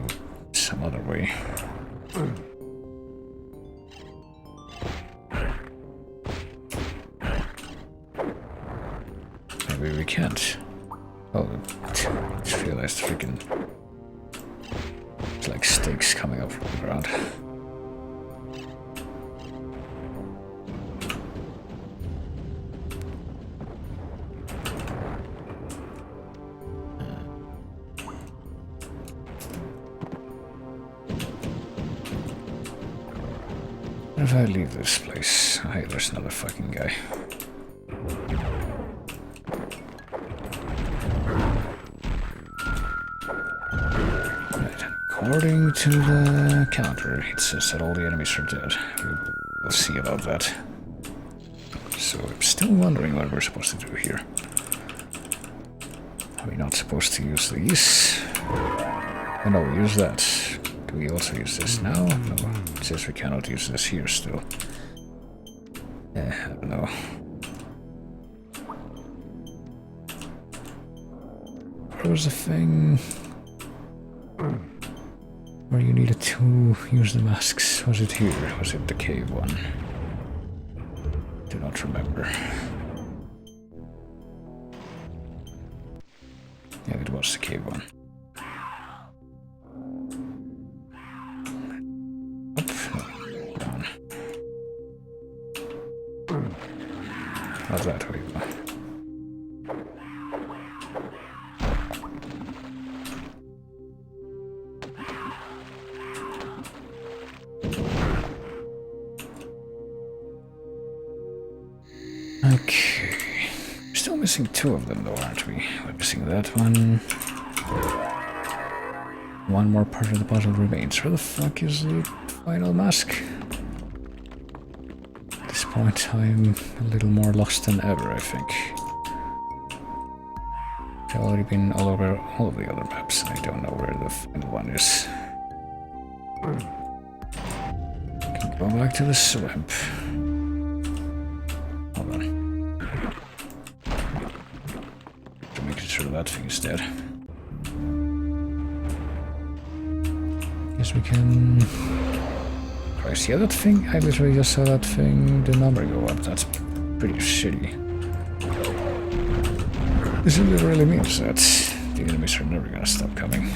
some other way. Maybe we can't. Oh, just realized freaking... It's like stakes coming up from the ground. What if I leave this place? Oh, hey, there's another fucking guy. Right. According to the counter, it says that all the enemies are dead. We'll see about that. So I'm still wondering what we're supposed to do here. Are we not supposed to use these? Oh no, we use that. Do we also use this now? No, it says we cannot use this here still. I don't know. Where was the thing where you needed to use the masks? Was it here? Was it the cave one? Do not remember. Yeah, it was the cave one. How's that way? Okay. We're still missing 2 of them though, aren't we? We're missing that one. One more part of the puzzle remains. Where the fuck is the final mask? At this point, I'm a little more lost than ever, I think. I've already been all over all of the other maps, and I don't know where the final one is. I can go back to the swamp. Hold on. To make sure that thing is dead. Guess we can... Christ, yeah, that thing, I literally just saw that thing, the number go up. That's pretty shitty. This really means that the enemies are never gonna stop coming.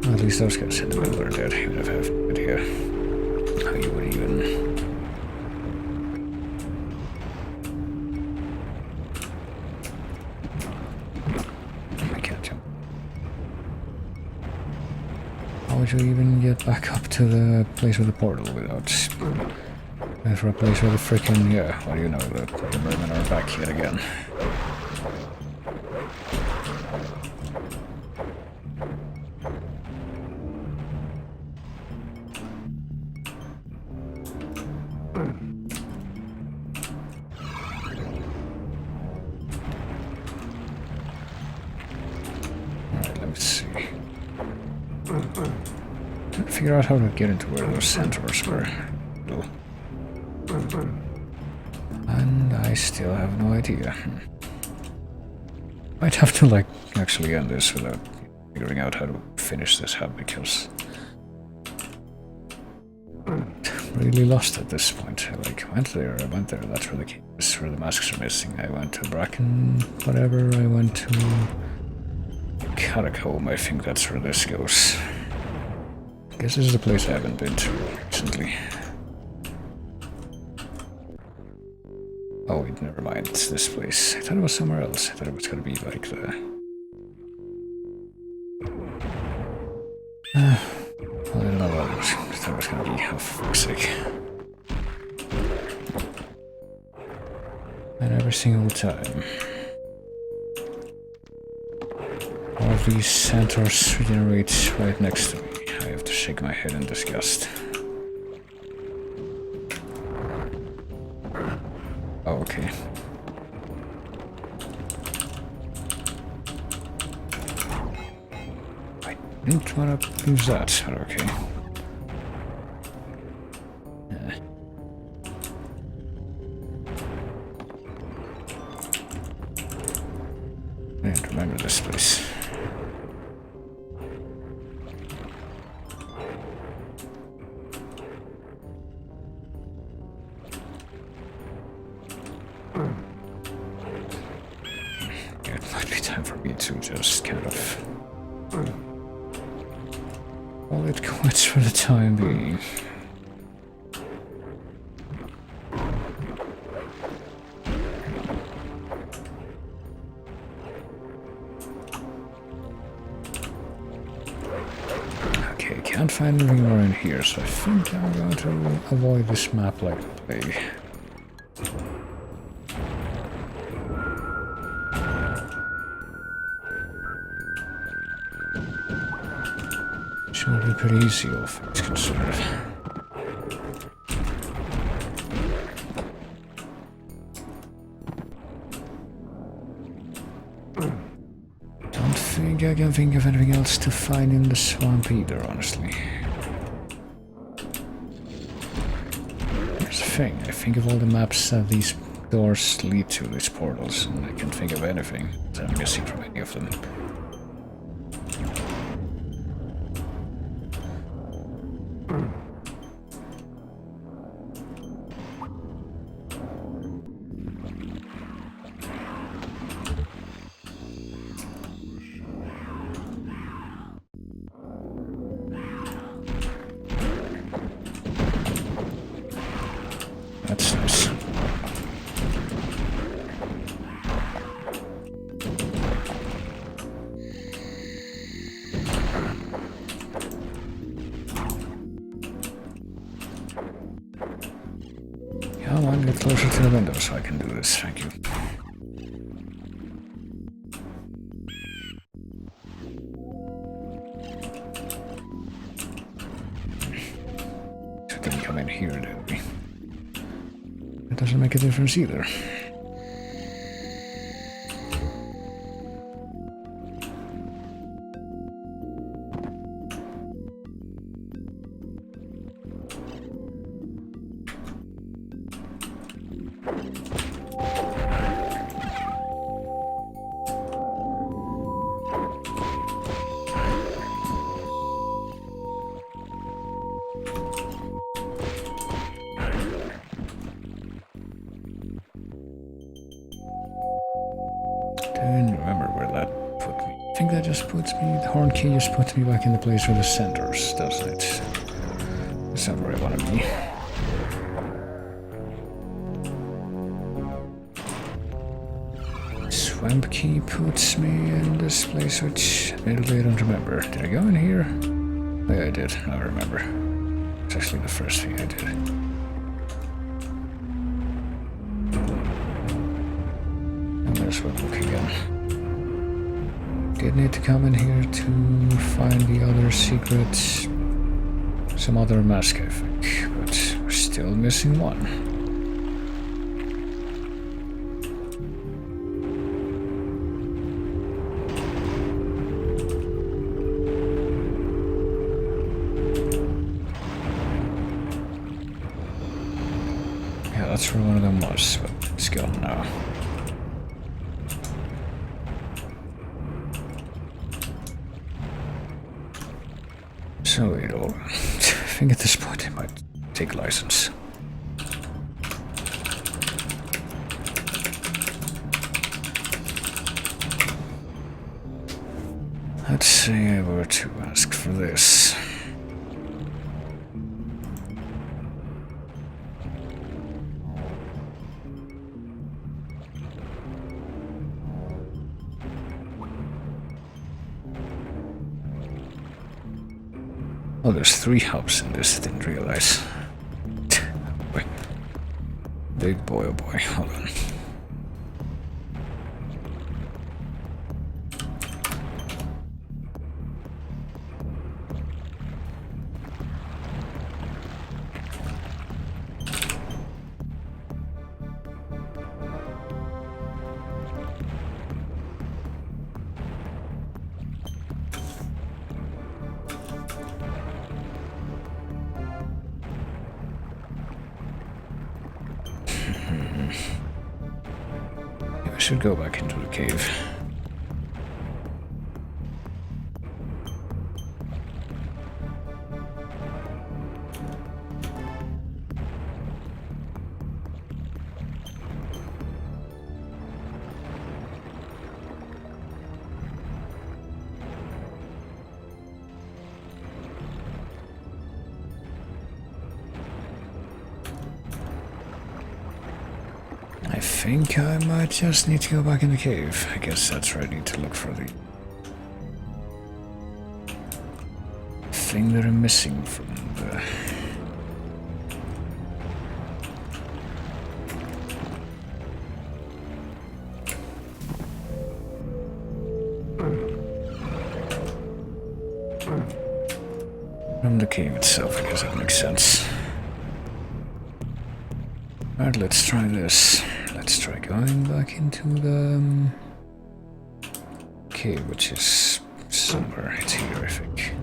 Well, at least those guys in the middle are dead, even if I have no idea how you would even... How would you even get back up to the place with the portal without... for a place where the frickin'... yeah, what do you know, the mermen are back yet again. Alright, let me see. Trying to figure out how to get into where those centaurs were. And I still have no idea. Might have to, like, actually end this without figuring out how to finish this hub, because... I'm really lost at this point. I, like, went there, that's where the key is, where the masks are missing. I went to Bracken, whatever, I went to... Catacomb, I think that's where this goes. I guess this is a place I haven't been to recently. Oh wait, never mind, it's this place. I thought it was somewhere else. I thought it was gonna be like the... well, I don't know what it was. I thought it was gonna be, oh, for fuck's sake. And every single time. All of these centaurs regenerate right next to me. I have to shake my head in disgust. Oh, okay. I didn't want to use that, but okay. I don't remember this place. To just kind of call it quits for the time being. Okay, can't find anything more in here, so I think I'm going to avoid this map like the plague. Should be pretty easy, all things considered. Don't think I can think of anything else to find in the swamp either, honestly. Here's the thing, I think of all the maps that these doors lead to, these portals, and I can't think of anything that I'm missing from any of them. That's nice. Come on, get closer to the window so I can do this, thank you. So didn't come in here, did we? It doesn't make a difference either. Don't remember where that put me. I think that just puts me, the horn key just puts me back in the place where the centers, doesn't it? That's not where I want to be. Swamp key puts me in this place, which admittedly I don't remember. Did I go in here? Oh, yeah, I did. I remember. It's actually the first thing I did. I might as well look again. Did need to come in here to find the other secrets. Some other mask, I think. But we're still missing one. That's where one of them was, but it's gone now. So it all. I think at this point I might take license. Let's say I were to ask for this. Oh, there's 3 hubs in this, I didn't realize. Boy. Big boy, oh boy, hold on. I should go back into the cave. I think I might just need to go back in the cave. I guess that's where I need to look for the thing that I'm missing from the... From the cave itself, I guess that makes sense. Alright, let's try this. Let's try going back into the cave, which is somewhere. It's here, I think.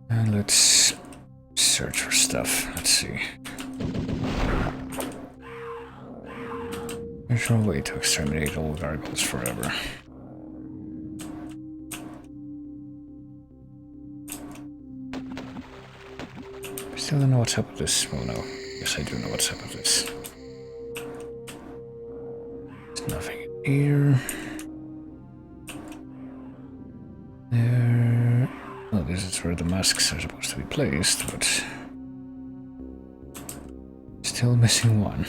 And let's search for stuff. Let's see. There's no way to exterminate all gargoyles forever. Still don't know what's up with this. Well, no. Yes, I do know what's up with this. There's nothing in here. There. Well, this is where the masks are supposed to be placed, but still missing one.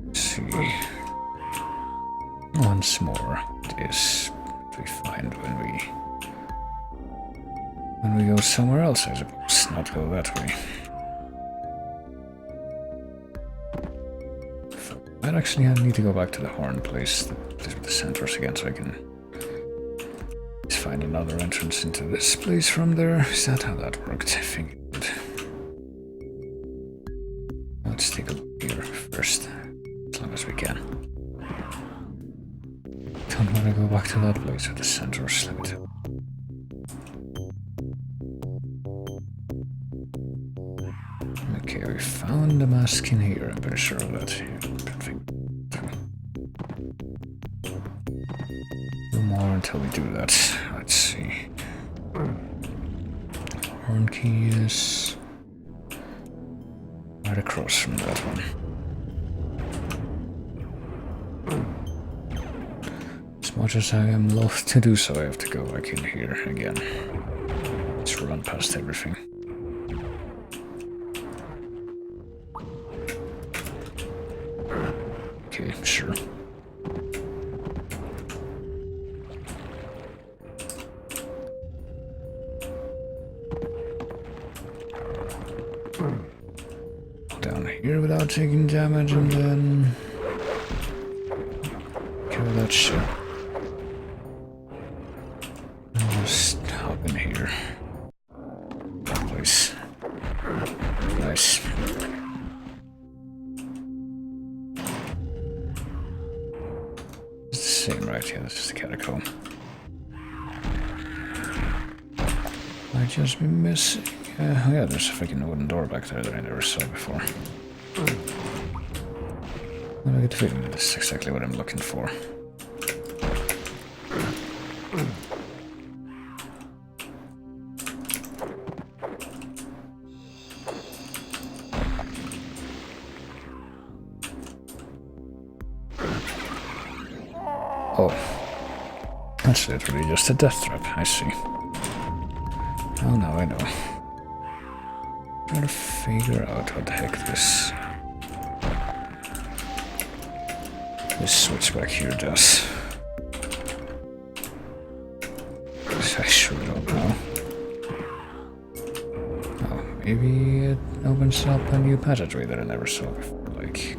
Let's see. Once more. This we find when we go somewhere else, I suppose. Not go that way. I'd actually need to go back to the horn place, the place with the centers again, so I can just find another entrance into this place from there. Is that how that worked? I think it would. Let's take a look here first, as long as we can. Don't want to go back to that place with the centers. Let me tell. Okay, we found the mask in here. I'm pretty sure of that. Perfect. 2 more until we do that. Let's see. Horn key is right across from that one. As much as I am loath to do so, I have to go back in here again. Let's run past everything. Okay, sure. Down here without taking damage and then kill that shit. Just hop in here. Nice. Nice. It's the same, right? Yeah, this is the catacomb. Might just be missing. Oh yeah, there's a freaking wooden door back there that I never saw before. I get the feeling that this is exactly what I'm looking for. Oh, that's literally just a death trap, I see. Oh no, I know. Trying to figure out what the heck this switch back here does. I sure don't know. Oh, maybe it opens up a new passageway that I never saw before. Like,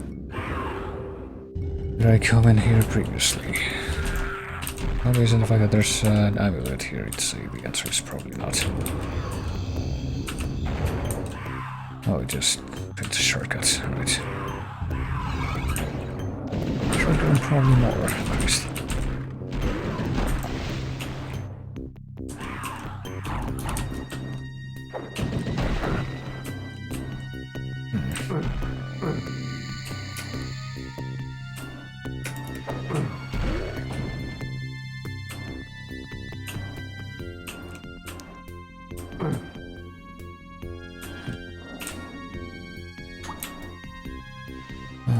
did I come in here previously? Well, based on the fact that there's an amulet here, I'd say the answer is probably not. Oh, it just picked a shortcut, right. Shortcut and probably more, at least.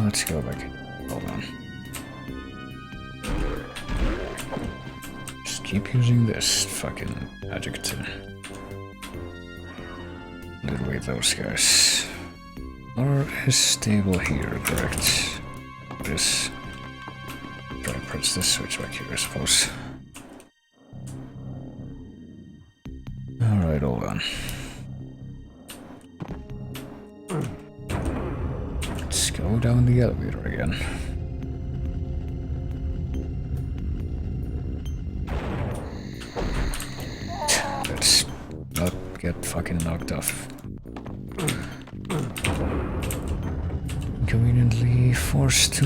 Let's go back. Hold on. Just keep using this fucking magic to lead away those guys. Or is stable here, correct? This. Try to press this switch back here, I suppose. Alright, hold on. Go down the elevator again. Let's not get fucking knocked off. Conveniently forced to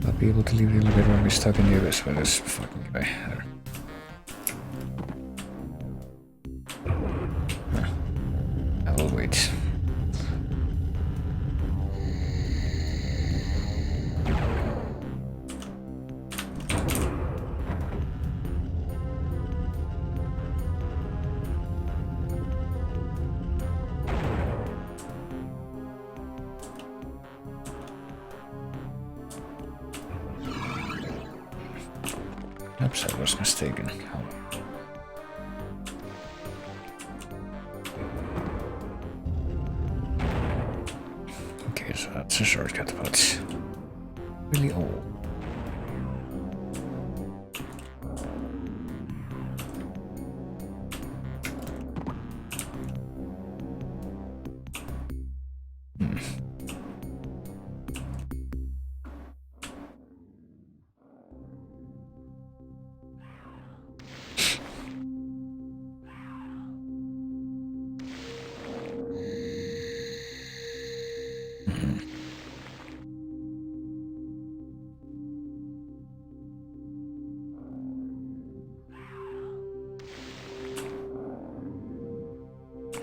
not be able to leave the elevator when we're stuck in the abyss by this fucking guy. There. I will wait. Oops, I was mistaken. Okay, so that's a shortcut, but really old.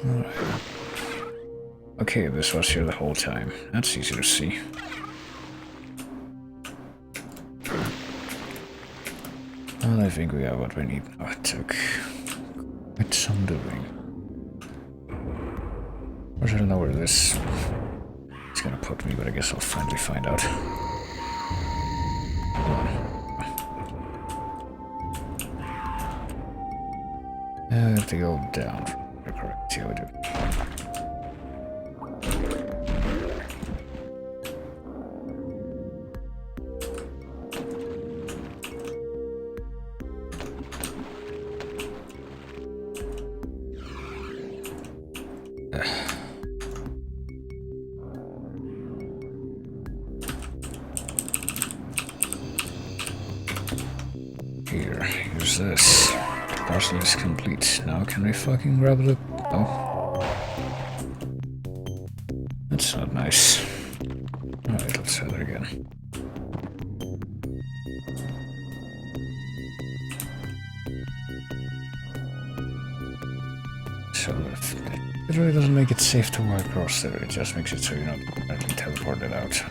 Alright. Okay, this was here the whole time. That's easy to see. And I think we got what we need. Oh, it took It's undoing. Of course, I don't know where this is gonna put me, but I guess I'll finally find out. I have to go down. Correct, yeah, we do. Here, use this. Parcel is complete. Now can we fucking grab the... Oh. That's not nice. Alright, let's try that again. So, it really doesn't make it safe to walk across there. It just makes it so you're not directly teleported out.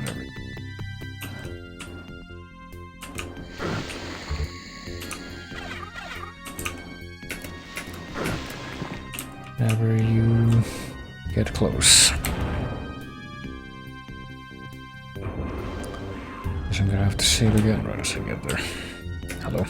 Whenever you get close. Guess I'm gonna have to save again right as I get there. Hello.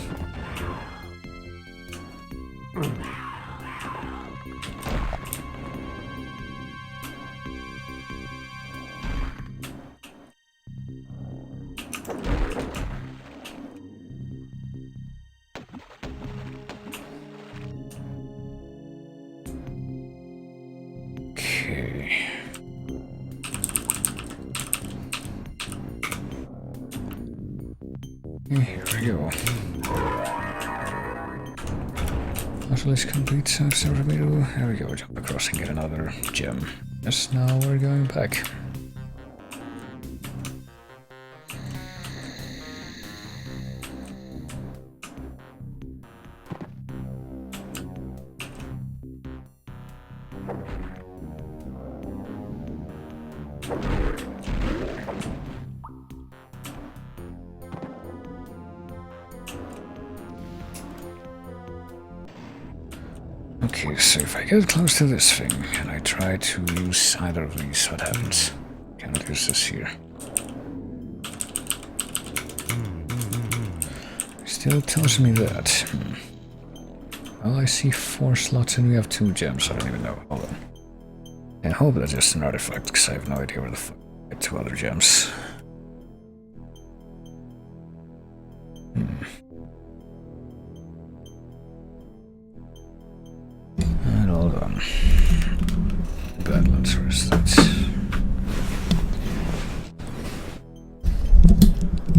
Here we go. Puzzle is complete, so it's over me to... There we go, jump across and get another gem. Yes, now we're going back. Okay, so if I get close to this thing and I try to use either of these, what happens? Cannot use this here. Still tells me that. Well, I see 4 slots and we have 2 gems, I don't even know. Hold on. I hope that's just an artifact, because I have no idea where the fuck I get 2 other gems. And hold on. Badlands, where is that?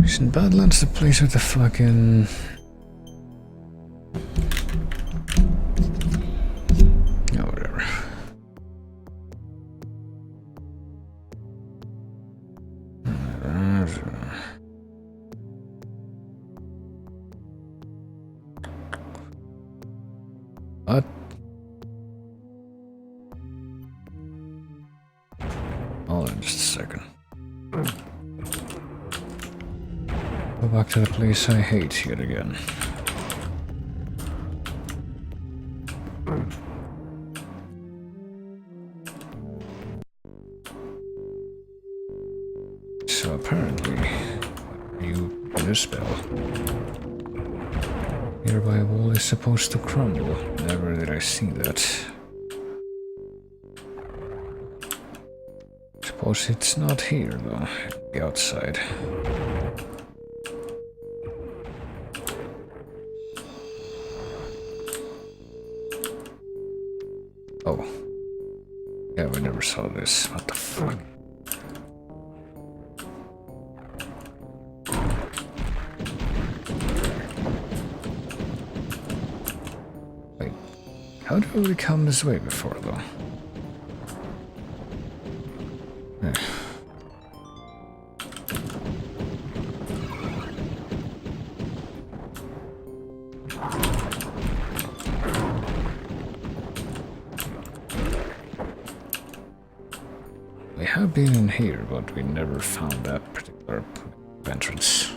Isn't Badlands the place with the fucking... Oh, whatever. What? Hold on just a second. Go back to the place I hate yet again. So apparently, you do this spell. Nearby wall is supposed to crumble. Never did I see that. Suppose it's not here though. It'll be outside. Oh. Yeah, we never saw this. What the fuck? Wait. How did we come this way before, though? We have been in here, but we never found that particular entrance.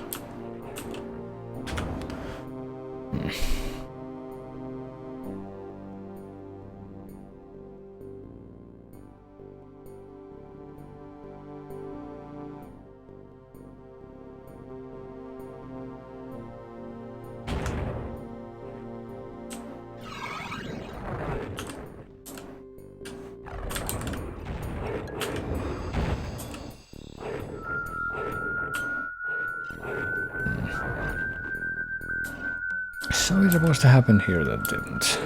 Something supposed to happen here that didn't.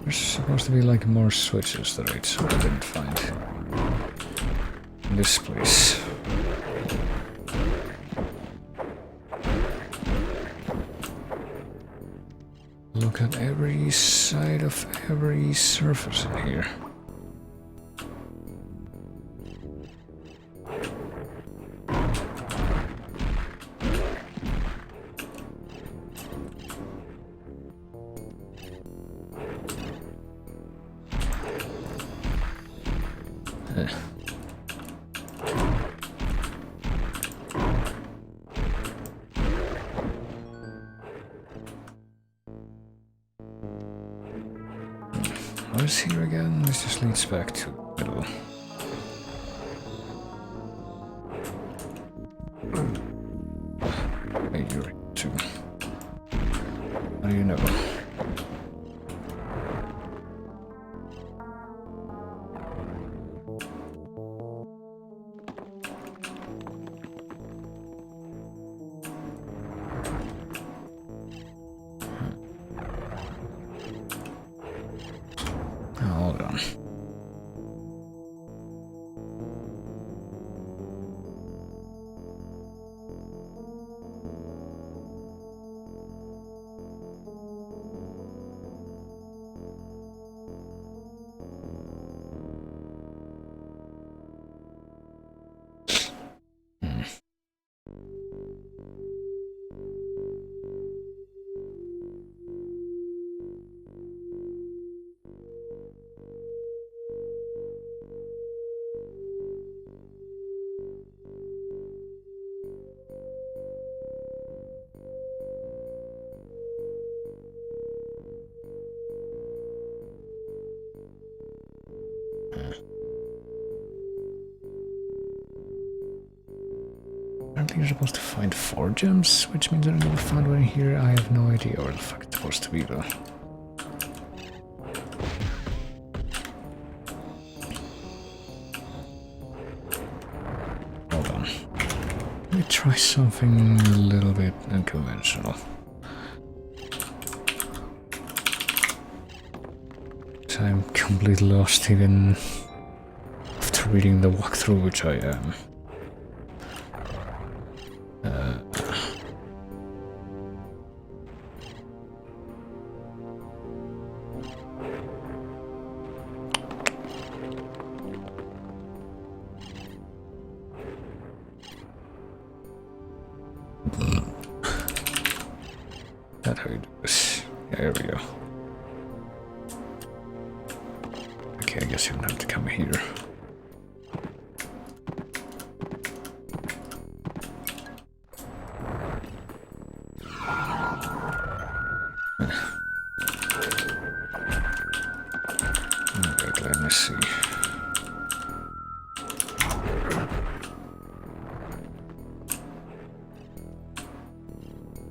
There's supposed to be like more switches that I didn't find in this place. Look at every side of every surface in here. What is here again? This just leads back to the middle. Hey, you're here too. How do you know? Hold on. Apparently you're supposed to find 4 gems, which means I never found one here. I have no idea where the fuck it's supposed to be though. Hold on. Let me try something a little bit unconventional. I'm completely lost even after reading the walkthrough, which I am. That's how you do this. Yeah, here we go. Okay, I guess you don't have to come here. Alright, let me see.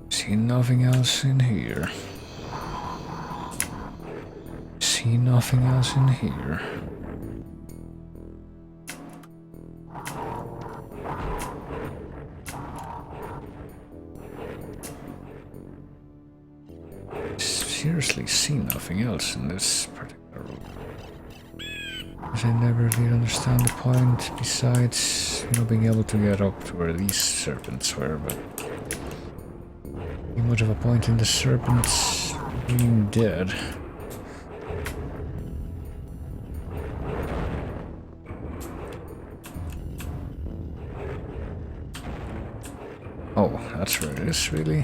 See nothing else in here. See nothing else in here. Seriously, see nothing else in this particular room. Because I never did understand the point, besides, you know, being able to get up to where these serpents were, but much of a point in the serpents being dead. Oh, that's where it is, really?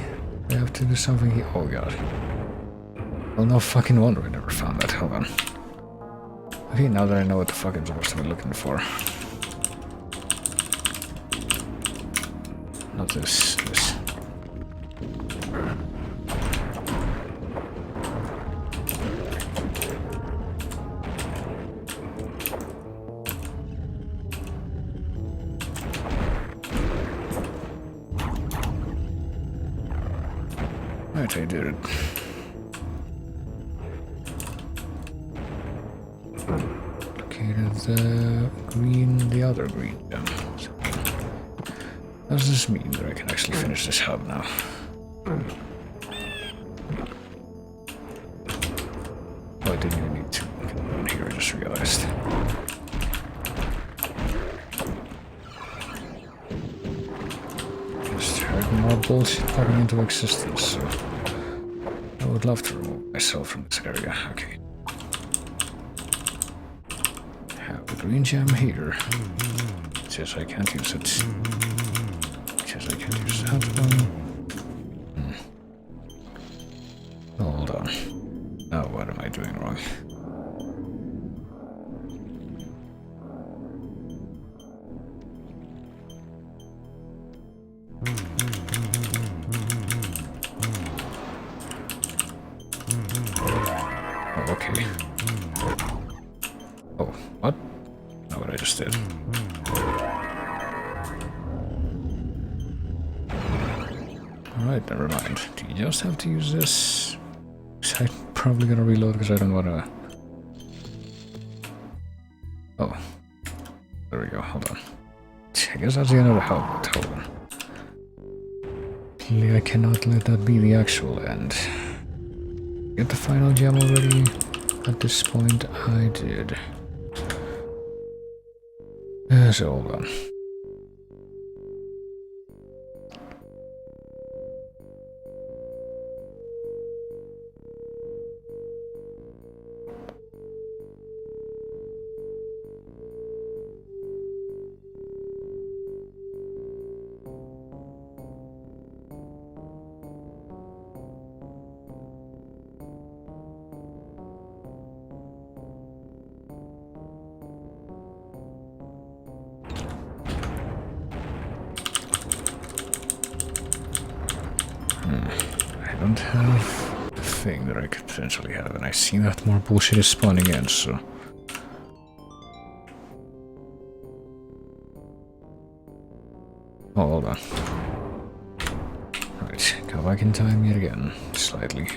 I have to do something here. Oh god. Well, no fucking wonder I never found that. Hold on. Okay, now that I know what the fuck I'm supposed to be looking for. Not this. This. Right, I did it. located the green, the other green gem. So, does this mean that I can actually finish this hub now? Oh, I didn't even need to get down here, I just realized. Just heard more bullshit coming into existence, so I would love to remove myself from this area. Okay. Have the green gem here. It says I can't use it. It says I can't use that one. Hold on. Now what am I doing wrong? Oh, okay. Oh, what? Not what I just did. Alright, never mind. Do you just have to use this? I'm probably gonna reload because I don't wanna... Oh. There we go, hold on. I guess that's the end of the helmet, hold on. Clearly I cannot let that be the actual end. Get the final gem already? At this point I did. So hold on. I don't have a thing that I could potentially have, and I see that more bullshit is spawning in, so... Oh, hold on. Right, go back in time yet again, slightly.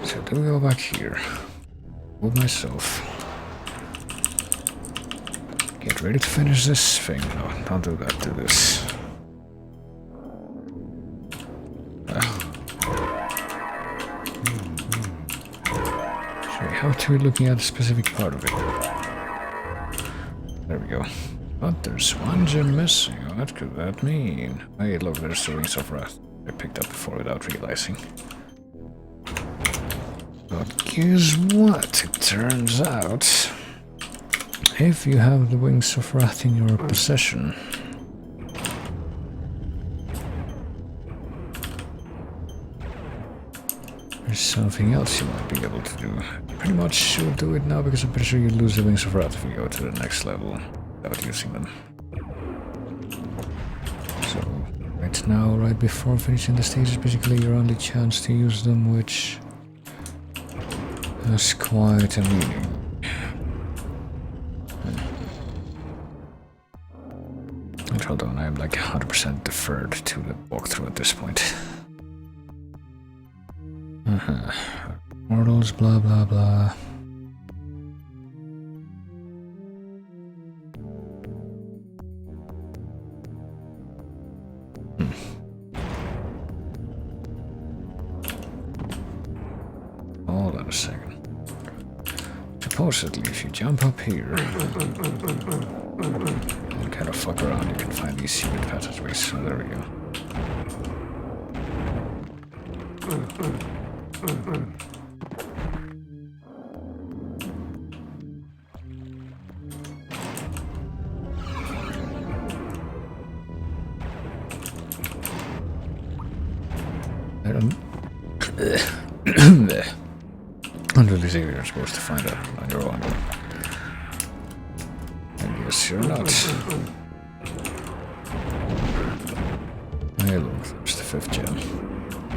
So do we go back here? Move myself. Get ready to finish this thing. No, don't do that, do this. So we have to be looking at a specific part of it. There we go. But there's one gem missing. What could that mean? Hey, look, there's the Rings of Wrath I picked up before without realizing. But guess what? It turns out, if you have the Wings of Wrath in your possession, there's something else you might be able to do. Pretty much should do it now because I'm pretty sure you lose the Wings of Wrath if you go to the next level without using them. So, right now, right before finishing the stage is basically your only chance to use them, which... that's quite a meaning. And hold on, I'm like 100% deferred to the walkthrough at this point. Mortals, blah blah blah. Hold on a second. Supposedly, if you jump up here and kind of fuck around, you can find these secret passageways. So there we go. I don't really think you're supposed to find out on your own. I guess you're not. Hey look, there's the 5th gem.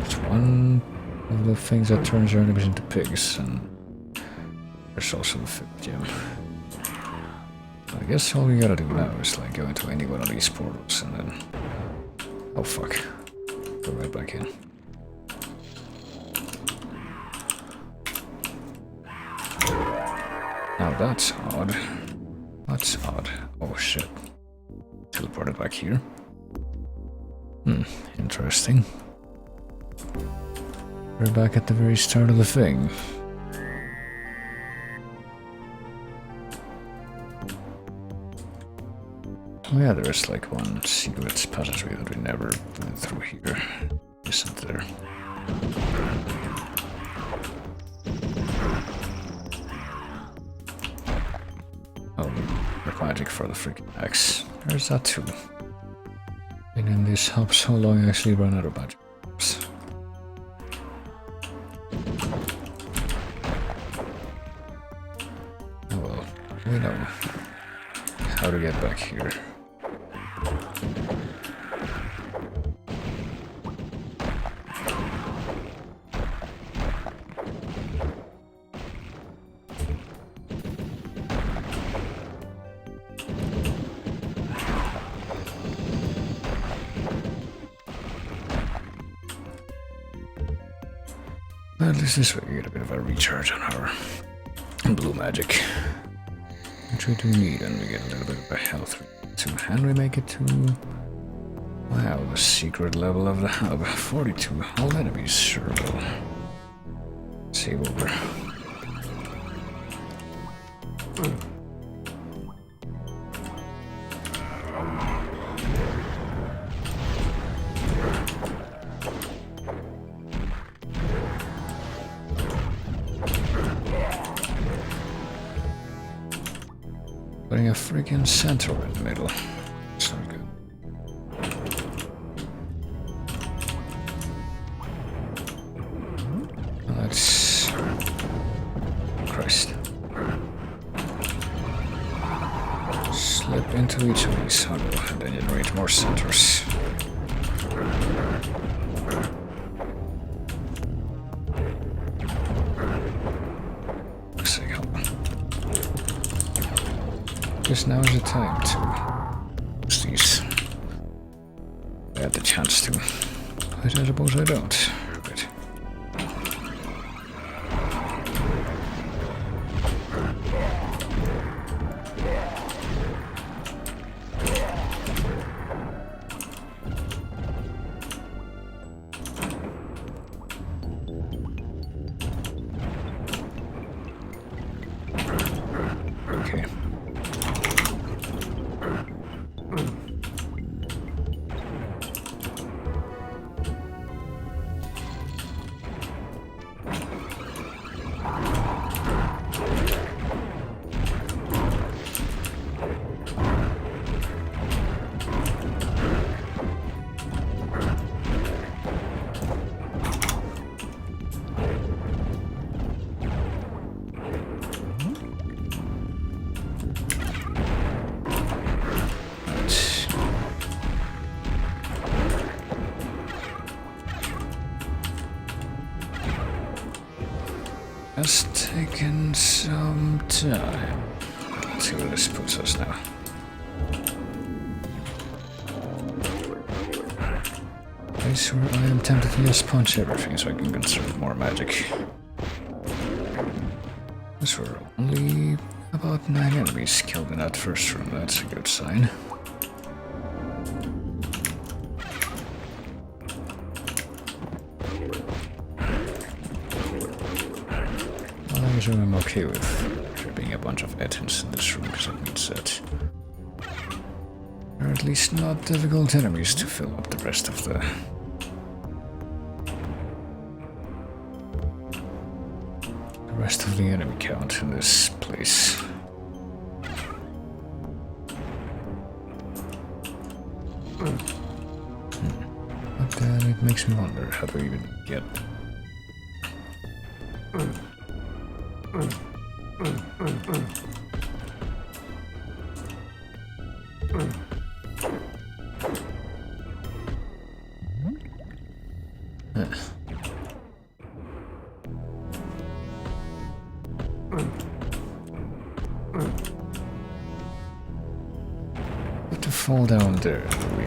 It's one of the things that turns your enemies into pigs, and there's also the 5th gem. I guess all we gotta do now is like go into any one of these portals and then... Oh fuck. Go right back in. Now that's odd. That's odd. Oh shit. Teleported back here. Interesting. We're back at the very start of the thing. Oh yeah, there is like one secret passageway that we never went through here, isn't there? Oh, dark magic for the freaking axe. There's that too. Been in this hub so long I actually run out of magic. Oops. Oh well, we know how to get back here. At least this way we get a bit of a recharge on our blue magic. Which we do need, and we get a little bit of a health too. And we make it to... Wow, the secret level of the hub. 42. All enemies, sure will. Save over. Putting a freaking centaur in the middle. It's not good. Let's... Christ. Slip into each of these huddle and then generate more centaurs. Because now is the time to use these. I had the chance to, but I suppose I don't. But okay. It's taken some time. Let's see where this puts us now. Place where I am tempted to just punch everything so I can conserve more magic. Those were only about 9 enemies killed in that first room. That's a good sign. I'm okay with there being a bunch of items in this room because it means that there are at least not difficult enemies to fill up the rest of the enemy count in this place. But then it makes me wonder how do we even get Not to fall down there, do we?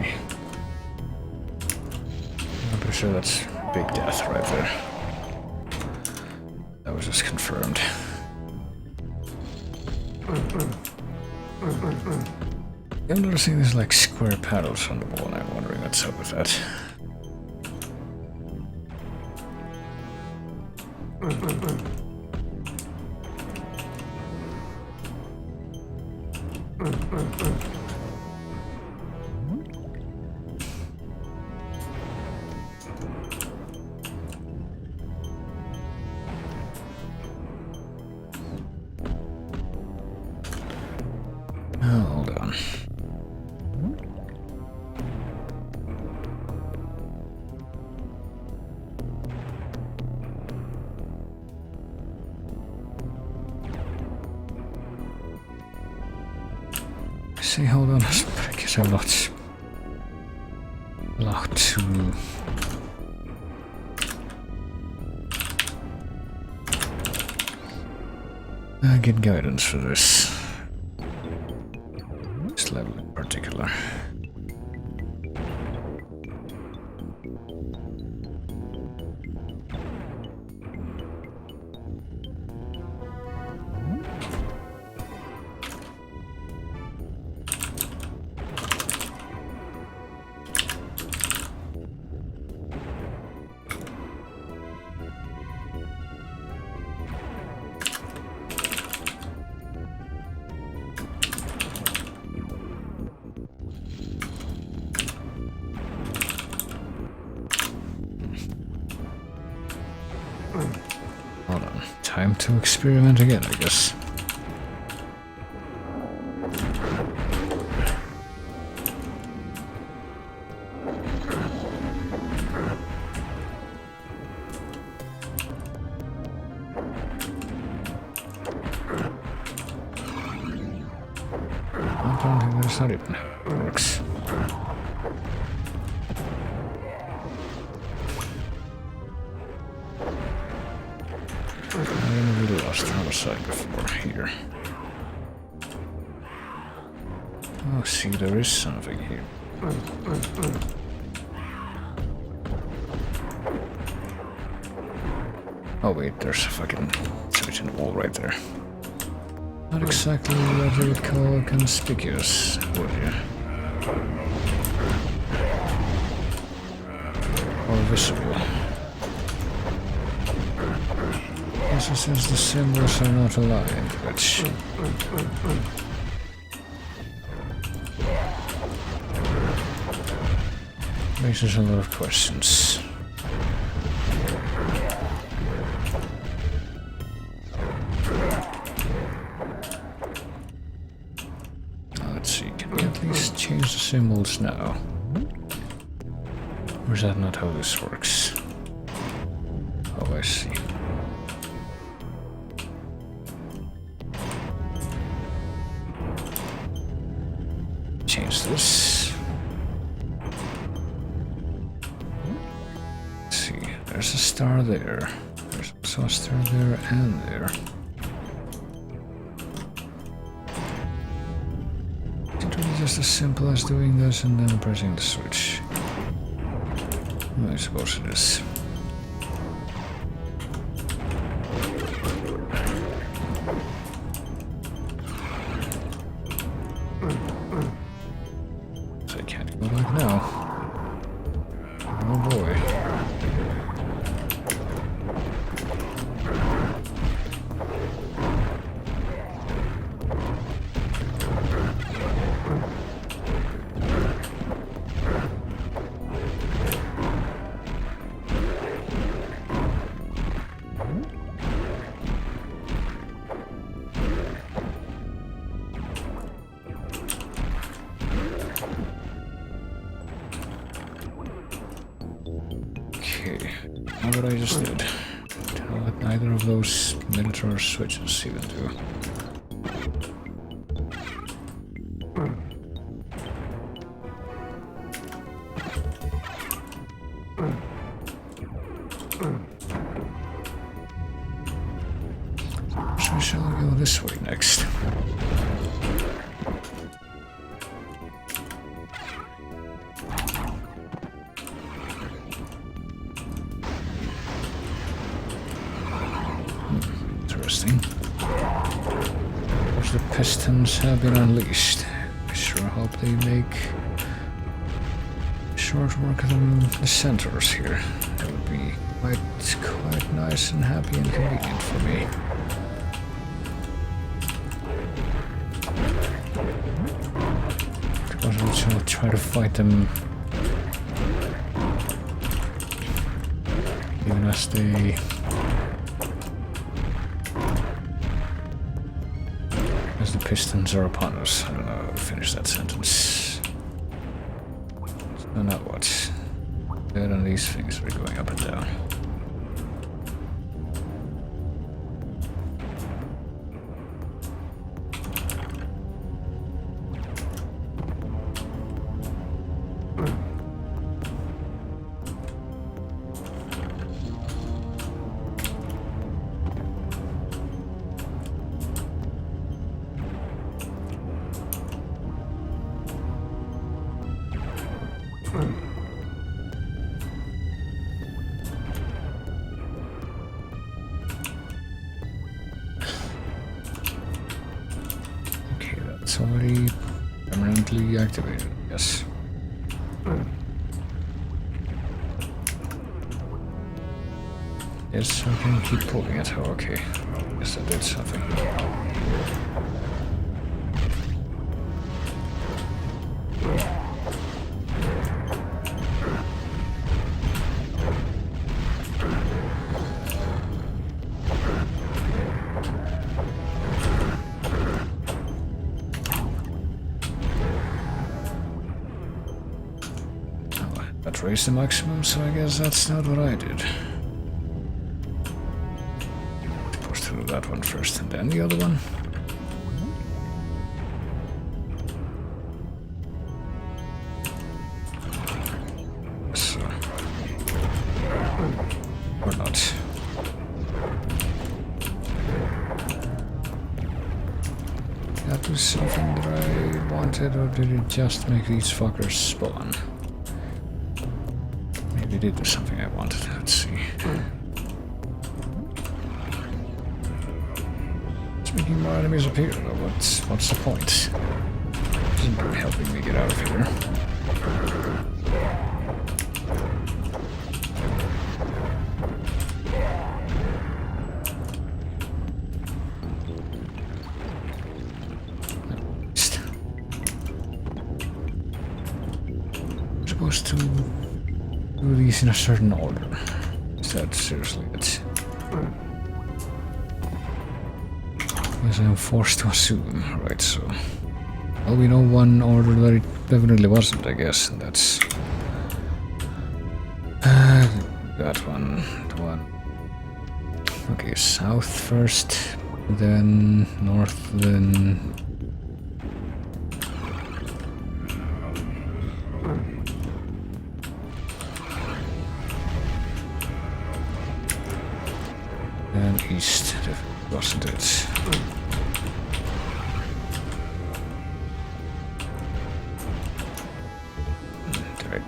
I'm pretty sure that's big death right there. That was just confirmed. I'm noticing there's like square panels on the wall, and I'm wondering what's up with that. Hold on. See, hold on. I guess I'm not allowed to. Get guidance for this. This level in particular. Hold on. Time to experiment again, I guess. I don't think that's not even works. I really lost homicide before here. Oh, see, there is something here. Oh wait, there's a fucking switch in the wall right there. Not exactly what you would call conspicuous, would you? Or visible. Also, since the symbols are not aligned, which raises a lot of questions. Let's see, can we at least change the symbols now? Or is that not how this works? Oh, I see. Change this. Let's see, there's a star there. There's also a star there and there. Is it really just as simple as doing this and then pressing the switch? I suppose it is. So I can't go back now. Oh boy. Okay, now what I just did. Tell what neither of those miniature switches even do. So shall I go this way next? pistons have been unleashed. I sure hope they make short work of the centers here. That would be quite nice and happy and convenient for me. Because I'll try to fight them even as they the pistons are upon us. I don't know how to finish that sentence. So now what? Good on these things are going up and down. Okay, that's already permanently activated, yes. Yes, I can keep pulling it. Oh, okay. Guess I did something. That raised the maximum, so I guess that's not what I did. Push through that one first and then the other one. So. Or not. That was something that I wanted, or did it just make these fuckers spawn? Maybe it did something I wanted. Let's see. It's making more enemies appear, though. What's the point? Isn't really helping me get out of here. I'm supposed to do these in a certain order. Is that seriously it? Yes, I'm forced to assume, right, so... Well, we know one order that it definitely wasn't, I guess, and that's... that one, the one... Okay, south first, then north, then... and east, wasn't it? Did I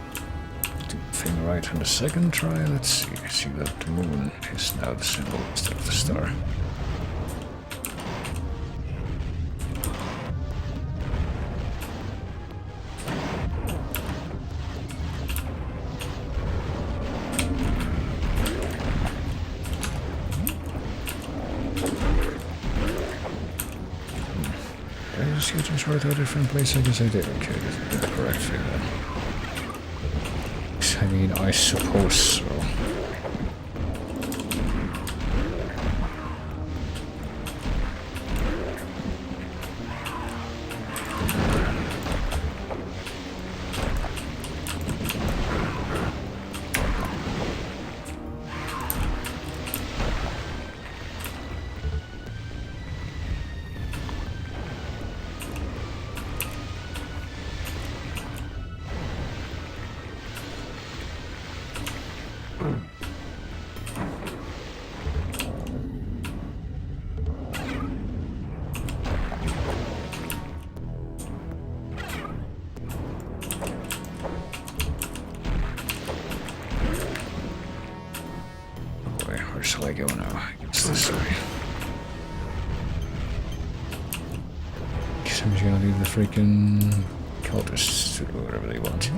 do the thing right on the second try? Let's see. I see that the moon is now the symbol instead of the star. Just right to a different place, I guess I did. Okay, I did the correct thing then. I mean, I suppose so. Where shall I go now? It's this way. I'm just gonna leave the freaking cultists to do whatever they want.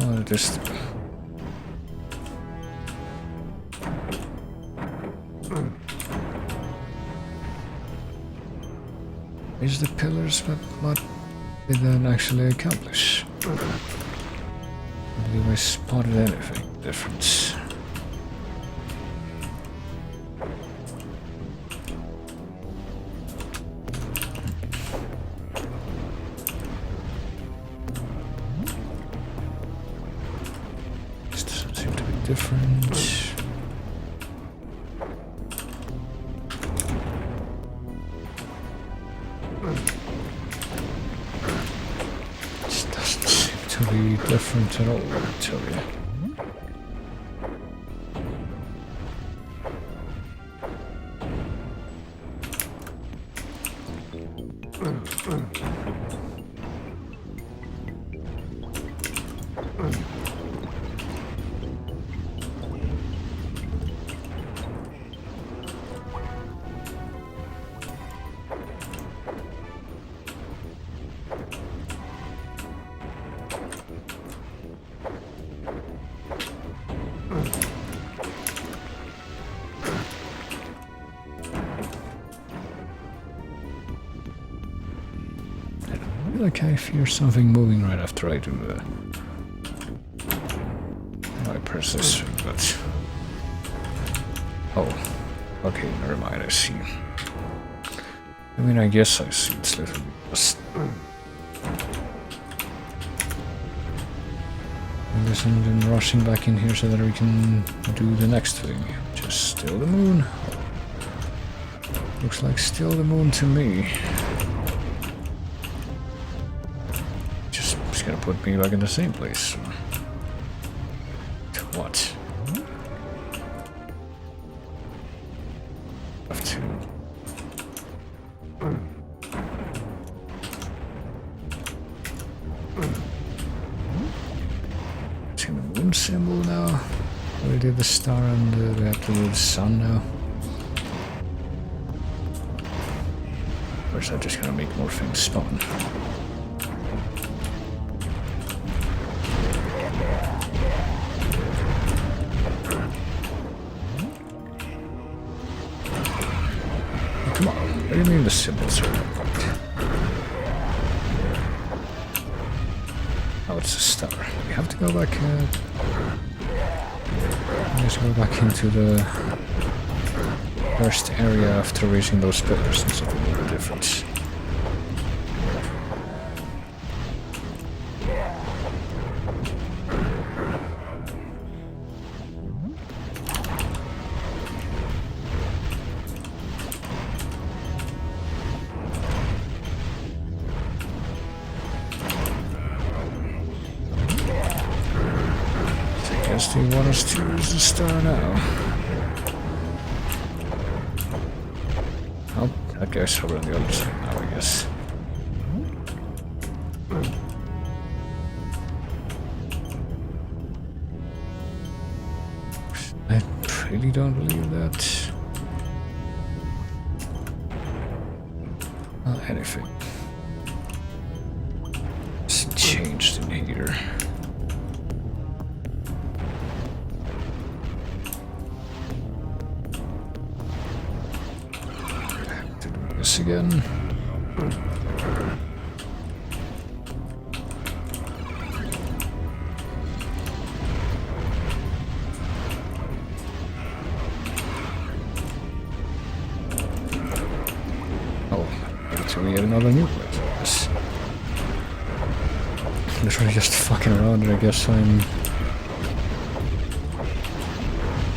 Oh, just... Is the pillars, but what did that actually accomplish? I believe I spotted anything different. This doesn't seem to be different. Different at all, I tell you. Like I fear something moving right after I do I press this, but... Oh, okay, never mind, I see. I mean, I guess I see, it's literally just... I guess I'm then rushing back in here so that we can do the next thing. Just steal the moon. Looks like steal the moon to me. It's gonna put me back in the same place. What? Have to. See the moon symbol now. We did the star and we have to do the sun now. Or is that just gonna make more things spawn? Come on, what do you mean the symbols are important? Oh, it's a star. We have to go back. Let's go back into the first area after reaching those pillars and see if we make a difference. Do you want us to use the star now? Oh, that guy's over on the other side now, I guess. I really don't believe that. Well, anything. It's changed in here. This again. Oh, so we get another new place. Literally just fucking around, and I guess I'm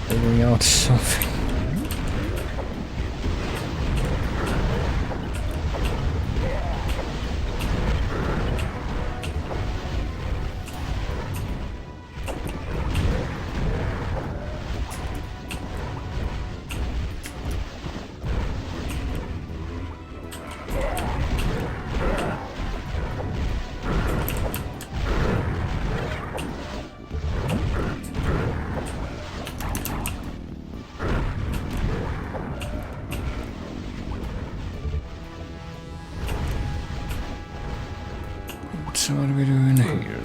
figuring out something. so what are we doing here?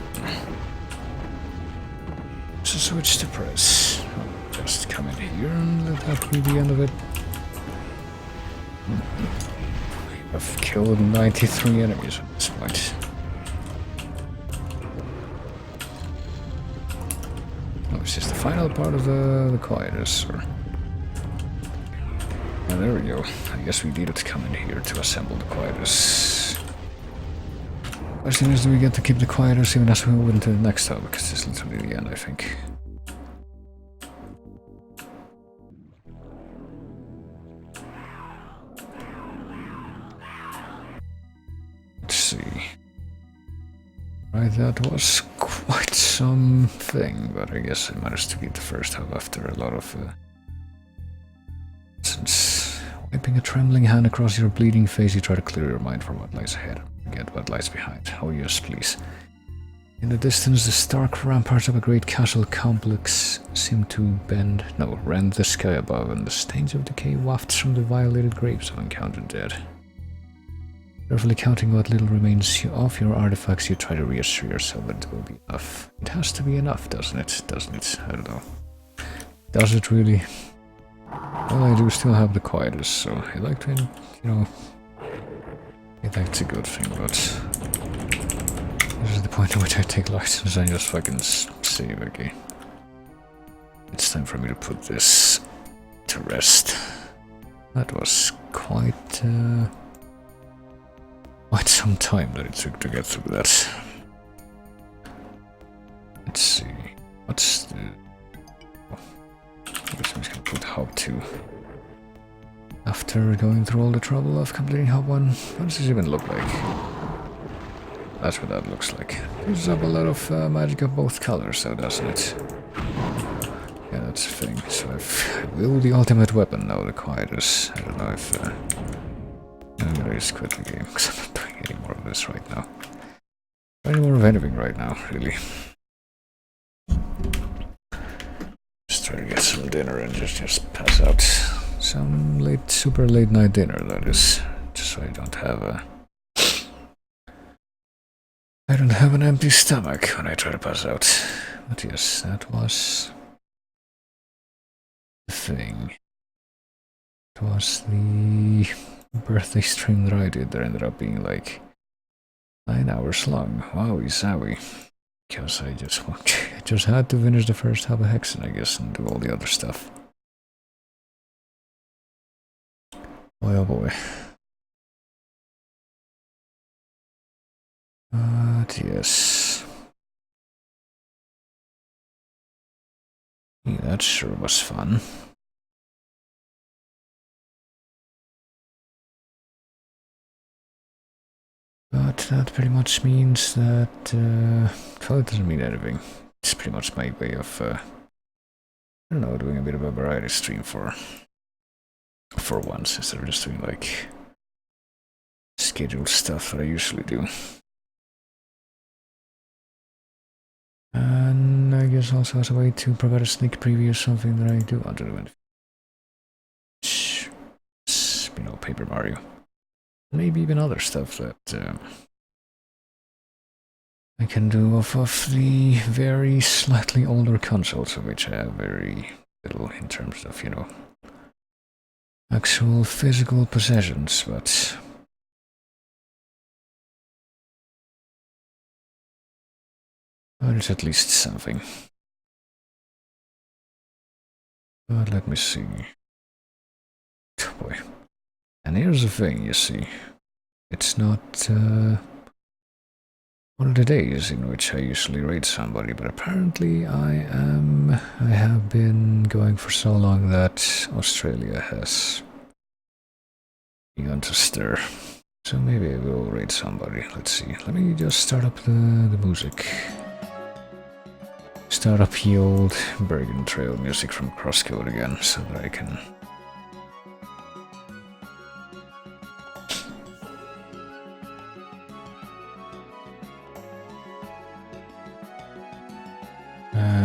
So switch to press. Just come in here and let that be the end of it. I've killed 93 enemies at this point. Oh, is this the final part of the quietus, or? Oh, there we go. I guess we needed to come in here to assemble the quietus. Question is, do we get to keep the quietus even as we move into the next hub? Because this is literally the end, I think. Let's see. Right, that was quite something, but I guess I managed to beat the first hub after a lot of... Since wiping a trembling hand across your bleeding face, you try to clear your mind from what lies ahead. Forget what lies behind. Oh yes, please. In the distance, the stark ramparts of a great castle complex seem to rend the sky above, and the stains of decay wafts from the violated graves of encountered dead. Carefully counting what little remains of your artifacts, you try to reassure yourself that it will be enough. It has to be enough, doesn't it? Doesn't it? I don't know. Does it really? Well, I do still have the quietus, so I like to, you know... I think it's a good thing, but... This is the point at which I take license and just fucking save, okay? It's time for me to put this to rest. That was quite some time that it took to get through that. Let's see. What's the... I guess I'm just gonna put hub 2. After going through all the trouble of completing hub 1, what does this even look like? That's what that looks like. Uses up a lot of magic of both colors, though, doesn't it? Yeah, that's the thing. So I've will the ultimate weapon now, the quietus. I don't know if... I'm gonna just quit the game, because I'm not doing any more of this right now. Any more of anything right now, really. Just try to get some dinner and just pass out. Some super late night dinner, that is. Just so I don't have an empty stomach when I try to pass out. But yes, that was the thing. It was the birthday stream that I did that ended up being like 9 hours long. Wowie zowie. Because I just had to finish the first half of Hexen, I guess, and do all the other stuff. Boy, oh boy. But yes. Yeah, that sure was fun. But that pretty much means that, well, it doesn't mean anything. It's pretty much my way of, I don't know, doing a bit of a variety stream for once, instead of just doing, like, scheduled stuff that I usually do. And I guess also as a way to provide a sneak preview of something that I do want to do. You know, Paper Mario. Maybe even other stuff that I can do off of the very slightly older consoles, of which I have very little in terms of, you know, actual physical possessions, but it's at least something. But let me see. Oh boy. And here's the thing, you see. It's not one of the days in which I usually raid somebody, but apparently I have been going for so long that Australia has begun to stir. So maybe I will raid somebody. Let's see. Let me just start up the music. Start up the old Bergen Trail music from Crosscode again, so that I can...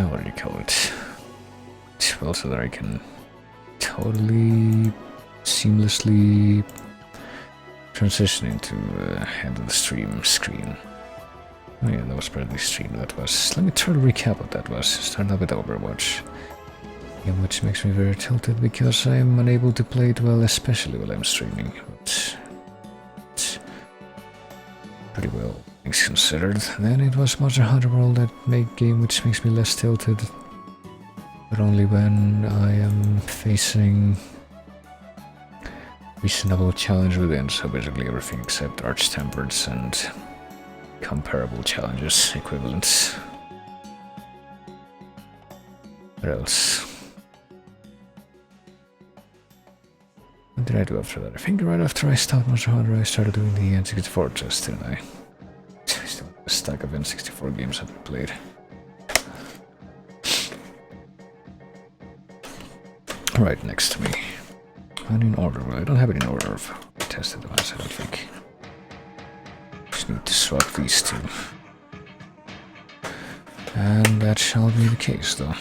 what do you call it? Well, so that I can totally seamlessly transition into end of the stream screen. Oh yeah, that was part of the stream. That was. Let me try to recap what that was. Starting out with Overwatch. Yeah, which makes me very tilted because I'm unable to play it well, especially while I'm streaming. But it's pretty well, things considered. Then it was Monster Hunter World, that game which makes me less tilted. But only when I am facing reasonable challenge within, so basically everything except Arch-Tempereds and comparable challenges, equivalents. What else? What did I do after that? I think right after I stopped Monster Hunter, I started doing the N64 test, didn't I? I still have a stack of N64 games I've played. Right next to me. Not in order. Well, I don't have it in order of tested device, I don't think. Just need to swap these two. And that shall be the case, though.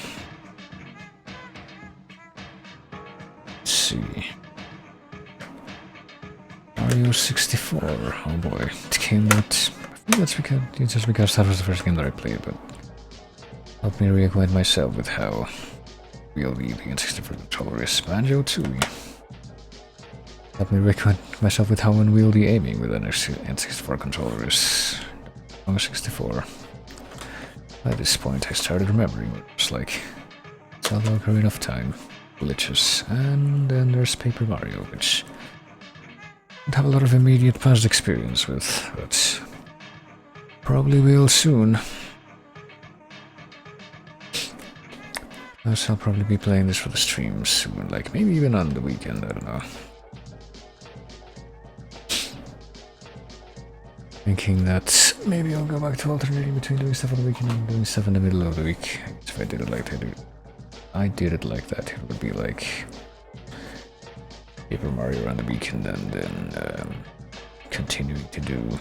Let's see. Mario 64. Oh boy. It came out. I think that's because, it's just because that was the first game that I played, but helped me reacquaint myself with how wieldy the N64 controller is. Banjo Tooie. Help me reacquaint myself with how unwieldy aiming with an N64 controller is. On 64. By this point, I started remembering what it was like. It's all Ocarina of Time, glitches, and then there's Paper Mario, which I don't have a lot of immediate past experience with, but probably will soon. I'll probably be playing this for the stream soon, like maybe even on the weekend, I don't know. Thinking that maybe I'll go back to alternating between doing stuff on the weekend and doing stuff in the middle of the week. If I did it like that, I did it like that, it would be like Paper Mario on the weekend and then continuing to do,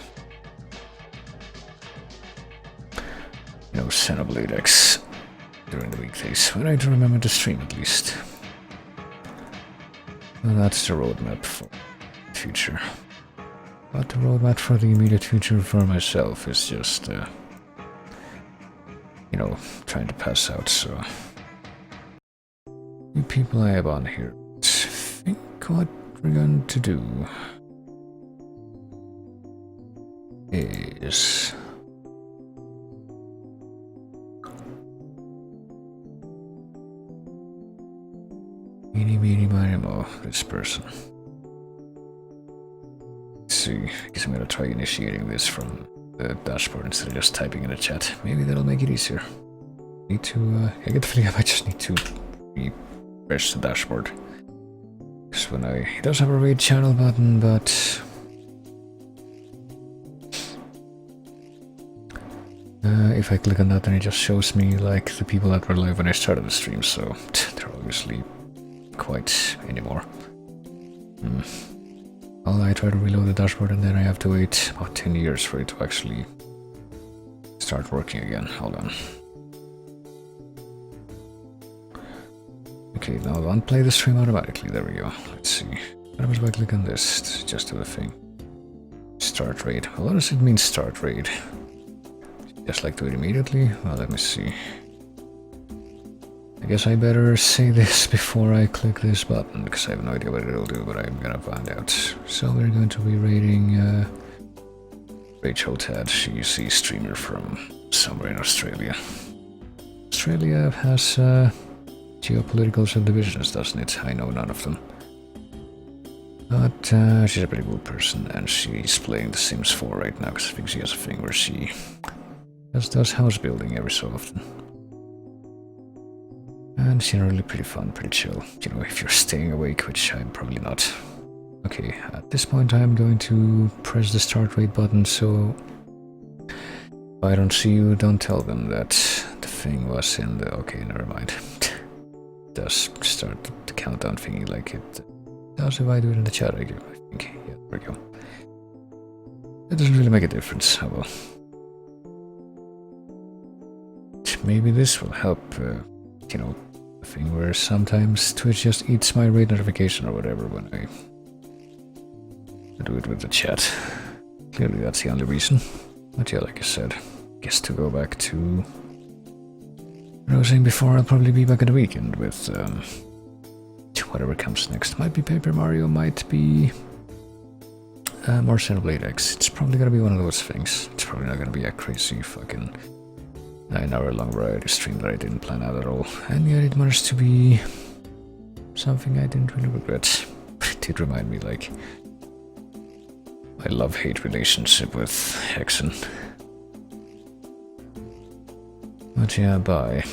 you know, Xenoblade X during the weekdays, when I do remember to stream at least. Well, that's the roadmap for the future. But the roadmap for the immediate future for myself is just, you know, trying to pass out, so... New people I have on here. I think what we're going to do is... Meeny, meeny, miny, mo, this person. Let's see, I guess I'm gonna try initiating this from the dashboard instead of just typing in the chat. Maybe that'll make it easier. Need to, I get the feeling I might just need to refresh the dashboard. Because when it does have a raid channel button, but... if I click on that, then it just shows me, like, the people that were live when I started the stream, so they're obviously quite anymore. I try to reload the dashboard and then I have to wait about 10 years for it to actually start working again. Hold on. Okay, now I'll unplay the stream automatically. There we go. Let's see. What happens if I click on this? Just do the thing. Start raid. Well, what does it mean, start raid? Just like do it immediately? Well, let me see. I guess I better say this before I click this button, because I have no idea what it'll do, but I'm gonna find out. So we're going to be raiding Rachel Tad. She's a streamer from somewhere in Australia. Australia has geopolitical subdivisions, doesn't it? I know none of them. But she's a pretty good person, and she's playing The Sims 4 right now, because I think she has a thing where she just does house building every so often. And it's generally pretty fun, pretty chill. You know, if you're staying awake, which I'm probably not. Okay, at this point I'm going to press the start raid button, so if I don't see you, don't tell them that the thing was in the... Okay, never mind. It does start the countdown thingy like it does if I do it in the chat, I think. Yeah, there we go. It doesn't really make a difference, oh well. Maybe this will help, you know, the thing where sometimes Twitch just eats my raid notification or whatever when I do it with the chat. Clearly that's the only reason. But yeah, like I said, guess to go back to what I was saying before, I'll probably be back at the weekend with whatever comes next. Might be Paper Mario, might be more Xenoblade X. It's probably gonna be one of those things. It's probably not gonna be a crazy fucking 9-hour long variety stream that I didn't plan out at all. And yet it managed to be something I didn't really regret. It did remind me, like, my love-hate relationship with Hexen. But yeah, bye.